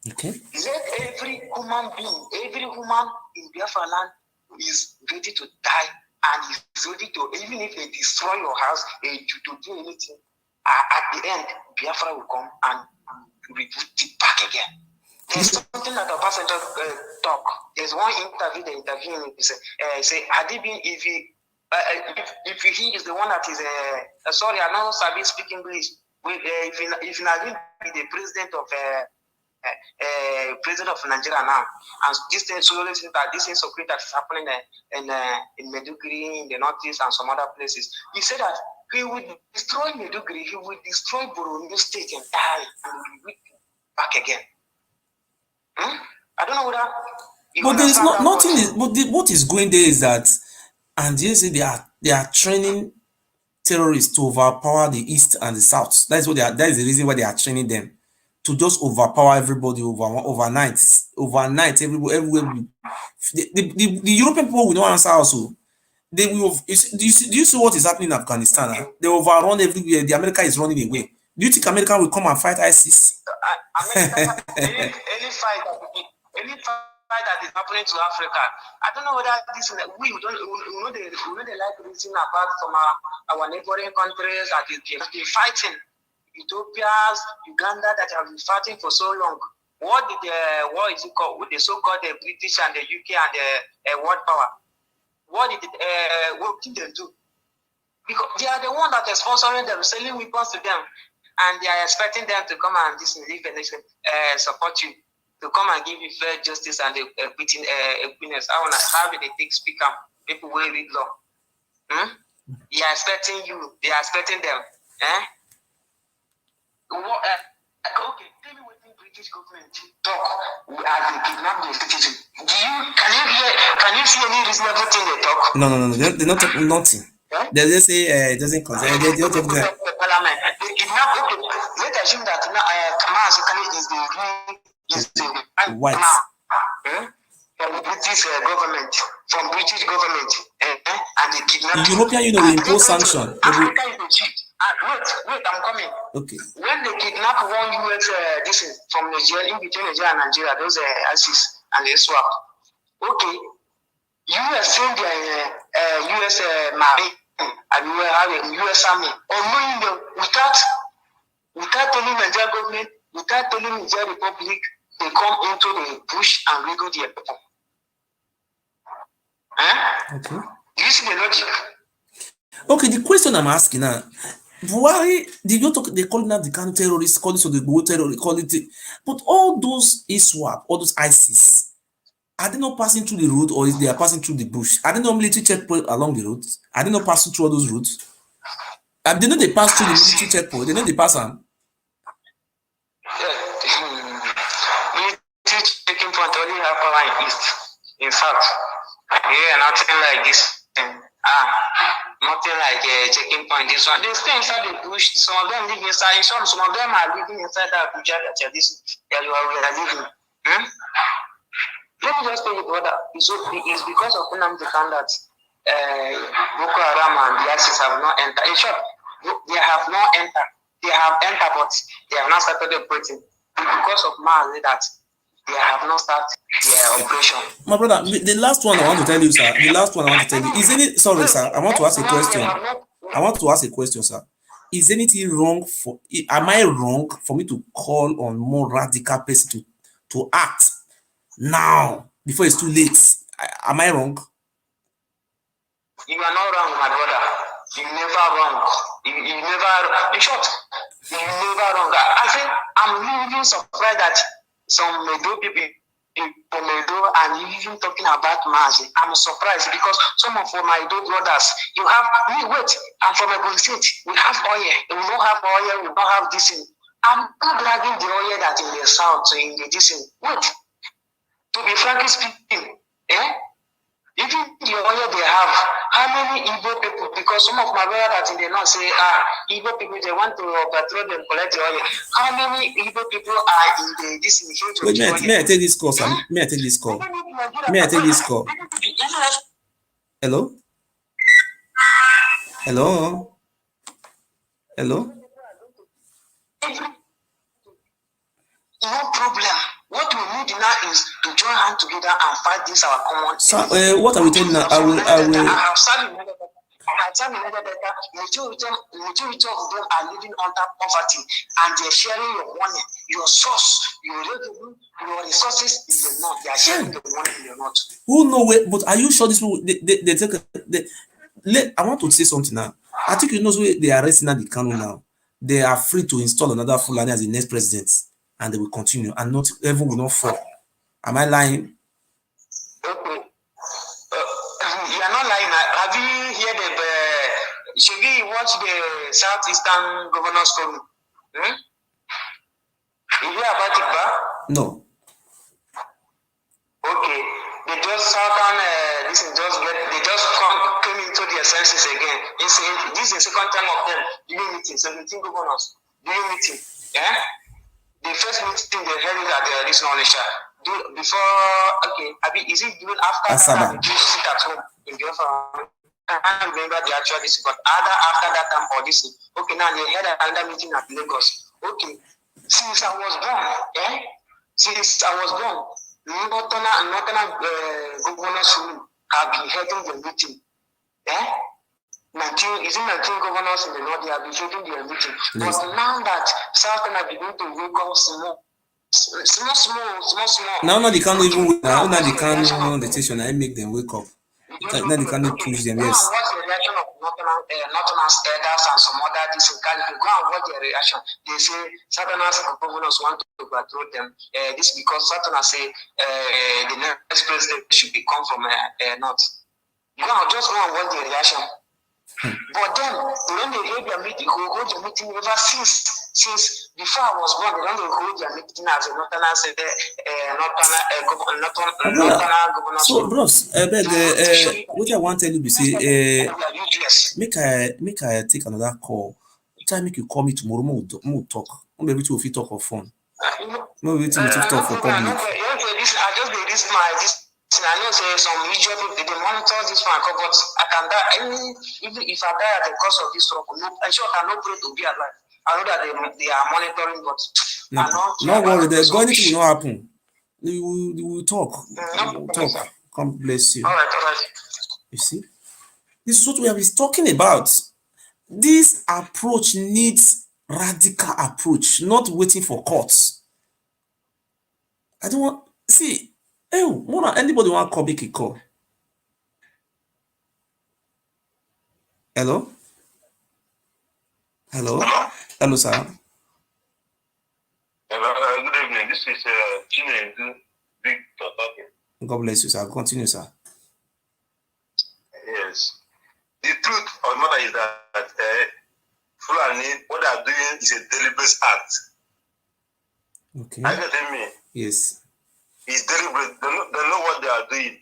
Okay. Let every human being, every human in Biafra land is ready to die. And he's ready to, even if they destroy your house, to do anything, at the end, Biafra will come and we put it back again. There's something that a passenger talk. There's one interview, the interviewing say, had he been, if he is the one that is, sorry, I know Sabi speak English, if Nnandi be the president of Nigeria now, and this thing, so that this insecurity that is happening in Maiduguri, in the northeast, and some other places. He said that he would destroy Maiduguri, he would destroy Borno State entirely, and he would be back again. I don't know whether. But there is nothing. But what is going there is that, and you see, they are training terrorists to overpower the east and the south. That is the reason why they are training them. To just overpower everybody overnight. Everywhere. The European people will not answer also. They will. Do you see what is happening in Afghanistan? They overrun everywhere. The America is running away. Do you think America will come and fight ISIS? America, any fight that is happening to Africa, I don't know whether this we know they like reason apart from our neighboring countries that have been fighting. Ethiopia's, Uganda that have been fighting for so long. What is it called? With the so-called British and the UK and the world power. What did they do? Because they are the one that are sponsoring them, selling weapons to them, and they are expecting them to come and support you, to come and give you fair justice and equiness. How do they take speak up? People will read law. They are expecting you. They are expecting them. Okay, tell me what the British government talk as they kidnap the citizen. Can you see any reasonable thing they talk? No. They're not talking nothing. They just say it doesn't concern. They don't talk that. Parliament. They kidnap. Okay, let's assume that Kamal Asikali is the white. From the British government, and they kidnap. The European Union will impose sanction. Africa is the cheat. Wait, I'm coming. Okay. When they kidnap one US from Nigeria, in between Nigeria and Nigeria, those ISIS and they swap. Okay, US send their US Marine and we have a US Army, or knowing them without telling Nigeria government, without telling Nigeria Republic, they come into the bush and wiggle their people. Okay. Do you see the logic? Okay, the question I'm asking now, why did you talk? They call it Nnandi Kanu terrorists, call it so the terrorists, call it, but all those ISWAP, all those ISIS, are they not passing through the road, or is they are passing through the bush? Are they not military checkpoint along the roads? Are they not passing through all those routes? They know they pass through the military checkpoint. They know they pass them. Military checking point only have power in east, in south. Yeah, nothing like this. Nothing like a checking point. This one, they stay inside the bush. Some of them live inside. Some of them are living inside the Abuja that we are living. Let me just tell you, brother, it's because of Nnamdi Kanu that Boko Haram and the ISIS have not entered. In short, they have not entered. They have entered, but they have not started operating. Because of Mali that they have not started their operation. My brother, the last one I want to tell you, sir. The last one I want to tell you. Is any sorry, sir? I want to ask a question. I want to ask a question, sir. Is anything wrong for? Am I wrong for me to call on more radical person to act now before it's too late? Am I wrong? You are not wrong, my brother. You never wrong. You never. In short, you never wrong. I think I'm really surprised that some Medo people from Medo and even talking about Mazi. I'm surprised because some of my Medo brothers, you have wait. I'm from a state. We have oil. We don't have oil. We don't have this. I'm not dragging the oil that in the south in the this. Wait. To be frankly speaking, even the oil they have, how many Igbo people, because some of my brothers that in the north say, Igbo people, they want to overthrow them, collect the oil. How many Igbo people are in this initiative? Wait, may I take this call, sir? May I take this call? May I take this call? Hello? Hello? Hello? No problem. What we need now is to join hands together and fight this our common. So, what are we telling now? I will. Majority of them are living under poverty and they're sharing your money, your source, your revenue, your resources in the north. They are sharing the money in the north. Who know where? But are you sure these people? They take. I want to say something now. I think you know where they are arresting Nnandi Kanu now. They are free to install another Fulani as the next president. And they will continue, and not even will not fall. Am I lying? Okay. You are not lying. Have you heard the? Should we watch the Southeastern Governors Forum? You hear about it, ba? No. Okay. They just Southern. They just came into their senses again. This is the second time of them doing meeting. 17 governors doing meeting. Yeah. The first meeting they held at this Onisha. Before, okay, is it doing after that? You sit at home in the office. I can't remember the actual this, but either after that time or this. Okay, now they had another meeting at Lagos. Okay, since I was born, Northern governors have been heading the meeting. 19 governors in the north, they have been holding their meeting. Yes. But now that Southern are beginning to wake up small. Now they can't even now they can't detention. I make them wake up. Now they can't push them. Yes. What's the reaction of Northern elders and some other California? Go and watch their reaction. They say Southerners and governors want to overthrow them. This because Southerners say the next president should come from north. Just go and watch their reaction. But then, when they hold their meeting, they hold their meeting ever since before I was born. They don't hold their meeting as a northern governor. So, bros, what I want to tell you is, Yes. Make I take another call. Try make you call me tomorrow. We'll talk. Maybe we will talk for fun. Maybe we will talk for public. I know say some media people they monitor this one, but I can die. Even if I die at the cost of this struggle, I'm sure I cannot pray to be alive. I know that they are monitoring, but no worry, there's going anything will not happen. We will talk. We'll talk. God bless you. All right. You see, this is what we have been talking about. This approach needs radical approach, not waiting for courts. I don't want see. Hey, anybody want to call Big call? Hello, sir. Hello, good evening. This is Chinedu Big talking. God bless you, sir. Continue, sir. Yes. The truth of the matter is that Fulani, what they are doing is a deliberate act. Okay. Are you getting me? Yes. It's deliberate. They know what they are doing.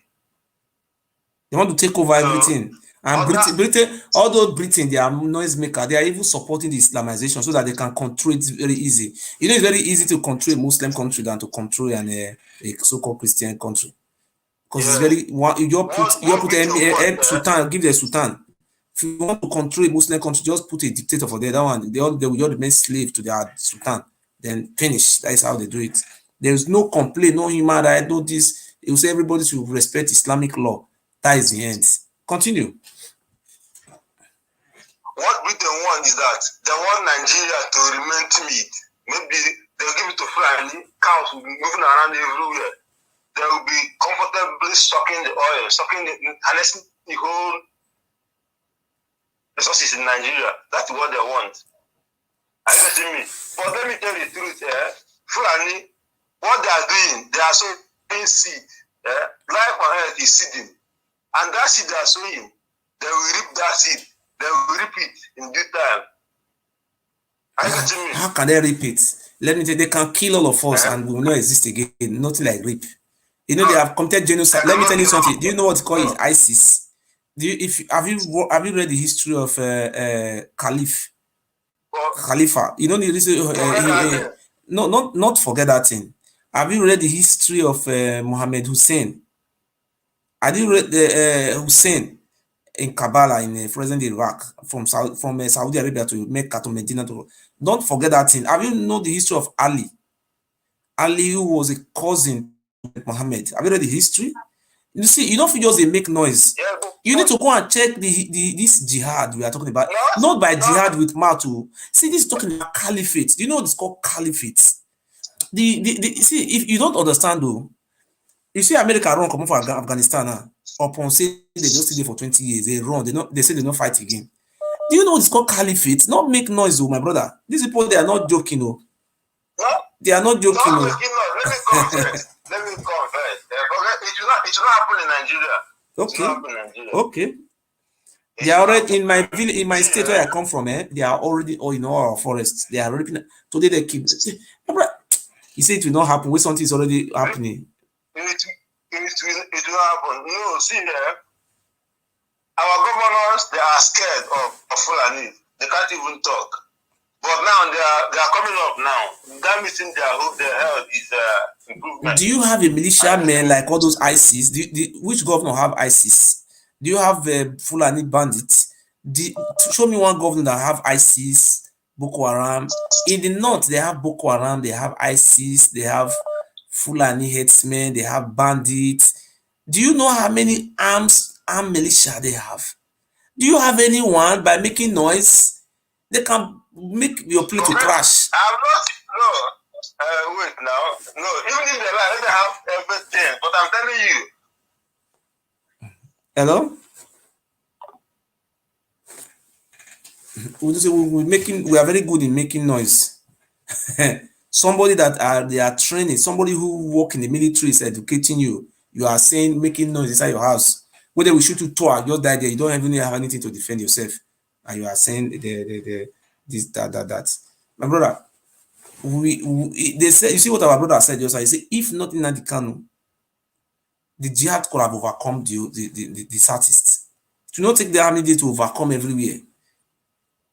They want to take over everything. And Britain, although Britain, they are noisemaker, they are even supporting the Islamization so that they can control it very easy. You know, it's very easy to control a Muslim country than to control a so-called Christian country. Because it's very, you put a sultan, give the sultan. If you want to control a Muslim country, just put a dictator for there. That one, they will just remain slave to their sultan. Then finish. That is how they do it. There is no complaint, no human right, no this. It will say everybody should respect Islamic law. That is the end. Continue. What Britain want is that they want Nigeria to remain timid. Maybe they'll give it to Fulani, cows will be moving around everywhere. They will be comfortably sucking the oil, harnessing the whole resources in Nigeria. That's what they want. Are you getting me? But let me tell you the truth, Fulani, what they are doing, they are sowing seed. Life on earth is seeding. And that seed they are sowing, they will reap that seed. They will reap it in due time. Are you getting me? How can they reap it? Let me tell you, they can kill all of us and we will not exist again. Nothing like reap. You know, they have committed genocide. Let me tell you something. Do you know what it's called? ISIS. Have you read the history of Khalifa? You know the reason. Not forget that thing. Have you read the history of Mohammed Hussein? Have you read the Hussein in Kabbalah in present Iraq from Saudi Arabia to Mecca to Medina to? Don't forget that thing. Have you know the history of Ali? Ali, who was a cousin to Muhammad. Have you read the history? You see, you don't just make noise. You need to go and check this jihad we are talking about. Not by jihad with Matu. See, this is talking about caliphate. Do you know what it's called caliphate? See, if you don't understand though, you see America run come from Afghanistan now. Upon say they just stay there for 20 years, they run, they say they don't fight again. Do you know what it's called caliphate? Not make noise, oh my brother. These people, they are not joking, oh. They are not joking, oh. Let me come first. It will not happen in Nigeria. Okay. Okay. They are already in my village, in my state where I come from. They are already in our forests. They are already today. They keep. He said it will not happen. When something is already happening. It will happen. No, see here. Our governors, they are scared of Fulani. They can't even talk. But now they are coming up now. That meeting they held is improvement. Do you have a militia men like all those ISIS? Which governor have ISIS? Do you have Fulani bandits? Show me one governor that have ISIS, Boko Haram. In the north, they have Boko Haram, they have ISIS, they have Fulani headsmen, they have bandits. Do you know how many armed militia they have? Do you have anyone by making noise? They can make your plane to crash. I'm not, wait now. No, even if they have everything, but I'm telling you. Hello? We are very good in making noise. Somebody they are training, somebody who work in the military is educating you. You are saying making noise inside your house. Whether we shoot you twice, just die there, you don't even have anything to defend yourself. And you are saying this, that. My brother, they say, you see what our brother said just he said, if not Nnandi Kanu, the jihad could have overcome the Satists. To not take the how many days to overcome everywhere.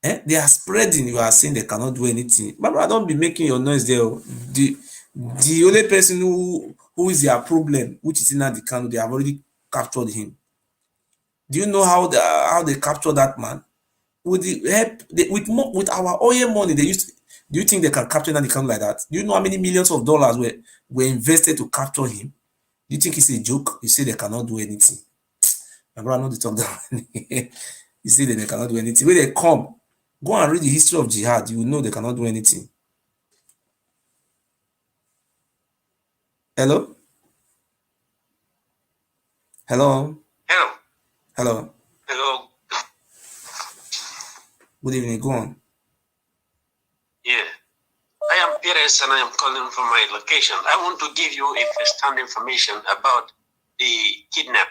They are spreading. You are saying they cannot do anything. My brother, don't be making your noise there. The only person who is their problem, which is Nnandi Kanu, they have already captured him. Do you know how they captured that man? With the help with our oil money, they used to, do you think they can capture Nnandi Kanu like that? Do you know how many millions of dollars were invested to capture him? Do you think it's a joke? You say they cannot do anything. My brother, not the talk down. You say that they cannot do anything. When they come, go and read the history of jihad. You will know they cannot do anything. Hello? Hello? Hello. Hello? Hello. Good evening. Go on. Yeah. I am Perez and I am calling from my location. I want to give you a first-hand information about the kidnap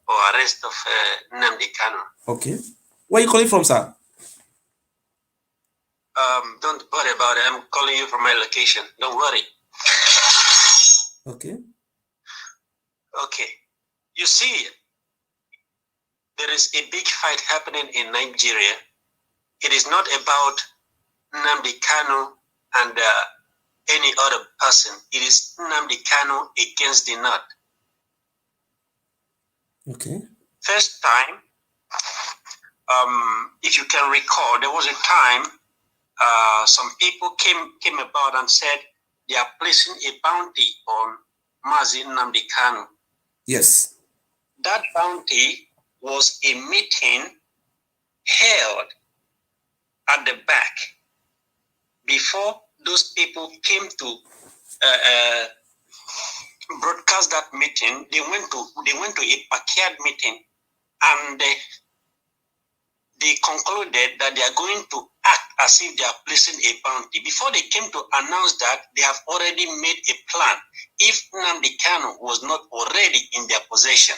or arrest of Nnandi Kanu. Okay. Where are you calling from, sir? Don't worry about it. I'm calling you from my location. Don't worry. Okay. Okay. You see, there is a big fight happening in Nigeria. It is not about Nnandi Kanu and any other person. It is Nnandi Kanu against the North. Okay. First time, if you can recall, there was a time some people came about and said they are placing a bounty on Mazi Nnandi Kanu. Yes. That bounty was a meeting held at the back. Before those people came to broadcast that meeting, they went to a backyard meeting, and they concluded that they are going to act as if they are placing a bounty. Before they came to announce that, they have already made a plan. If Nnandi Kanu was not already in their possession,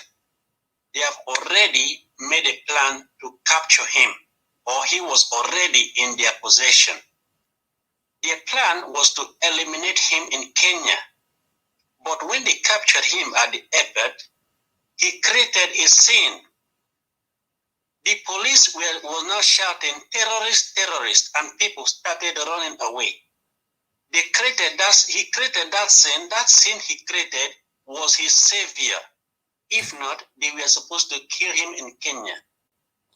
they have already made a plan to capture him, or he was already in their possession. Their plan was to eliminate him in Kenya. But when they captured him at the airport, he created a scene. The police were now shouting, "Terrorists, terrorists," and people started running away. He created that scene. That scene he created was his savior. If not, they were supposed to kill him in Kenya.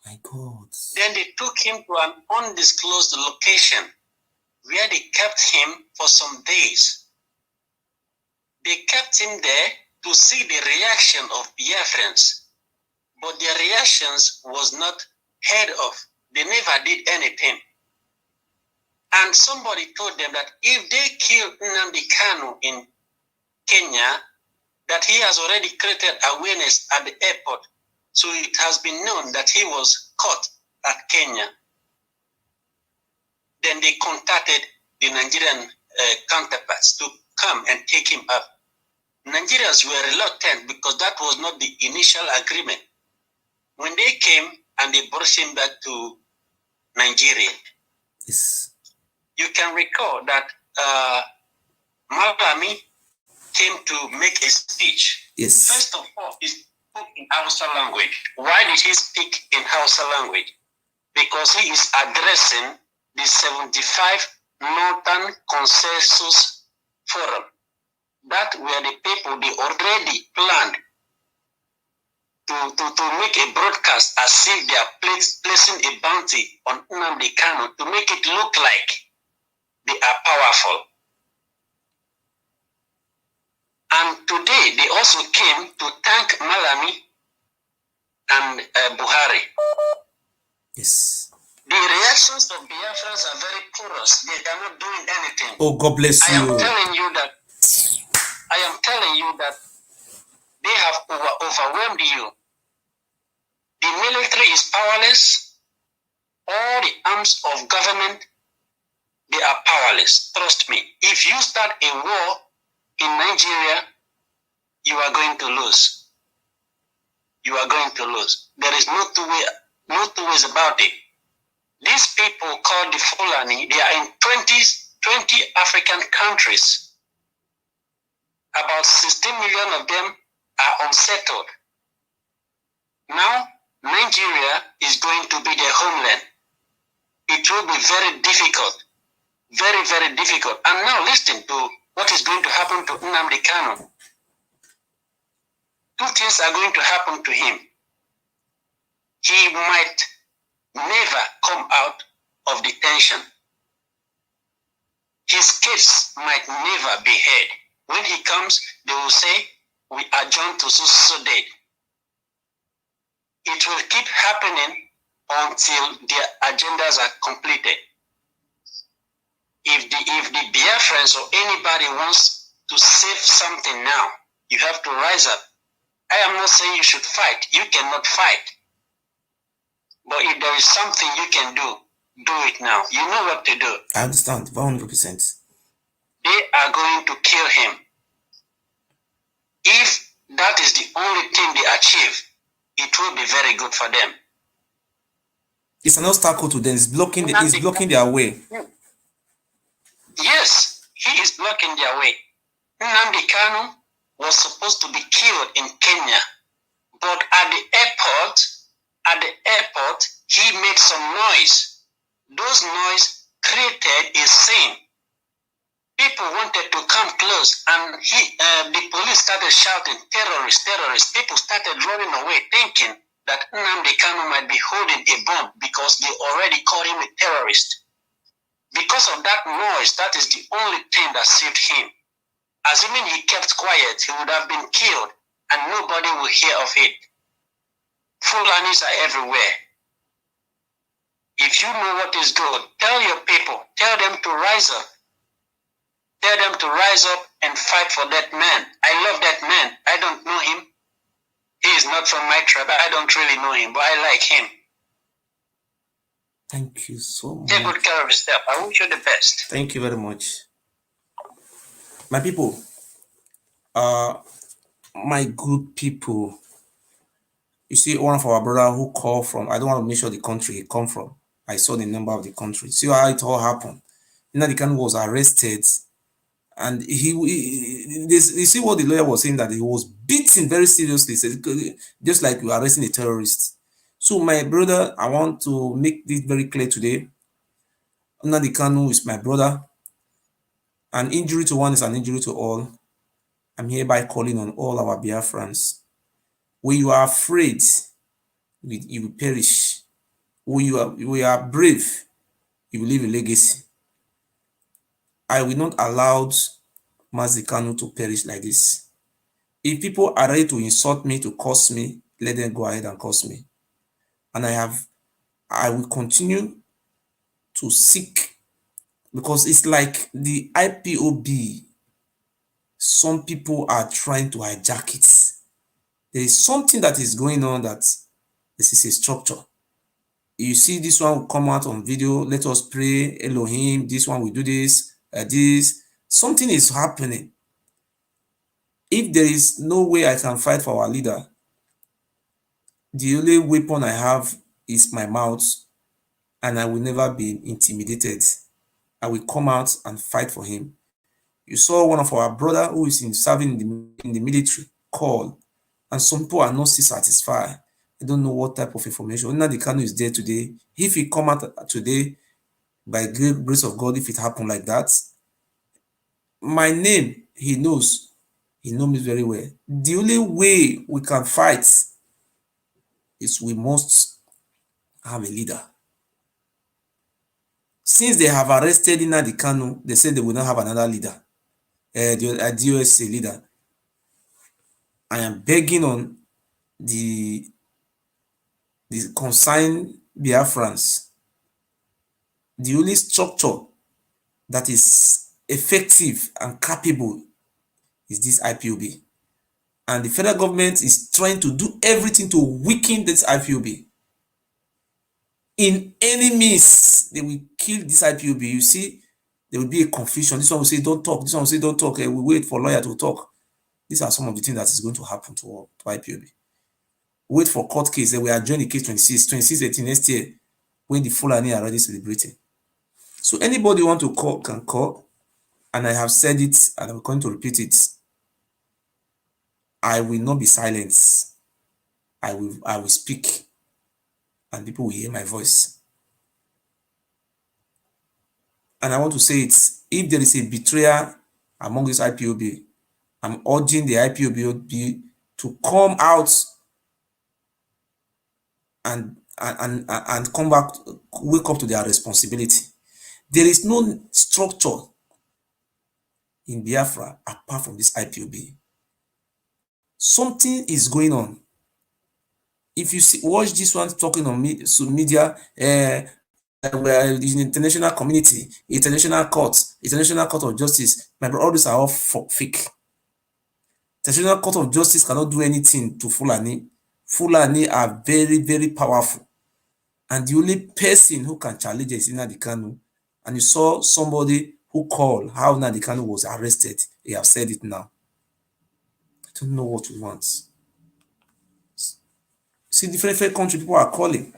My God. Then they took him to an undisclosed location where they kept him for some days. They kept him there to see the reaction of Biafrans. But their reactions was not heard of. They never did anything. And somebody told them that if they kill Nnandi Kanu in Kenya, that he has already created awareness at the airport. So it has been known that he was caught at Kenya. Then they contacted the Nigerian counterparts to come and take him up. Nigerians were reluctant because that was not the initial agreement. When they came and they brought him back to Nigeria, yes, you can recall that Malami came to make a speech. Yes. First of all, he spoke in Hausa language. Why did he speak in Hausa language? Because he is addressing the 75 Northern Consensus Forum. That were the people they already planned to make a broadcast as if they are placing a bounty on Nnandi Kanu to make it look like they are powerful. And today they also came to thank Malami and Buhari. Yes. The reactions of Biafrans are very porous. They are not doing anything. Oh, God bless you. I am telling you that they have overwhelmed you. The military is powerless. All the arms of government, they are powerless. Trust me. If you start a war in Nigeria, you are going to lose. You are going to lose. There is no two ways about it. These people called the Fulani, they are in 20 African countries. About 16 million of them are unsettled. Now, Nigeria homeland. It will be very difficult. Very, very difficult. And now listen to what is going to happen to Nnandi Kanu. Two things are going to happen to him. He might never come out of detention. His case might never be heard. When he comes, they will say, we adjourn to so date. It will keep happening until their agendas are completed. If the Biafrans or anybody wants to save something now, you have to rise up. I am not saying you should fight. You cannot fight. But if there is something you can do it now. You know what to do. I understand, 100%. They are going to kill him. If that is the only thing they achieve, it will be very good for them. It's an obstacle to them. It's blocking their way. Yes, he is blocking their way. Nnandi Kanu was supposed to be killed in Kenya, but at the airport, he made some noise. Those noise created a scene. People wanted to come close, and the police started shouting, terrorists, terrorists. People started running away, thinking that Nnandi Kanu might be holding a bomb because they already called him a terrorist. Because of that noise, that is the only thing that saved him. Assuming he kept quiet, he would have been killed, and nobody will hear of it. Fulanis are everywhere. If you know what is good, tell your people, tell them to rise up. Tell them to rise up and fight for that man. I love that man. I don't know him. He is not from my tribe. I don't really know him, but I like him. Thank you so much. Take good care of yourself. I wish you the best. Thank you very much. My people, my good people, you see one of our brother who called from, I don't want to mention the country he come from. I saw the number of the country. See how it all happened. Nnandi Kanu was arrested, and you see what the lawyer was saying, that he was beaten very seriously, just like you are arresting a terrorist. So my brother, I want to make this very clear today. Nnandi Kanu is my brother. An injury to one is an injury to all. I'm hereby calling on all our Biafrans. When you are afraid, you will perish. When you are brave, you will leave a legacy. I will not allow Nnandi Kanu to perish like this. If people are ready to insult me, to curse me, let them go ahead and curse me. And I will continue to seek, because it's like the IPOB, some people are trying to hijack it. There is something that is going on, that this is a structure. You see this one will come out on video, let us pray, Elohim, this one will do this, something is happening. If there is no way I can fight for our leader, the only weapon I have is my mouth, and I will never be intimidated. I will come out and fight for him. You saw one of our brother who is serving in the military call, and some people are not still satisfied. I don't know what type of information. Nnandi Kanu is there today. If he come out today, by the grace of God, if it happened like that, my name, he knows. He knows me very well. The only way we can fight is we must have a leader. Since they have arrested Nnandi Kanu, they said they will not have another leader, a DOSA leader. I am begging on the concerned Biafrans. The only structure that is effective and capable is this IPOB. And the federal government is trying to do everything to weaken this IPOB. In any means, they will kill this IPOB. You see, there will be a confusion. This one will say, don't talk. This one will say, don't talk. We wait for lawyer to talk. These are some of the things that is going to happen to IPOB. Wait for court case. They will adjourn the case 26/18 next year, when the Fulani are already celebrating. So anybody want to call can call, and I have said it, and I'm going to repeat it. I will not be silent. I will speak, and people will hear my voice. and I want to say it, if there is a betrayal among this IPOB, I'm urging the IPOB to come out and come back, wake up to their responsibility. There is no structure in Biafra apart from this IPOB. Something is going on. If you watch this one talking on media, where the international community, international court of justice, my brother, all these are all fake. International Court of Justice cannot do anything to Fulani. Fulani are very, very powerful. And the only person who can challenge is Nnandi Kanu. And you saw somebody who called how Nnandi Kanu was arrested. They have said it now. I don't know what we want. See, different countries, people are calling.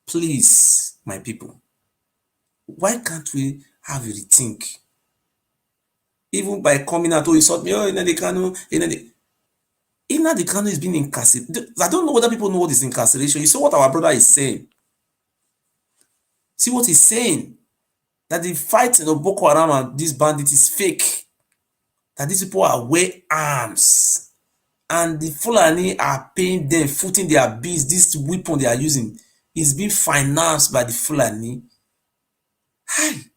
Please, my people, why can't we have a rethink? Even by coming out to insult me, oh, Nnandi Kanu, Nnandi Kanu is being incarcerated. I don't know whether people know what is incarceration. You see what our brother is saying. See what he's saying. That the fighting of Boko Haram and this bandit is fake. That these people are wearing arms. And the Fulani are paying them, footing their beasts. This weapon they are using is being financed by the Fulani. Hi.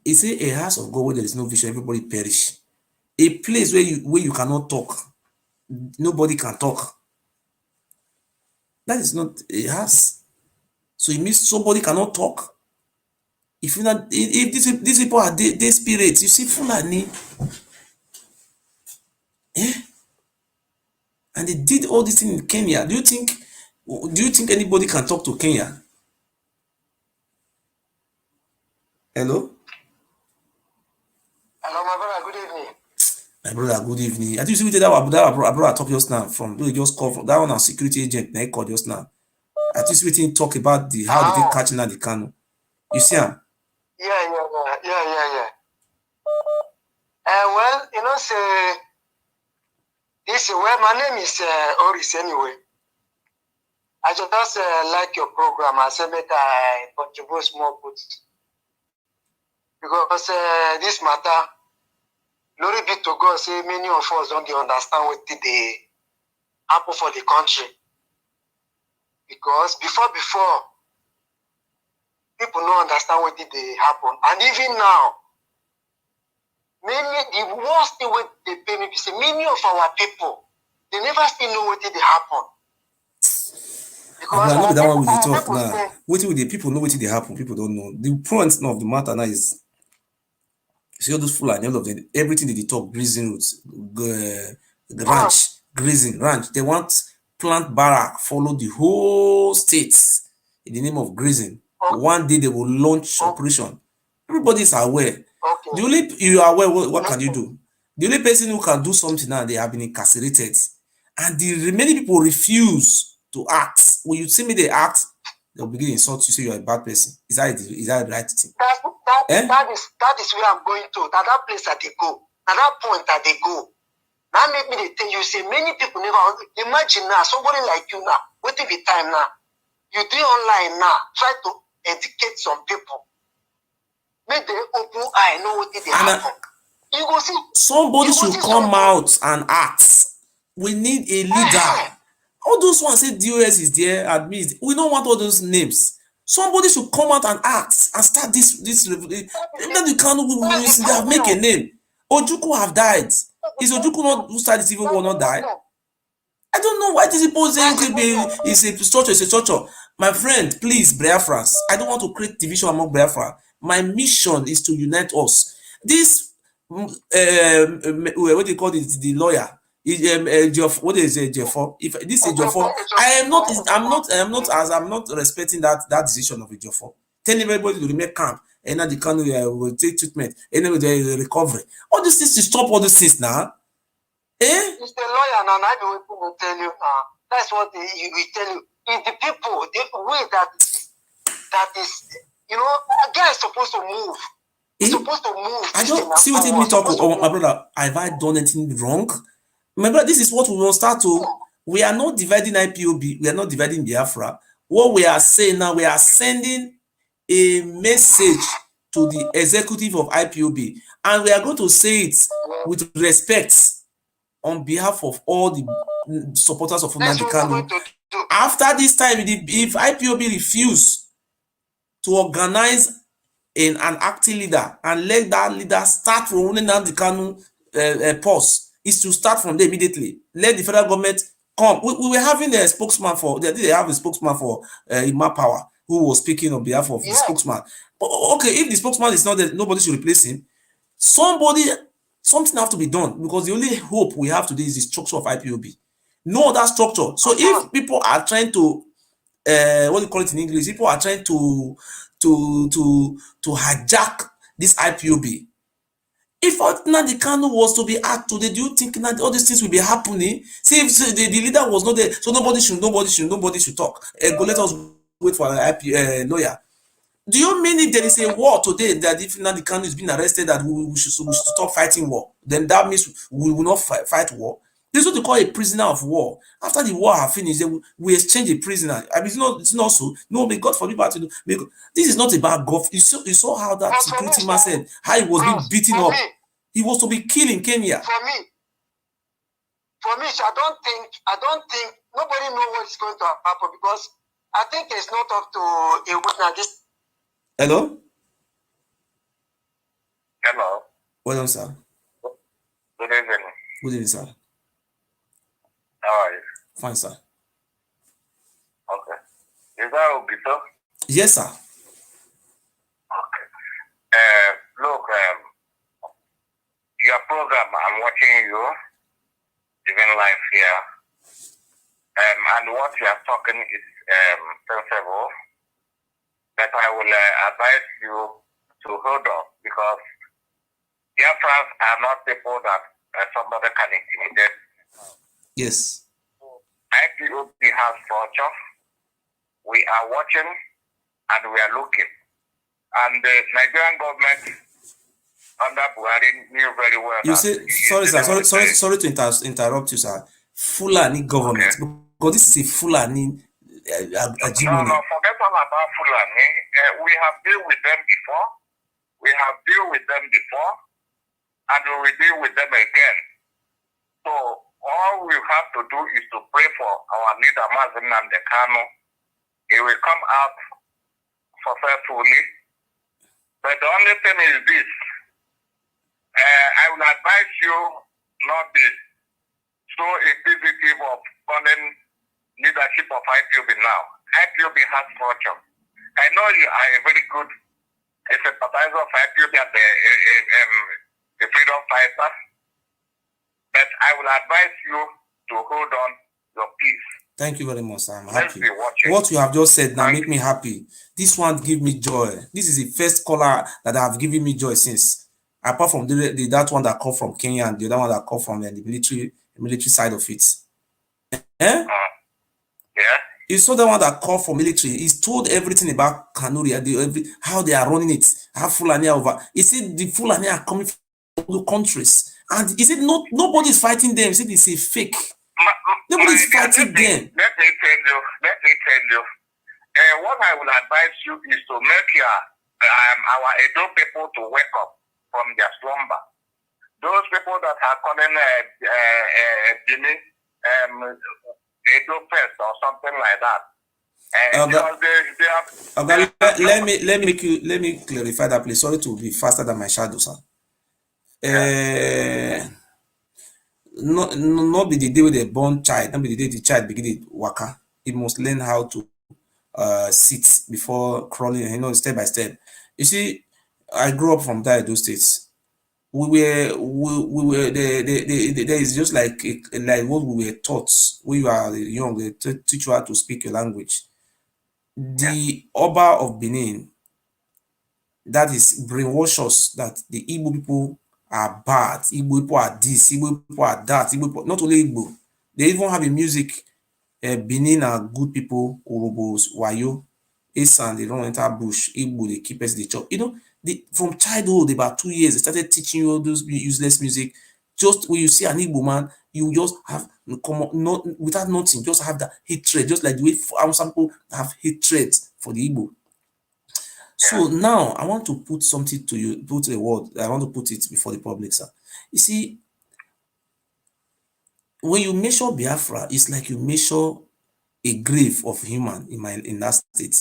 He say a house of God where there is no vision, everybody perish. A place where you cannot talk, nobody can talk. That is not a house. So it means somebody cannot talk. If you not, if these people are they spirits, you see Fulani, and they did all this thing in Kenya. Do you think anybody can talk to Kenya? Hello? Hello, my brother, good evening. My brother, good evening. I think you see that brother talk just now from just call from that one, our security agent they called just now. I think we talk about how did they catch Nnandi Kanu. You see him? Yeah. Well, you know, say this well, my name is Oris anyway. I just like your program. I say make I contribute small bit because this matter, glory be to God. Say many of us don't understand what they happen for the country because before people don't understand what did they happen, and even now. The worst thing what they pay me is many of our people, they never still know what did happen. Because I know that one we talk now. What will the people know what did happen? People don't know. The point of the matter now is see all those full and all of them, everything that they talk, grazing roots, ranch. They want plant barrack, follow the whole states in the name of grazing. One day they will launch operation. Everybody is aware. The only you are aware, what can you do? The only person who can do something now, they have been incarcerated, and the remaining people refuse to act. When you see me, they act, they'll begin to insult you, say you're a bad person. Is that the right thing? That is where I'm going to. That place that they go, at that point that they go. Now make me they tell you, say many people never imagine now somebody like you now, waiting the time now. You do online now, try to educate some people. Make the open eye know what they happen. You go see somebody should come out and act. We need a leader. All those ones say DOS is there, admit. We don't want all those names. Somebody should come out and act and start this. Then you can't make a name. Ojukwu have died. Is Ojukwu not who started this even will not die? I don't know why these people say it's a structure. My friend, please, Biafrans, I don't want to create division among Biafra. My mission is to unite us. This, what do you call it? The lawyer, what is it, Jeffo? If this is Jeffo, I'm not respecting that decision of Jeffo. Telling everybody to remain calm, and Nnandi Kanu will take treatment, and then the recovery. All these things to stop all these things now. It's the lawyer now. I know people will tell you now. That's what he will tell you. It's the people, the way that is. You know, a guy is supposed to move. He's supposed to move. I don't see what me talk. Oh, my brother, have I done anything wrong? My brother, this is what we will start to. We are not dividing IPOB, we are not dividing Biafra. What we are saying now, we are sending a message to the executive of IPOB, and we are going to say it with respect on behalf of all the supporters of Nnandi Kanu. After this time, if IPOB refuse to organize an acting leader and let that leader start from Nnandi Kanu pause, is to start from there immediately. Let the federal government come. We were having a spokesman for, they have a spokesman for Ima Power who was speaking on behalf of the spokesman. But okay, if the spokesman is not there, nobody should replace him. Something have to be done, because the only hope we have today is the structure of IPOB. No other structure. So if people are trying to what do you call it in English? People are trying to hijack this IPOB. If Nnandi Kanu was to be act today, do you think that all these things will be happening? See, if the leader was not there, so nobody should talk. Go, let us wait for an lawyer. Do you mean if there is a war today, that if Nnandi Kanu is being arrested, that we should stop fighting war? Then that means we will not fight war. This is what they call a prisoner of war. After the war have finished, we exchange a prisoner. I mean, it's not so. No, may God forbid to do. This is not about golf. You saw how that security man said, how he was being beaten up. He was to be killed in Kenya. For me, I don't think nobody knows what's going to happen, because I think it's not up to a witness. Hello? Hello. Well done, sir. Good evening. Good evening, sir. How are you? Fine, sir. Okay. Is that Ogiso? Yes, sir. Okay. Look, your program, I'm watching you, even live here. And what you are talking is sensible. But I will advise you to hold on, because your friends are not people that somebody can intimidate. Yes. IPOB has structure. We are watching and we are looking. And the Nigerian government under Buhari knew very well. You see, sorry, sir. Sorry to interrupt you, sir. Fulani government, because this is a Fulani No, forget all about Fulani. We have dealt with them before. And we will deal with them again. So all we have to do is to pray for our leader, Nnandi Kanu. He will come out successfully. But the only thing is this. I will advise you not be so inquisitive of foreign leadership of IPOB now. IPOB has structure. I know you are a very good sympathizer of IPOB and the freedom fighter. But I will advise you to hold on your peace. Thank you very much, sir. I'm happy. What you have just said now make me happy. This one give me joy. This is the first caller that have given me joy since. Apart from that one that come from Kenya and the other one that come from the military side of it. Yeah. You saw the one that called for military. He's told everything about Kanuri, how they are running it, how Fulani are over. He said the Fulani are coming from other countries. And he said nobody is fighting them. He said it's a fake. Nobody is fighting them. Let me tell you. What I will advise you is to make our Edo people to wake up from their slumber. Those people that are calling Jimmy Edo Fest or something like that. Let me clarify that, please. Sorry to be faster than my shadow, sir. Not be the day with the born child, not be the day the child begin to waka. He must learn how to sit before crawling, step by step. You see, I grew up from those states. There is just like what we were taught when you are young. They teach you how to speak your language. The Oba of Benin, that is brainwash us that the Igbo people are bad, Igbo people are this, Igbo people are that, Igbo people, not only Igbo. They even have a music. Benin are good people, Urubos, Wayo, Esan, they don't enter bush, Igbo, they keep us the chop. From childhood, about 2 years, they started teaching you all those useless music Just when you see an Igbo man, you just have not without nothing, just have that hatred, just like the way some people have hatred for the Igbo. So now I want to put something to you, put a word. I want to put it before the public, sir. You see, when you measure Biafra, it's like you measure a grave of human in that state.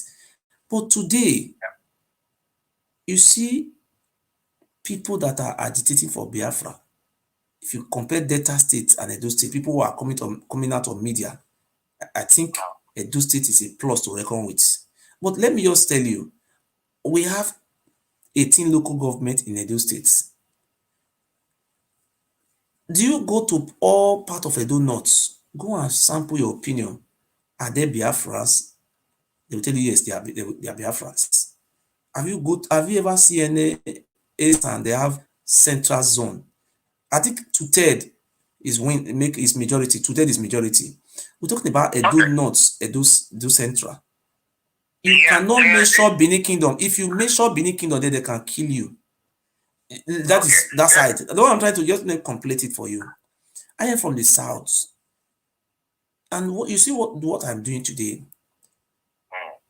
But today, you see people that are agitating for Biafra. If you compare Delta State and Edo State, people who are coming out of media, I think Edo State is a plus to reckon with. But let me just tell you, we have 18 local governments in Edo State. Do you go to all part of Edo North? Go and sample your opinion. Are there Biafrans? They will tell you yes, they are Biafrans. Have you ever seen any East and they have central zone? I think 2/3 is majority. 2/3 is majority. We're talking about Edo North, Edo Central. You cannot measure Benin Kingdom. If you measure Benin Kingdom, then they can kill you. That is that side. The one I'm trying to just complete it for you. I am from the south, and what you see what I'm doing today.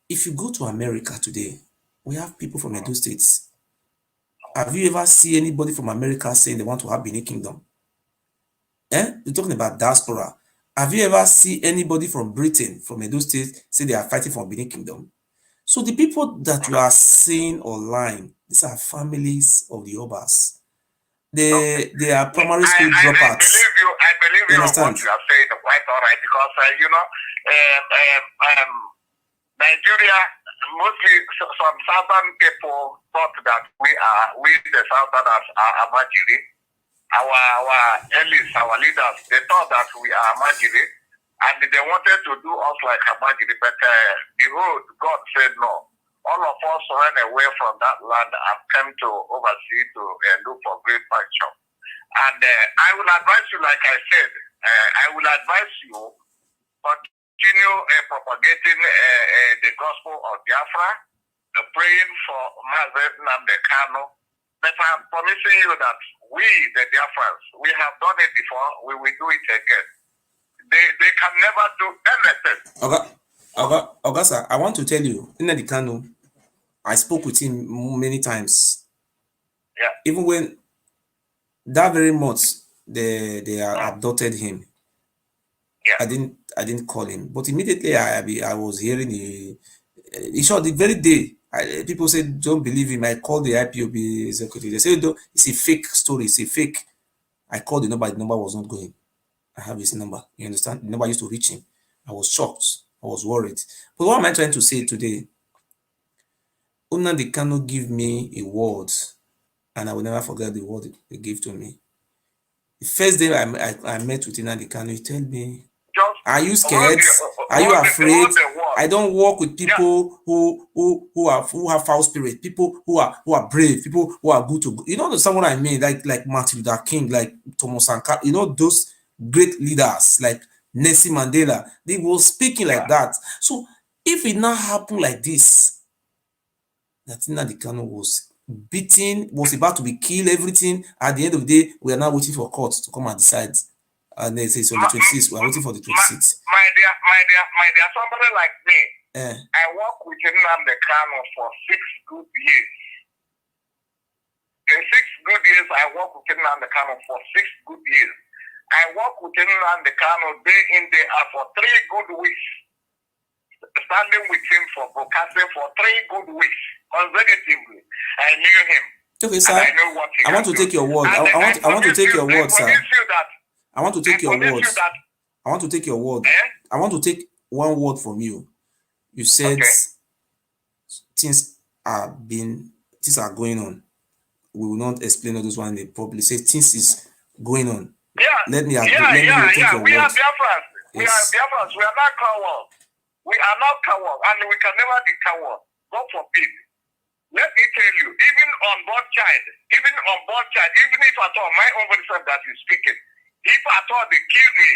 If you go to America today, we have people from Edo states. Have you ever seen anybody from America saying they want to have Benin Kingdom? You're talking about diaspora. Have you ever seen anybody from Britain, from Edo State, say they are fighting for Benin Kingdom? So the people that you are seeing online, these are families of the Obas. They are primary school dropouts. I believe you on what you are saying, quite all right, because Nigeria, mostly some southern people thought that we the southerners are Amajiri. Our elites, our leaders, they thought that we are Amajiri, and they wanted to do us like Amajiri, but behold, God said no. All of us ran away from that land and came to overseas to look for great pasture. And I will advise you, like I said, I will advise you continue propagating the gospel of Biafra, praying for Nnandi Kanu. But I'm promising you that we, the Biafrans, we have done it before, we will do it again. They can never do anything. Ogiso, I want to tell you, Nnandi Kanu, I spoke with him many times. Yeah. Even when that very month they abducted him. Yeah. I didn't call him, but immediately I was hearing in short, the very day people said don't believe him. I called the IPOB executive. They said it's a fake story. It's a fake. I called the number was not going. I have his number. You understand? The number used to reach him. I was shocked. I was worried. But what am I trying to say today? Nnandi Kanu give me a word, and I will never forget the word he gave to me. The first day I met with Nnandi Kanu, he told me, "Are you scared? Are you afraid? I don't work with people who have foul spirit, people who are brave, people who are good to go." You know someone I mean, like Martin Luther King, like Thomas Sankara, you know those great leaders like Nelson Mandela. They were speaking like that. So if it now happened like this, that Nnandi Kanu was beaten, was about to be killed, everything. At the end of the day, we are now waiting for court to come and decide. And they say, so the 26th, we are waiting for the 26th. My dear, somebody like me, I work with Nnandi Kanu for 6 good years. In 6 good years, I work with Nnandi Kanu for 6 good years. I work with Nnandi Kanu day in, day out for 3 good weeks. Standing with him for broadcasting for 3 good weeks consecutively. I knew him. Okay, sir. I know what he I want to take your word. I want to take your word, sir. I want to take your words. I want to take your word. I want to take one word from you. You said things are going on. We will not explain all those one in the public. Say things is going on. Yeah. Let me take your word. We are Biafrans. Yes. We are Biafrans. We are not cowards. We are not cowards, and we can never be cowards. God forbid. Let me tell you, even on board child, even if at all my own voice that is speaking, if at all they kill me,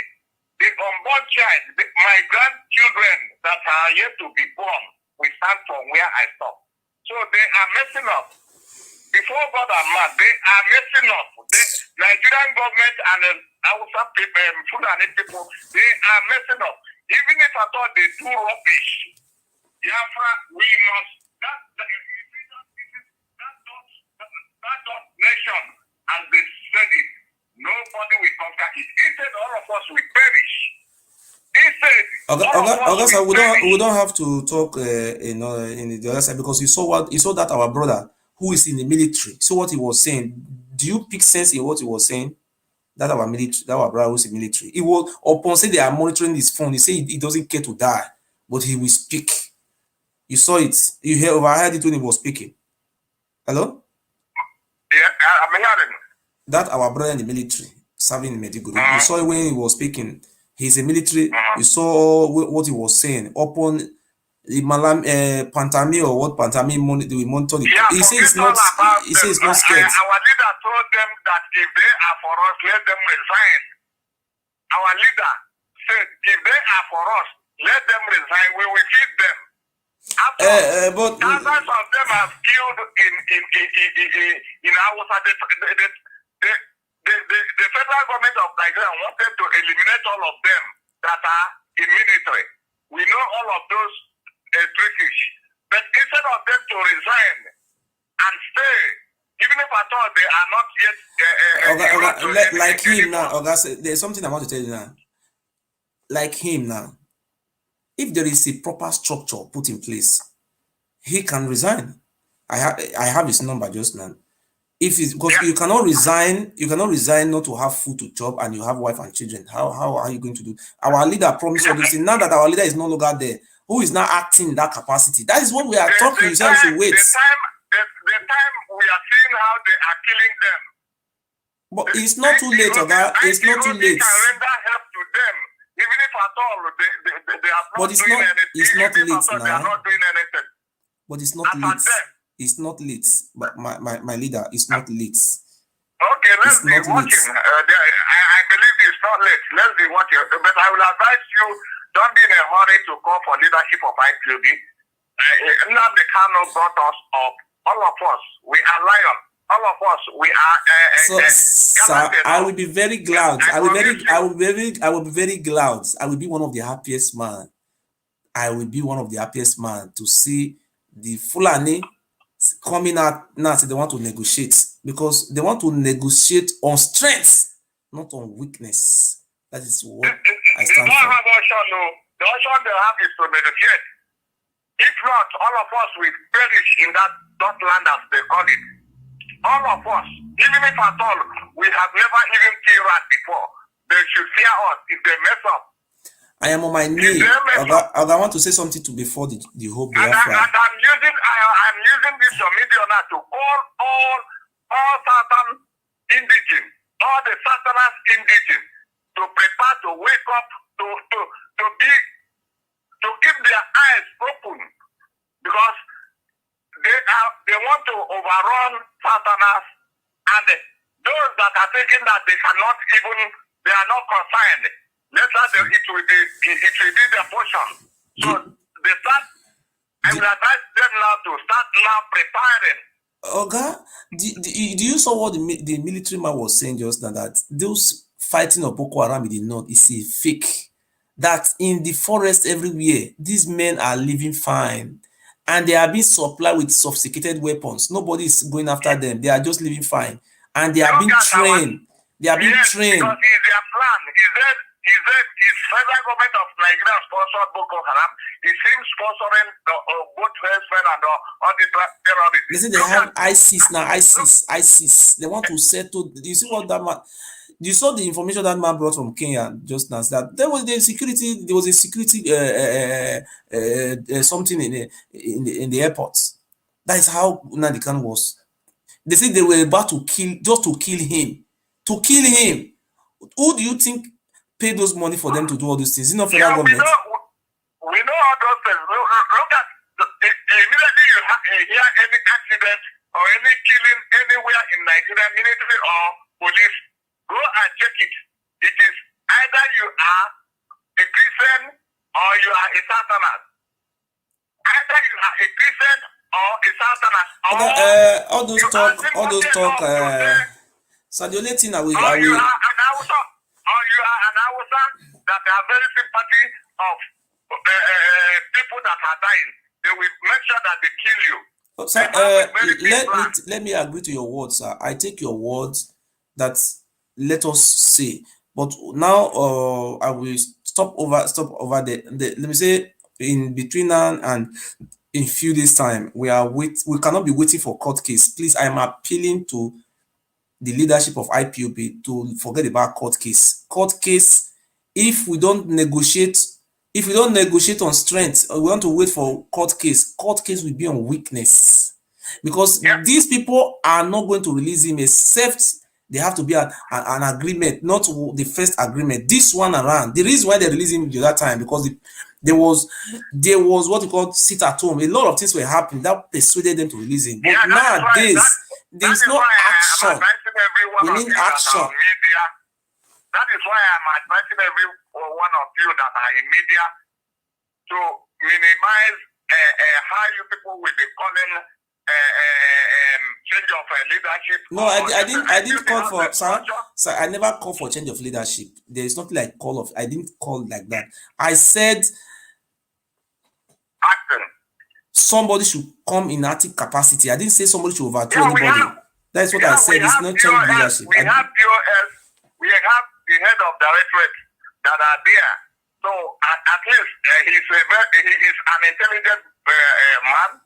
the unborn child, my grandchildren that are yet to be born, will start from where I stop. So they are messing up. Before God and man, they are messing up. Nigeria Nigerian government and Hausa people, Fulani people, they are messing up. Even if I thought they do rubbish, Biafra, we must, that nation, as they said it, nobody will conquer it. Instead, all of us will perish. Instead, we don't have to talk, in the other side, because you saw that our brother who is in the military, so what he was saying. Do you pick sense in what he was saying? That our brother who's in military, he was upon say they are monitoring his phone. He say he doesn't care to die, but he will speak. You saw it. You overheard it when he was speaking. Hello? Yeah, I'm hearing. That our brother in the military serving in Mediguri. You saw it when he was speaking. He's a military. You saw what he was saying upon the Malam Pantami, or what Pantami we monitor. He says it's not. He says it's not scared. Our leader told them that if they are for us, let them resign. Our leader said, if they are for us, let them resign. We will feed them. But thousands of them are killed in Hausa. The federal government of Nigeria wanted to eliminate all of them that are in military. We know all of those trickish. But instead of them to resign and stay, even if I thought they are not yet like him now, there's something I want to tell you now. Like him now, if there is a proper structure put in place, he can resign. I have his number just now. If it's because you cannot resign not to have food to chop, and you have wife and children. How are you going to do? Our leader promised all this. Now that our leader is no longer there, who is now acting in that capacity? That is what we are talking. You say to wait. The time we are seeing how they are killing them. But it's not too late, Oga. It's not too late. Can render help to them, even if at all they are not doing anything. It's not late now. They are not doing anything. But it's not late. It's not late. But my leader, it's not late. Okay, let's be watching. I believe it's not late. Let's be watching. But I will advise you, don't be in a hurry to call for leadership of IPOB. Nnandi Kanu brought us up. All of us, we are lion. All of us, we are. Sir, I will be very glad. I will be very glad. I will be one of the happiest man. I will be one of the happiest man to see the Fulani coming out now. Say they want to negotiate, because they want to negotiate on strength, not on weakness. That is what I stand for. They don't have option, no. The option they have is to negotiate. If not, all of us will perish in that land, as they call it. All of us, even if at all, we have never even killed rat before. They should fear us if they mess up. I am on my knee. I want to say something to before the whole Biafra. And I'm using this media now to call all Southern indigenous, all the Southerners indigenous, to prepare to wake up, to keep their eyes open, because they want to overrun Southerners, and those that are thinking that they are not concerned. Later, it will be their portion. So I will advise them now to start now preparing. Okay, do you saw what the military man was saying just now, that those fighting of Boko Haram in the north is a fake? That in the forest everywhere, these men are living fine, and they are being supplied with sophisticated weapons. Nobody is going after them. They are just living fine, and they are being trained. They are being trained. Because it's their plan. Is federal government of Nigeria sponsored Boko Haram? It seems sponsoring both herdsmen and all the terrorists. Listen, they have ISIS now. ISIS. They want to settle. You see what that man? You saw the information that man brought from Kenya just now. That there was a security something in the airport. That is how Nnandi Kanu was. They said they were about to kill him. To kill him. Who do you think paid those money for them to do all these things? Is it not federal government? We know all those things. Look at immediately you hear any accident or any killing anywhere in Nigeria, military or police, go and check it. It is either you are a Christian or you are a Satanist. Either you are a Christian or a Satanist. All those talk. So the only thing I will... You are an Hausa that are very sympathy of people that are dying. They will make sure that they kill you. Let me agree to your words, sir. I take your words that let us say. But now I will stop over there. Let me say in between now and in few days time, we cannot be waiting for court case. Please, I am appealing to the leadership of IPOB to forget about court case. Court case, if we don't negotiate on strength, we want to wait for court case will be on weakness. Because these people are not going to release him except they have to be an agreement, not the first agreement. This one around, the reason why they released him the other time, because there was what you call sit at home. A lot of things were happening that persuaded them to release him. But nowadays, there's no action. We need action. That is why I'm advising every one of you that are in media to minimize how you people will be calling change of leadership. No, I didn't call for, sir, I never called for change of leadership. There is nothing like I didn't call like that. I said somebody should come in active capacity. I didn't say somebody should overthrow anybody. That's what I said. It's not change leadership. We have POS, we have the head of directorate that are there. So at least he is an intelligent man.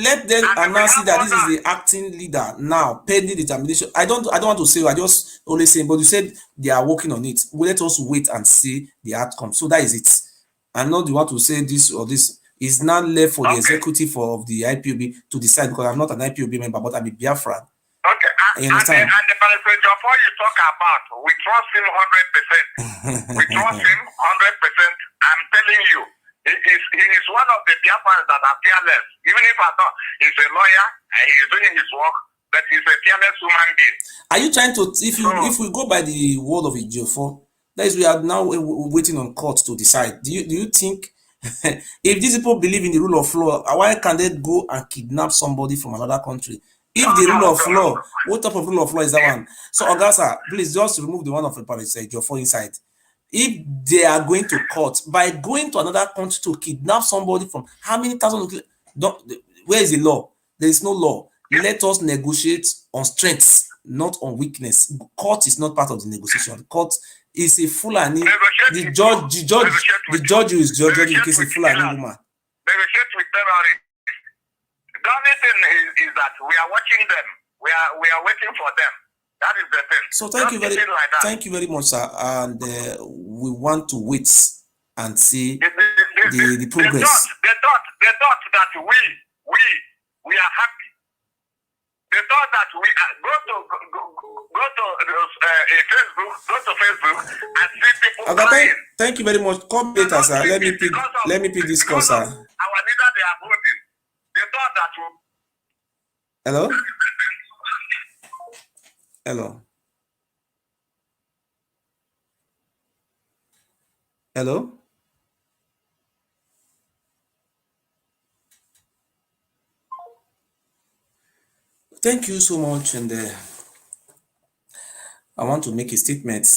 Let them announce that this is the acting leader now, pending determination. I don't want to say, I just only saying, but you said they are working on it. Well, let us wait and see the outcome. So that is it. I'm not the one to say this or this. It's not left for the executive of the IPOB to decide, because I'm not an IPOB member, but I'm a Biafran. Okay, and the President Jafar you talk about, we trust him 100%. We trust him 100%. I'm telling you, he is one of the Biafrans that are fearless. Even if I thought he's a lawyer and he's doing his work, but he's a fearless human being. Are you trying to, if we go by the word of Ejiofor, that is, we are now waiting on court to decide. Do you think if these people believe in the rule of law, why can't they go and kidnap somebody from another country? If the rule of law, what type of rule of law is that one? So, Ogiso, please just remove the one of the Ejiofor inside. If they are going to court by going to another country to kidnap somebody from how many thousands? Where is the law? There is no law. Let us negotiate on strengths, not on weakness. Court is not part of the negotiation. Court is a Fulani. The judge who is judging in case a Fulani woman. Negotiate with terrorists. The only thing is that we are watching them. We are waiting for them. That is the thing. So thank you very much, sir. And we want to wait and see the progress. They thought that we are happy. They thought that we go to Facebook and see people crying. Thank you very much. Come later, sir. Let me pick this call, sir. Our leader, they are voting. They thought that. Hello. Hello. Hello. Thank you so much, and I want to make a statement.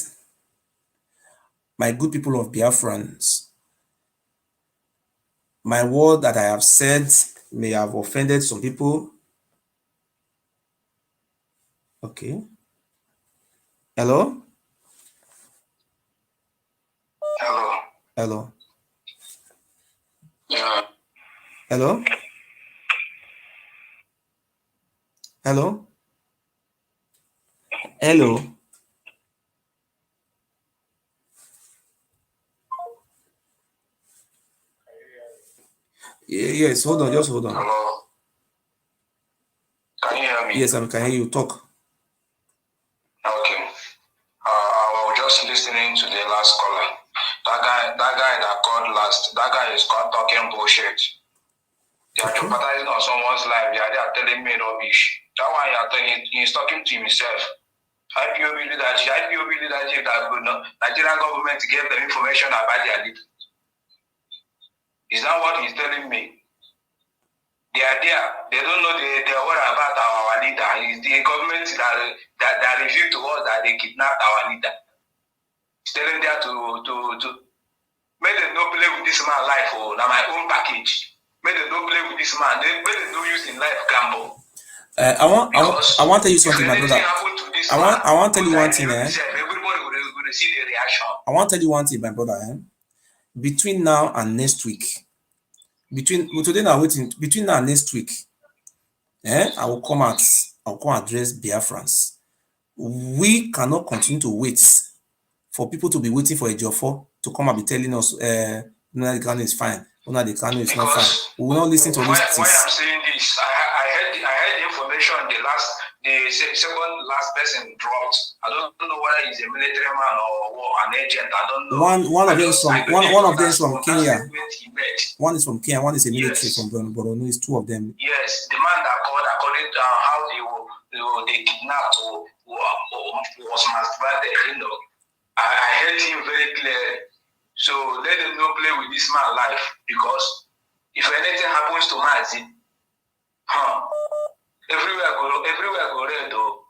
My good people of Biafrans, my word that I have said may have offended some people. Okay. Hello? Hello. Hello. Yeah. Hello? Hello? Hello? Yes, hold on, just hold on. Hello. Can you hear me? Yes, I can hear you. Talk. Okay. I was just listening to the last caller. That guy that called last, that guy is talking bullshit. They are jeopardizing on someone's life. They are telling me rubbish. That one you are telling, he's talking to himself. IPOB leadership that Nigerian government gave them information about their leader. Is that what he's telling me? They are there. They don't know they are worried about our leader. It's the government that revealed to us that they kidnapped our leader. Tell them there to make them no play with this man life or now my own package. Make them no play with this man. Make them no use in life gamble. I want to tell you something, my brother. I want to tell you one thing. Everybody will see the reaction. I want to tell you one thing, my brother. Between now and next week, between now and next week, I will come address Biafrans. We cannot continue to wait for people to be waiting for a Jofo to come and be telling us Nnandi Kanu is fine, Nnandi Kanu is not fine. We will not listen to these things. Why I'm saying this, I heard the information the second last person dropped. I don't know whether he's a military man or an agent. I don't know. One of them is from Kenya. One is from Kenya. One is a military from Borno. It's two of them. Yes, the man that called according to how they kidnapped or was masturbated. I heard him very clear. So let them not play with this man's life, because if anything happens to Mazi, everywhere go red though.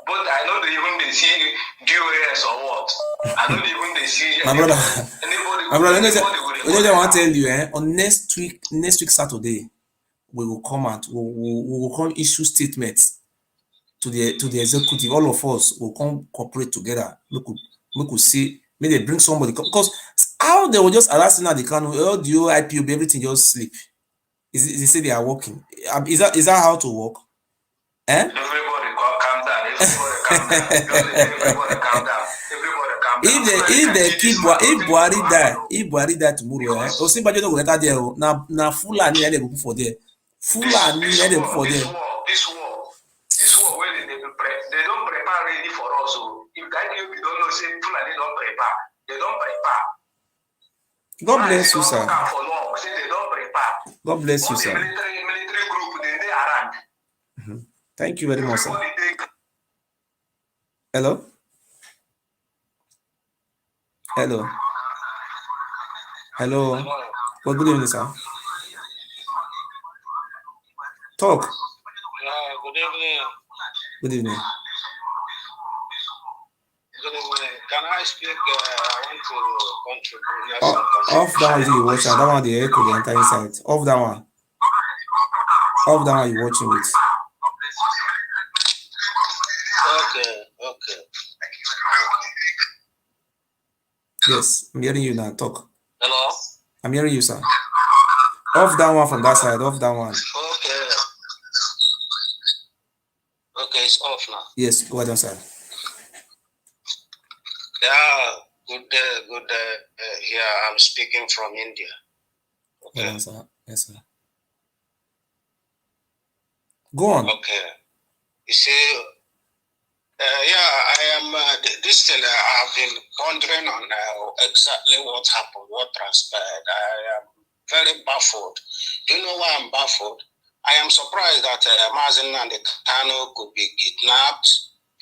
But I know they see DOS or what. I know they see my brother. I want to tell you, on next week Saturday, we will come out. We will come issue statements to the executive. All of us will come cooperate together. We could see, maybe they bring somebody, because how they will just arrest Nnandi Kanu, all the IPOB, everything just sleep. They say they are working. Is that how to work? Everybody calm down. Everybody calm down. If Buhari die tomorrow, Osinbajo no go let there. Na Fulani let them go for there. Fulani let them go for there. This war where they don't prepare ready for us. So if that you don't know, say Fulani don't prepare. They don't prepare. God bless you, sir. For long, say they don't prepare. God bless you, sir. Military group, they around. Thank you very much, sir. Hello? Hello? Hello? Well, good evening, sir. Talk. Good evening. Good evening. Good evening. Can I speak? I want to contribute. Off that one you watch, that one the echo the entire side. Off that one. Off that one you watching with. Okay. Yes, I'm hearing you now. Talk. Hello? I'm hearing you, sir. Off that one from that side. Off that one. Okay, it's off now. Yes, go ahead, sir. Yeah, good day. Here I'm speaking from India. Okay. Yes, sir. Yes, sir. Go on. Okay. You see, I am. This thing I've been pondering on exactly what happened, what transpired. I am very baffled. Do you know why I'm baffled? I am surprised that Nnandi Kanu could be kidnapped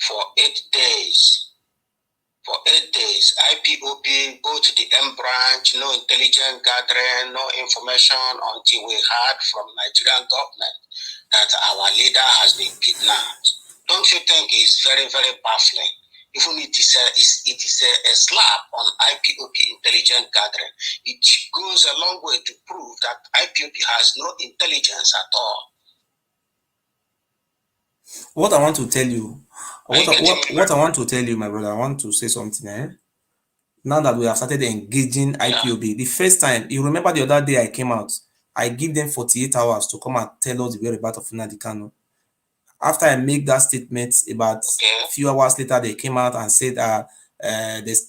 for 8 days. For 8 days, IPOB go to the M branch, no intelligence gathering, no information until we heard from Nigerian government that our leader has been kidnapped. Don't you think it's very, very baffling? Even it is a slap on IPOB intelligence gathering. It goes a long way to prove that IPOB has no intelligence at all. What I want to tell you, what I want to tell you, my brother, I want to say something. Now that we have started engaging IPOB, the first time, you remember the other day I came out, I give them 48 hours to come and tell us the whereabouts of Nnandi Kanu. After I make that statement, about a few hours later, they came out and said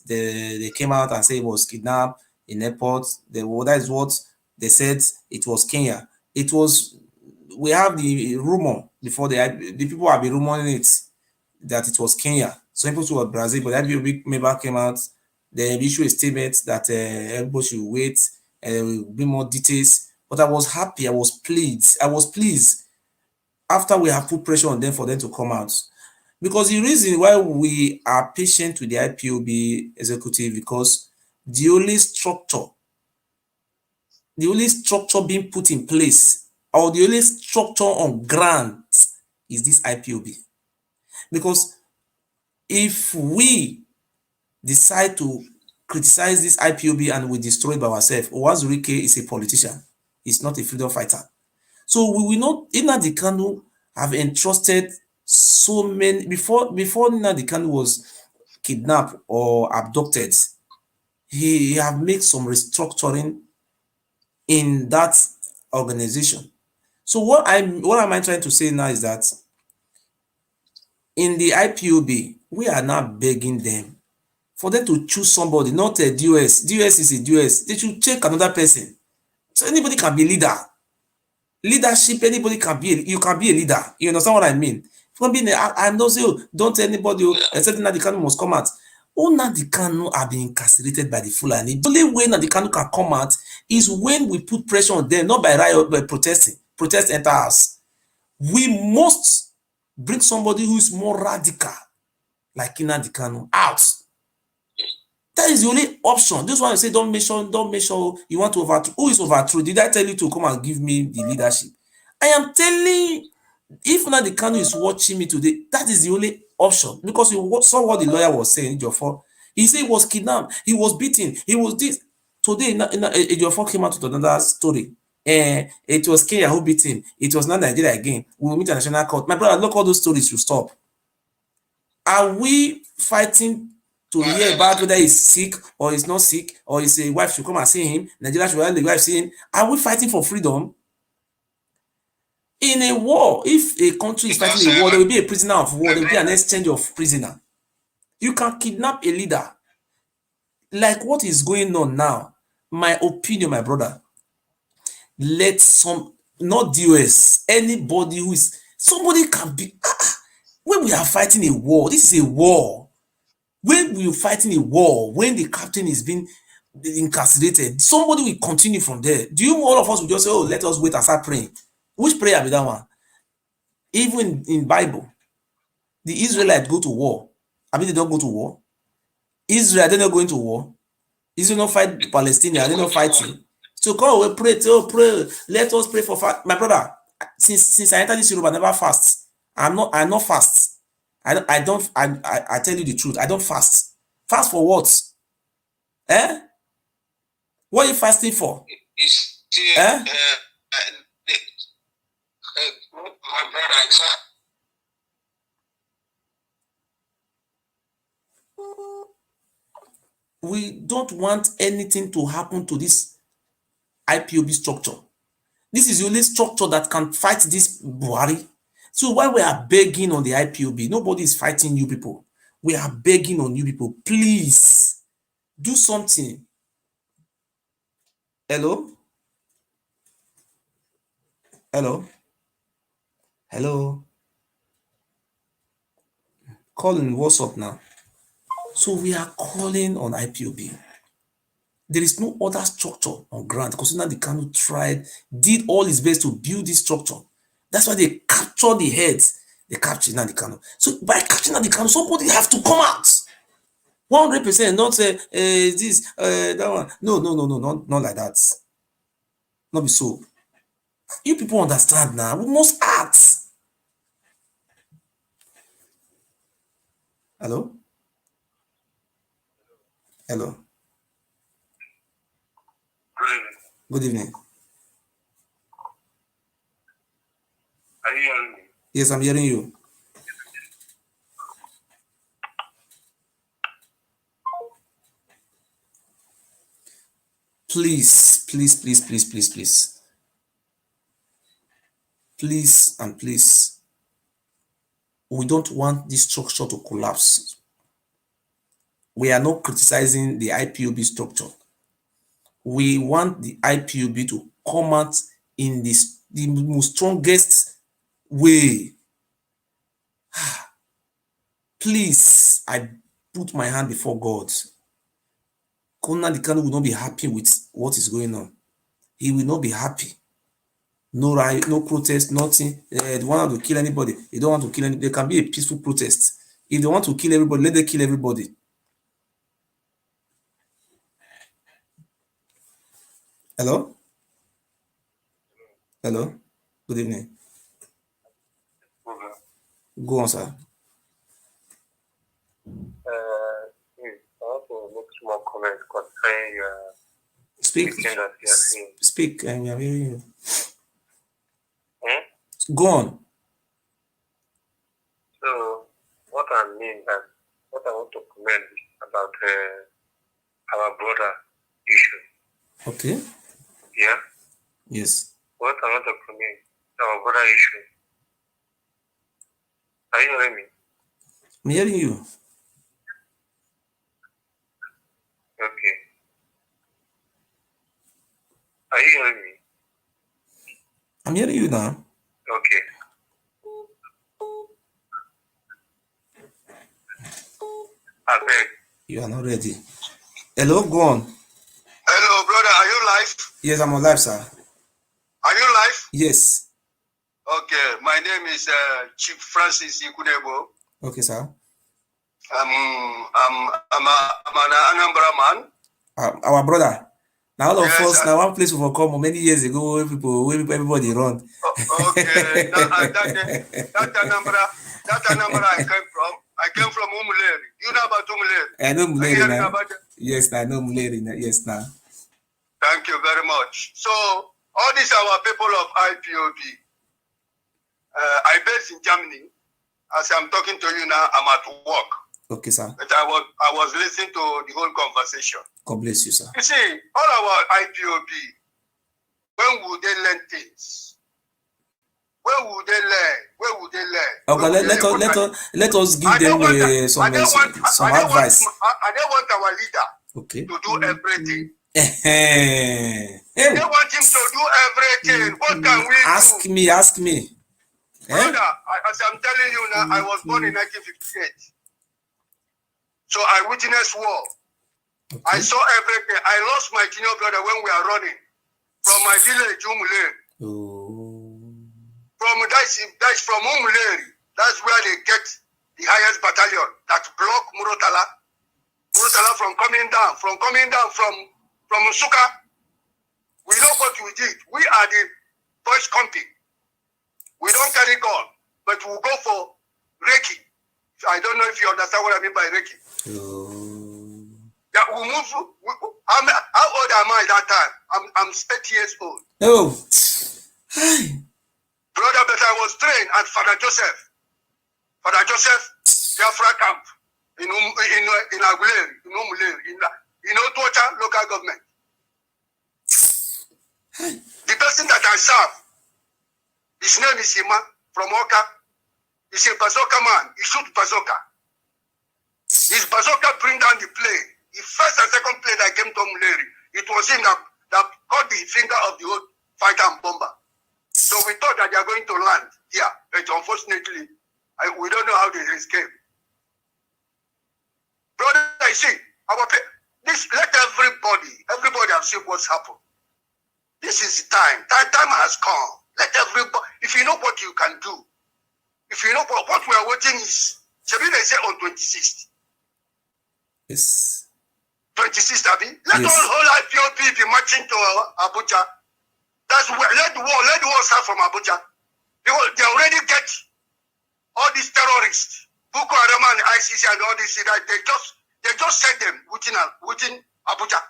they came out and said it was kidnapped in airport. That is what they said. It was Kenya. It was. We have the rumor before the people have been rumoring it that it was Kenya. Some people were Brazil, but every member came out. They issued a statement that everybody should wait and will bring more details. But I was happy. I was pleased. After we have put pressure on them for them to come out. Because the reason why we are patient with the IPOB executive, because the only structure being put in place or the only structure on ground is this IPOB. Because if we decide to criticize this IPOB and we destroy it by ourselves, Owazurike is a politician. He's not a freedom fighter. So we will not, Nnandi Kanu have entrusted so many, before Nnandi Kanu was kidnapped or abducted, he have made some restructuring in that organization. So what am I trying to say now is that in the IPOB, we are now begging them for them to choose somebody, not a DOS. DOS is a DOS. They should take another person. So anybody can be leader. Leadership, anybody can be, you can be a leader. You understand what I mean? From being, I know, say, don't tell anybody, except Nnandi Kanu must come out. Oh, Nnandi Kanu are being incarcerated by the Fulani. The only way Nnandi Kanu can come out is when we put pressure on them, not by riot, by protesting. Protest enter us. We must bring somebody who is more radical, like Nnandi Kanu, out. That is the only option. This one you say, don't make sure you want to overthrow. Who is overthrow? Did I tell you to come and give me the leadership? I am telling, if Nnandi Kanu is watching me today, that is the only option. Because you saw what the lawyer was saying, Ejiofor. He said he was kidnapped, he was beaten, he was this. Today, Ejiofor came out with another story. It was Kenya who beat him. It was not Nigeria again. We will meet a national court. My brother, look, all those stories should stop. Are we fighting to hear about whether he's sick or he's not sick, or his wife should come and see him, Nigeria should let the wife see him? Are we fighting for freedom? In a war, if a country is fighting a war, there will be a prisoner of war, there will be an exchange of prisoner. You can kidnap a leader. Like what is going on now, my opinion, my brother, let some, not DOS, anybody who is, somebody can be, when we are fighting a war, this is a war. When we are fighting a war, when the captain is being incarcerated, somebody will continue from there. Do you, all of us will just say, oh, let us wait and start praying? Which prayer be that one? Even in Bible, the Israelites go to war. I mean, they don't go to war. Israel, they're not going to war. Israel not fight the Palestinians, they're not fighting. So come away, pray, pray. Let us pray for fast. My brother, since I entered this Europe, I never fast. I'm not fast. I tell you the truth. I don't fast. Fast for what? Eh? What are you fasting for? My brother, we don't want anything to happen to this IPOB structure. This is the only structure that can fight this Buhari. So while we are begging on the IPOB, nobody is fighting you people. We are begging on you people, please do something. Hello? Hello? Hello? Calling, what's up now? So we are calling on IPOB. There is no other structure on ground because Nnandi Kanu did all his best to build this structure. That's why they captured the heads. They captured Nnandi Kanu. So by capturing Nnandi Kanu, somebody have to come out. 100%, not say this, that one. No, not like that. Not be so. You people understand now. We must act. Hello? Hello? Good evening. are you hearing me? Yes, I'm hearing you. Please, please, please, please, please, please. Please and please. We don't want this structure to collapse. We are not criticizing the IPOB structure. We want the IPOB to come out in the most strongest way. Please, I put my hand before God. Nnandi Kanu will not be happy with what is going on. He will not be happy. No riot, no protest, nothing. They want to kill anybody. They don't want to kill anybody. There can be a peaceful protest. If they want to kill everybody, let them kill everybody. Hello? Hello? Good evening. Go on, sir. I want to make small comment concerning Speak. that you are saying. Speak, and we are hearing you. Go on. So, what I mean that what I want to comment about our border issue. Okay. Yeah. Yes. What I want to comment our border issue. Are you hearing me? I'm hearing you. Okay. Are you hearing me? I'm hearing you now. Okay. I beg. You are not ready. Hello, go on. Hello, brother. Are you live? Yes, I'm alive, sir. Are you live? Yes. Okay. My name is Chief Francis Ikunebo. Okay, sir. I'm an Anambra man. Our brother. Now all of Yes, us, now one place we come many years ago where everybody run. Okay. that Anambra I came from Umuleri. You know about Umuleri? I know Umuleri now. About Yes, I know Umuleri now. Yes, now. Thank you very much. So, all these are our people of IPOB. I based in Germany. As I'm talking to you now, I'm at work. Okay, sir. But I was listening to the whole conversation. God bless you, sir. You see, all our IPOB, when would they learn things? Where would they learn? Where would they learn? Okay, let us give them some advice. I don't want our leader to do everything. They want him to do everything. What can we do? Ask me. Brother, as I'm telling you now, I was born in 1958. So I witnessed war. Okay. I saw everything. I lost my junior brother when we are running from my village, Umuleri. That's from Umuleri. That's where they get the highest battalion that block Murotala from coming down from Nsuka. We know what we did. We are the voice company. We don't carry gun, but we go for Reiki. I don't know if you understand what I mean by Reiki. Yeah, we move. How old am I that time? I'm 8 years old. Oh. Brother, but I was trained at Father Joseph, Biafra camp in Aguleri, in Umuleri, in Otuocha local government. The person that I serve, his name is Ima from Oka. He's a bazooka man. He shoot bazooka. His bazooka bring down the plane. The first and second plane that came to Umuleri, it was him that caught the finger of the old fighter and bomber. So we thought that they are going to land here, but unfortunately, we don't know how they escaped. Brother, I see, let everybody have seen what's happened. This is the time. Time has come. Let everybody, if you know what you can do, if you know what we are waiting is, Shabir they say on 26th. Yes. 26th, Abi. Let all whole IPOB be marching to Abuja. That's where, let the war start from Abuja. They already get all these terrorists, Boko Haram and ICC and all this, that they just set them within Abuja.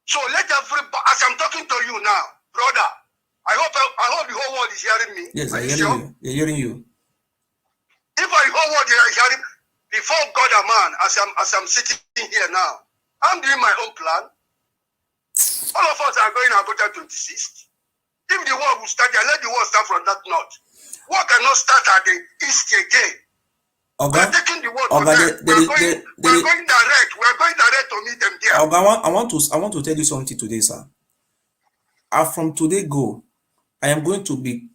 So let everybody, as I'm talking to you now, brother, I hope the whole world is hearing me. Yes, I'm hearing you. They're hearing you. If the whole world is hearing me, before God and man, as I'm sitting here now, I'm doing my own plan. All of us are going to Abuja 26th. If the war will start there, let the war start from that north. War cannot start at the east again. Okay. We're taking the war to them. We're going direct to meet them there. Okay, I want to tell you something today, sir. From today go, I am going to be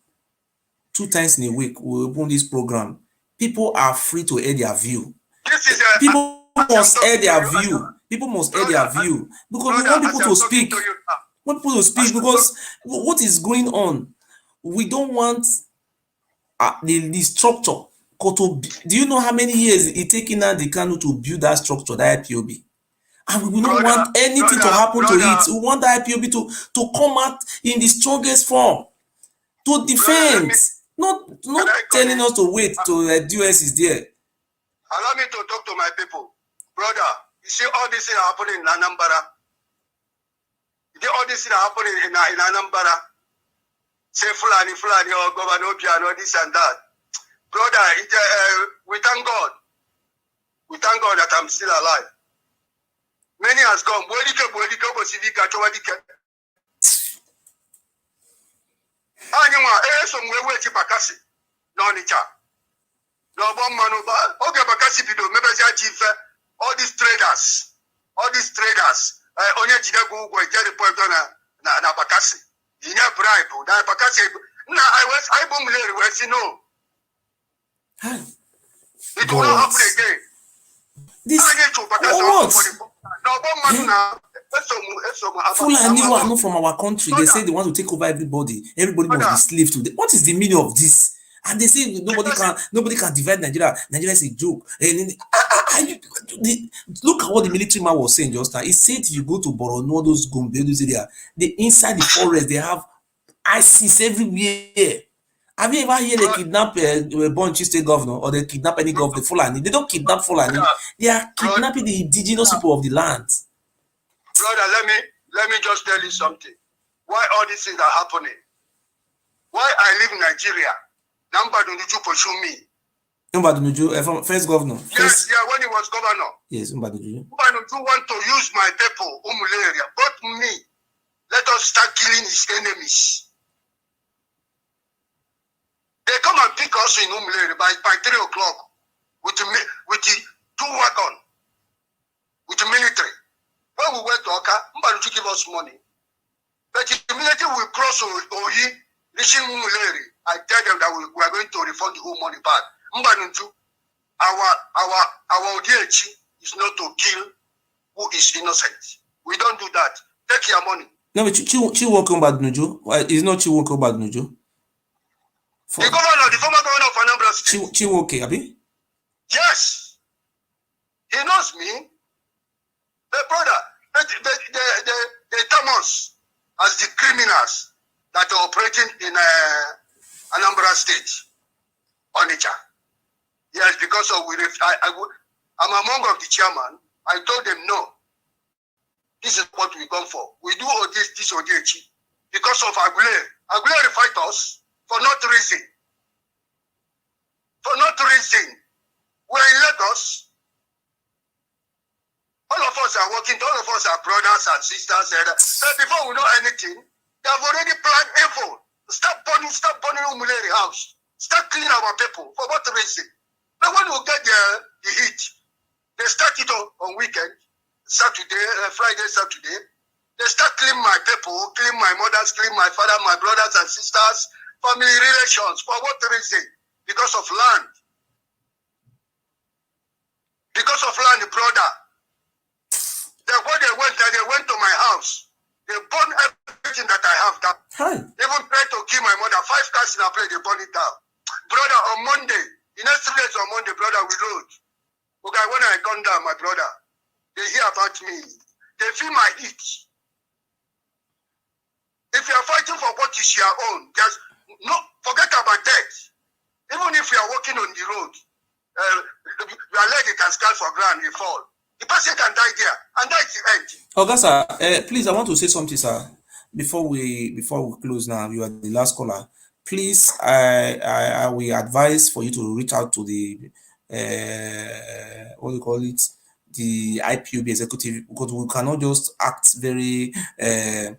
2 times in a week. We open this program. People are free to air their view. People must air their view. People must air their view because we want people to speak. We want people to speak because what is going on? We don't want the structure. Do you know how many years it taken Nnandi Kanu to build that structure, that IPOB? And we don't want anything to happen to it. We want the IPOB to come out in the strongest form. to defend, not telling us to wait till the US is there. Allow me to talk to my people. Brother, you see all this thing happening in Anambra. All this thing happening in Anambra. Say Fulani, or Governor Obiano, this and that. Brother, we thank God. We thank God that I'm still alive. Many has gone. All these traders, onye jidegwu ụgwọ ijeri point na Bakassi. Inye bribe, na Bakassi. Na I boom later, we say no. It will not happen again. This what? Fulani who are not from our country, they say they want to take over everybody. Everybody must be slave to them. What is the meaning of this? And they say nobody can divide Nigeria. Nigeria is a joke. And look at what the military man was saying just now. He said if you go to Borno, those Gombe, those areas, inside the forest, they have ISIS everywhere. Have you ever heard they kidnap a Bonchi state governor or they kidnap any governor? Fulani? They don't kidnap Fulani. They are kidnapping the indigenous people of the land. Brother, let me just tell you something. Why all these things are happening? Why I live in Nigeria? Nnandi Kanu pursue me. Nnandi Kanu, first governor. Yes, yeah, when he was governor. Yes, Nnandi Kanu want to use my people, area, but me. Let us start killing his enemies. They come and pick us in area by 3 o'clock with the 2 wagon, with the military. When we went to Oka, Nnandi Kanu give us money. But immediately we cross Ohi, reaching area, I tell them that we are going to refund the whole money back. Nnandi Kanu, our ODH is not to kill who is innocent. We don't do that. Take your money. No, but Chiwoko Badnuju. It's not Chiwoko Badnuju. The former governor of Anambra State. Chiwoke, Abi? Yes. He knows me. The brother, they term us as the criminals that are operating in Anambra State, Onitsha. Yes, because of I'm among of the chairman. I told them no. This is what we come for. We do all this ODH because of Aguilera. Aguilera fight us for not reason. For not reason. We're in Lagos. All of us are working, all of us are brothers and sisters. And before we know anything, they have already planned evil. Stop burning Umuleri house. Start cleaning our people. For what reason? But when we get the heat, they start it on weekend, Saturday, Friday, Saturday. They start cleaning my people, clean my mothers, clean my father, my brothers and sisters, family relations. For what reason? Because of land. Because of land, brother. When they went to my house. They burned everything that I have down. Even tried to kill my mother. 5 cars in a plate, they burned it down. Brother, on Monday, the next 3 days on Monday, brother, we load. Okay, when I come down, my brother, they hear about me. They feel my heat. If you are fighting for what is your own, just forget about that. Even if you are walking on the road, your leg can scar for ground, you fall. The person can die there, and that is the end. Oga, please, I want to say something, sir. Before we close now, you are the last caller. Please, I will advise for you to reach out to the what do you call it, the IPOB executive, because we cannot just act very what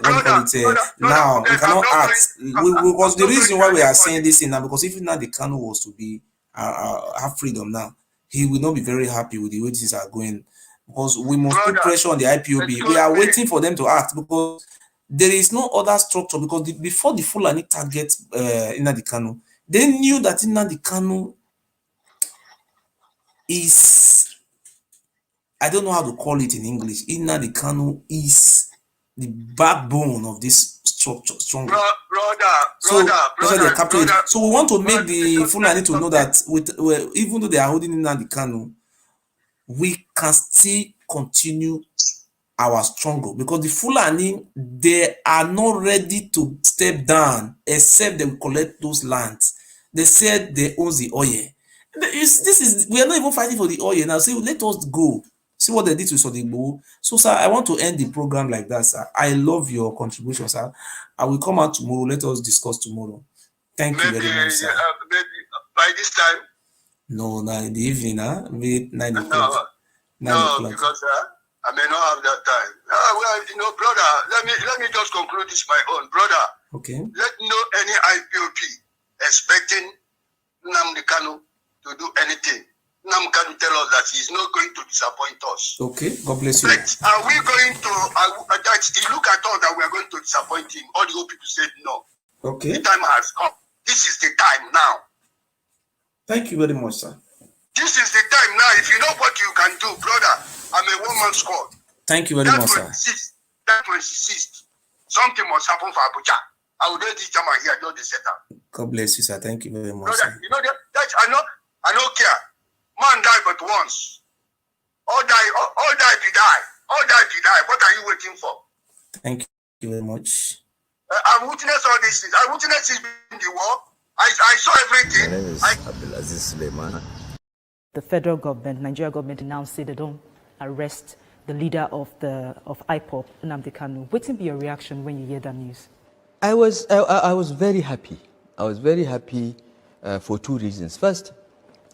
do you call it now. We cannot act because the reason why we are saying this now, because if Nnandi Kanu was to be have freedom now, he will not be very happy with the way things are going, because we must put pressure on the IPOB. We are waiting for them to act because there is no other structure. Because before the Fulani target Nnandi Kanu, they knew that Nnandi Kanu is, I don't know how to call it in English. Nnandi Kanu is the backbone of this structure. So we want to make the Fulani to know that even though they are holding Nnandi Kanu, we can still continue our struggle, because the Fulani, they are not ready to step down except they will collect those lands. They said they own the oil. We are not even fighting for the oil now. So let us go. See what they did to Sodigbo. So, sir, I want to end the program like that, sir. I love your contribution, sir. I will come out tomorrow. Let us discuss tomorrow. Thank you very much, sir. Maybe by this time? No, in the evening, huh? Maybe 9 o'clock. No, because I may not have that time. Well, brother, let me just conclude this my own. Brother, okay. Let no any IPOP expecting Nnandi Kanu to do anything. Nnandi Kanu tell us that he is not going to disappoint us. Okay, God bless you. But are we going to, he look at us that we are going to disappoint him? All the old people said no. Okay. The time has come. This is the time now. Thank you very much, sir. This is the time now. If you know what you can do, brother, I'm a one-man squad. Thank you very much, sir. That 26th, something must happen for Abuja. I will do this time here, not the setup. God bless you, sir. Thank you very much, brother, sir. You know that I don't care. Man die but once. All die to die. All die to die. What are you waiting for? Thank you very much. I witnessed all these things. I witnessed it in the war. I saw everything. My name is Abdulaziz Suleiman. The federal government, Nigeria government, announced they don't arrest the leader of Ipob, Nnandi Kanu. What will be your reaction when you hear that news? I was very happy. I was very happy for two reasons. First,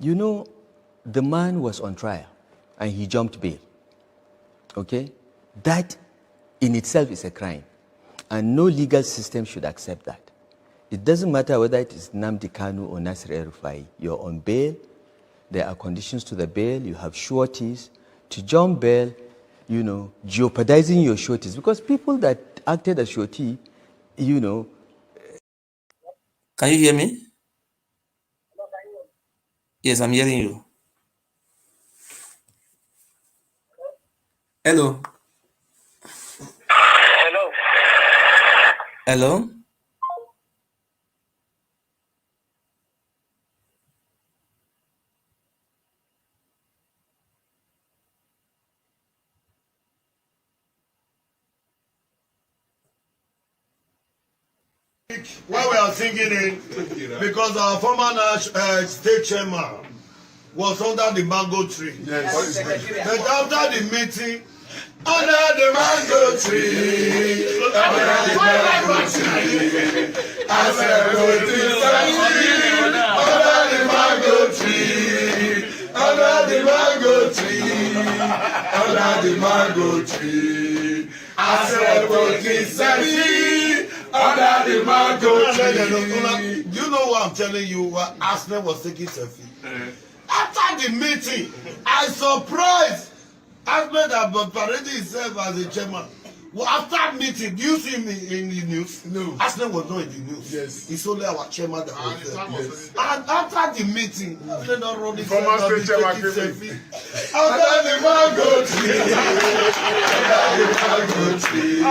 you know, the man was on trial and he jumped bail. Okay? That in itself is a crime. And no legal system should accept that. It doesn't matter whether it is Nnandi Kanu or Nasir El-Rufai. You're on bail. There are conditions to the bail. You have sureties. To jump bail, you know, jeopardizing your sureties. Because people that acted as surety, you know. Can you hear me? Yes, I'm hearing you. Hello. Hello. Hello. Why we are singing it, because our former state chairman was under the mango tree. Yes. But after the meeting, under the mango tree, under the mango tree, I said, under the mango tree, under the mango tree, under the mango tree, I said, under the mango tree. Do you know what I'm telling you? What Arsenal was taking selfie. After the meeting, I surprised Ahmed about parading himself as a chairman. Well, after meeting, do you see me in the news? No. Arsenal was not in the news. Yes. It's only our chairman that was there. Yes. And after the meeting, Arsenal not running former state chairman selfie. Under the mango tree. Under the mango tree.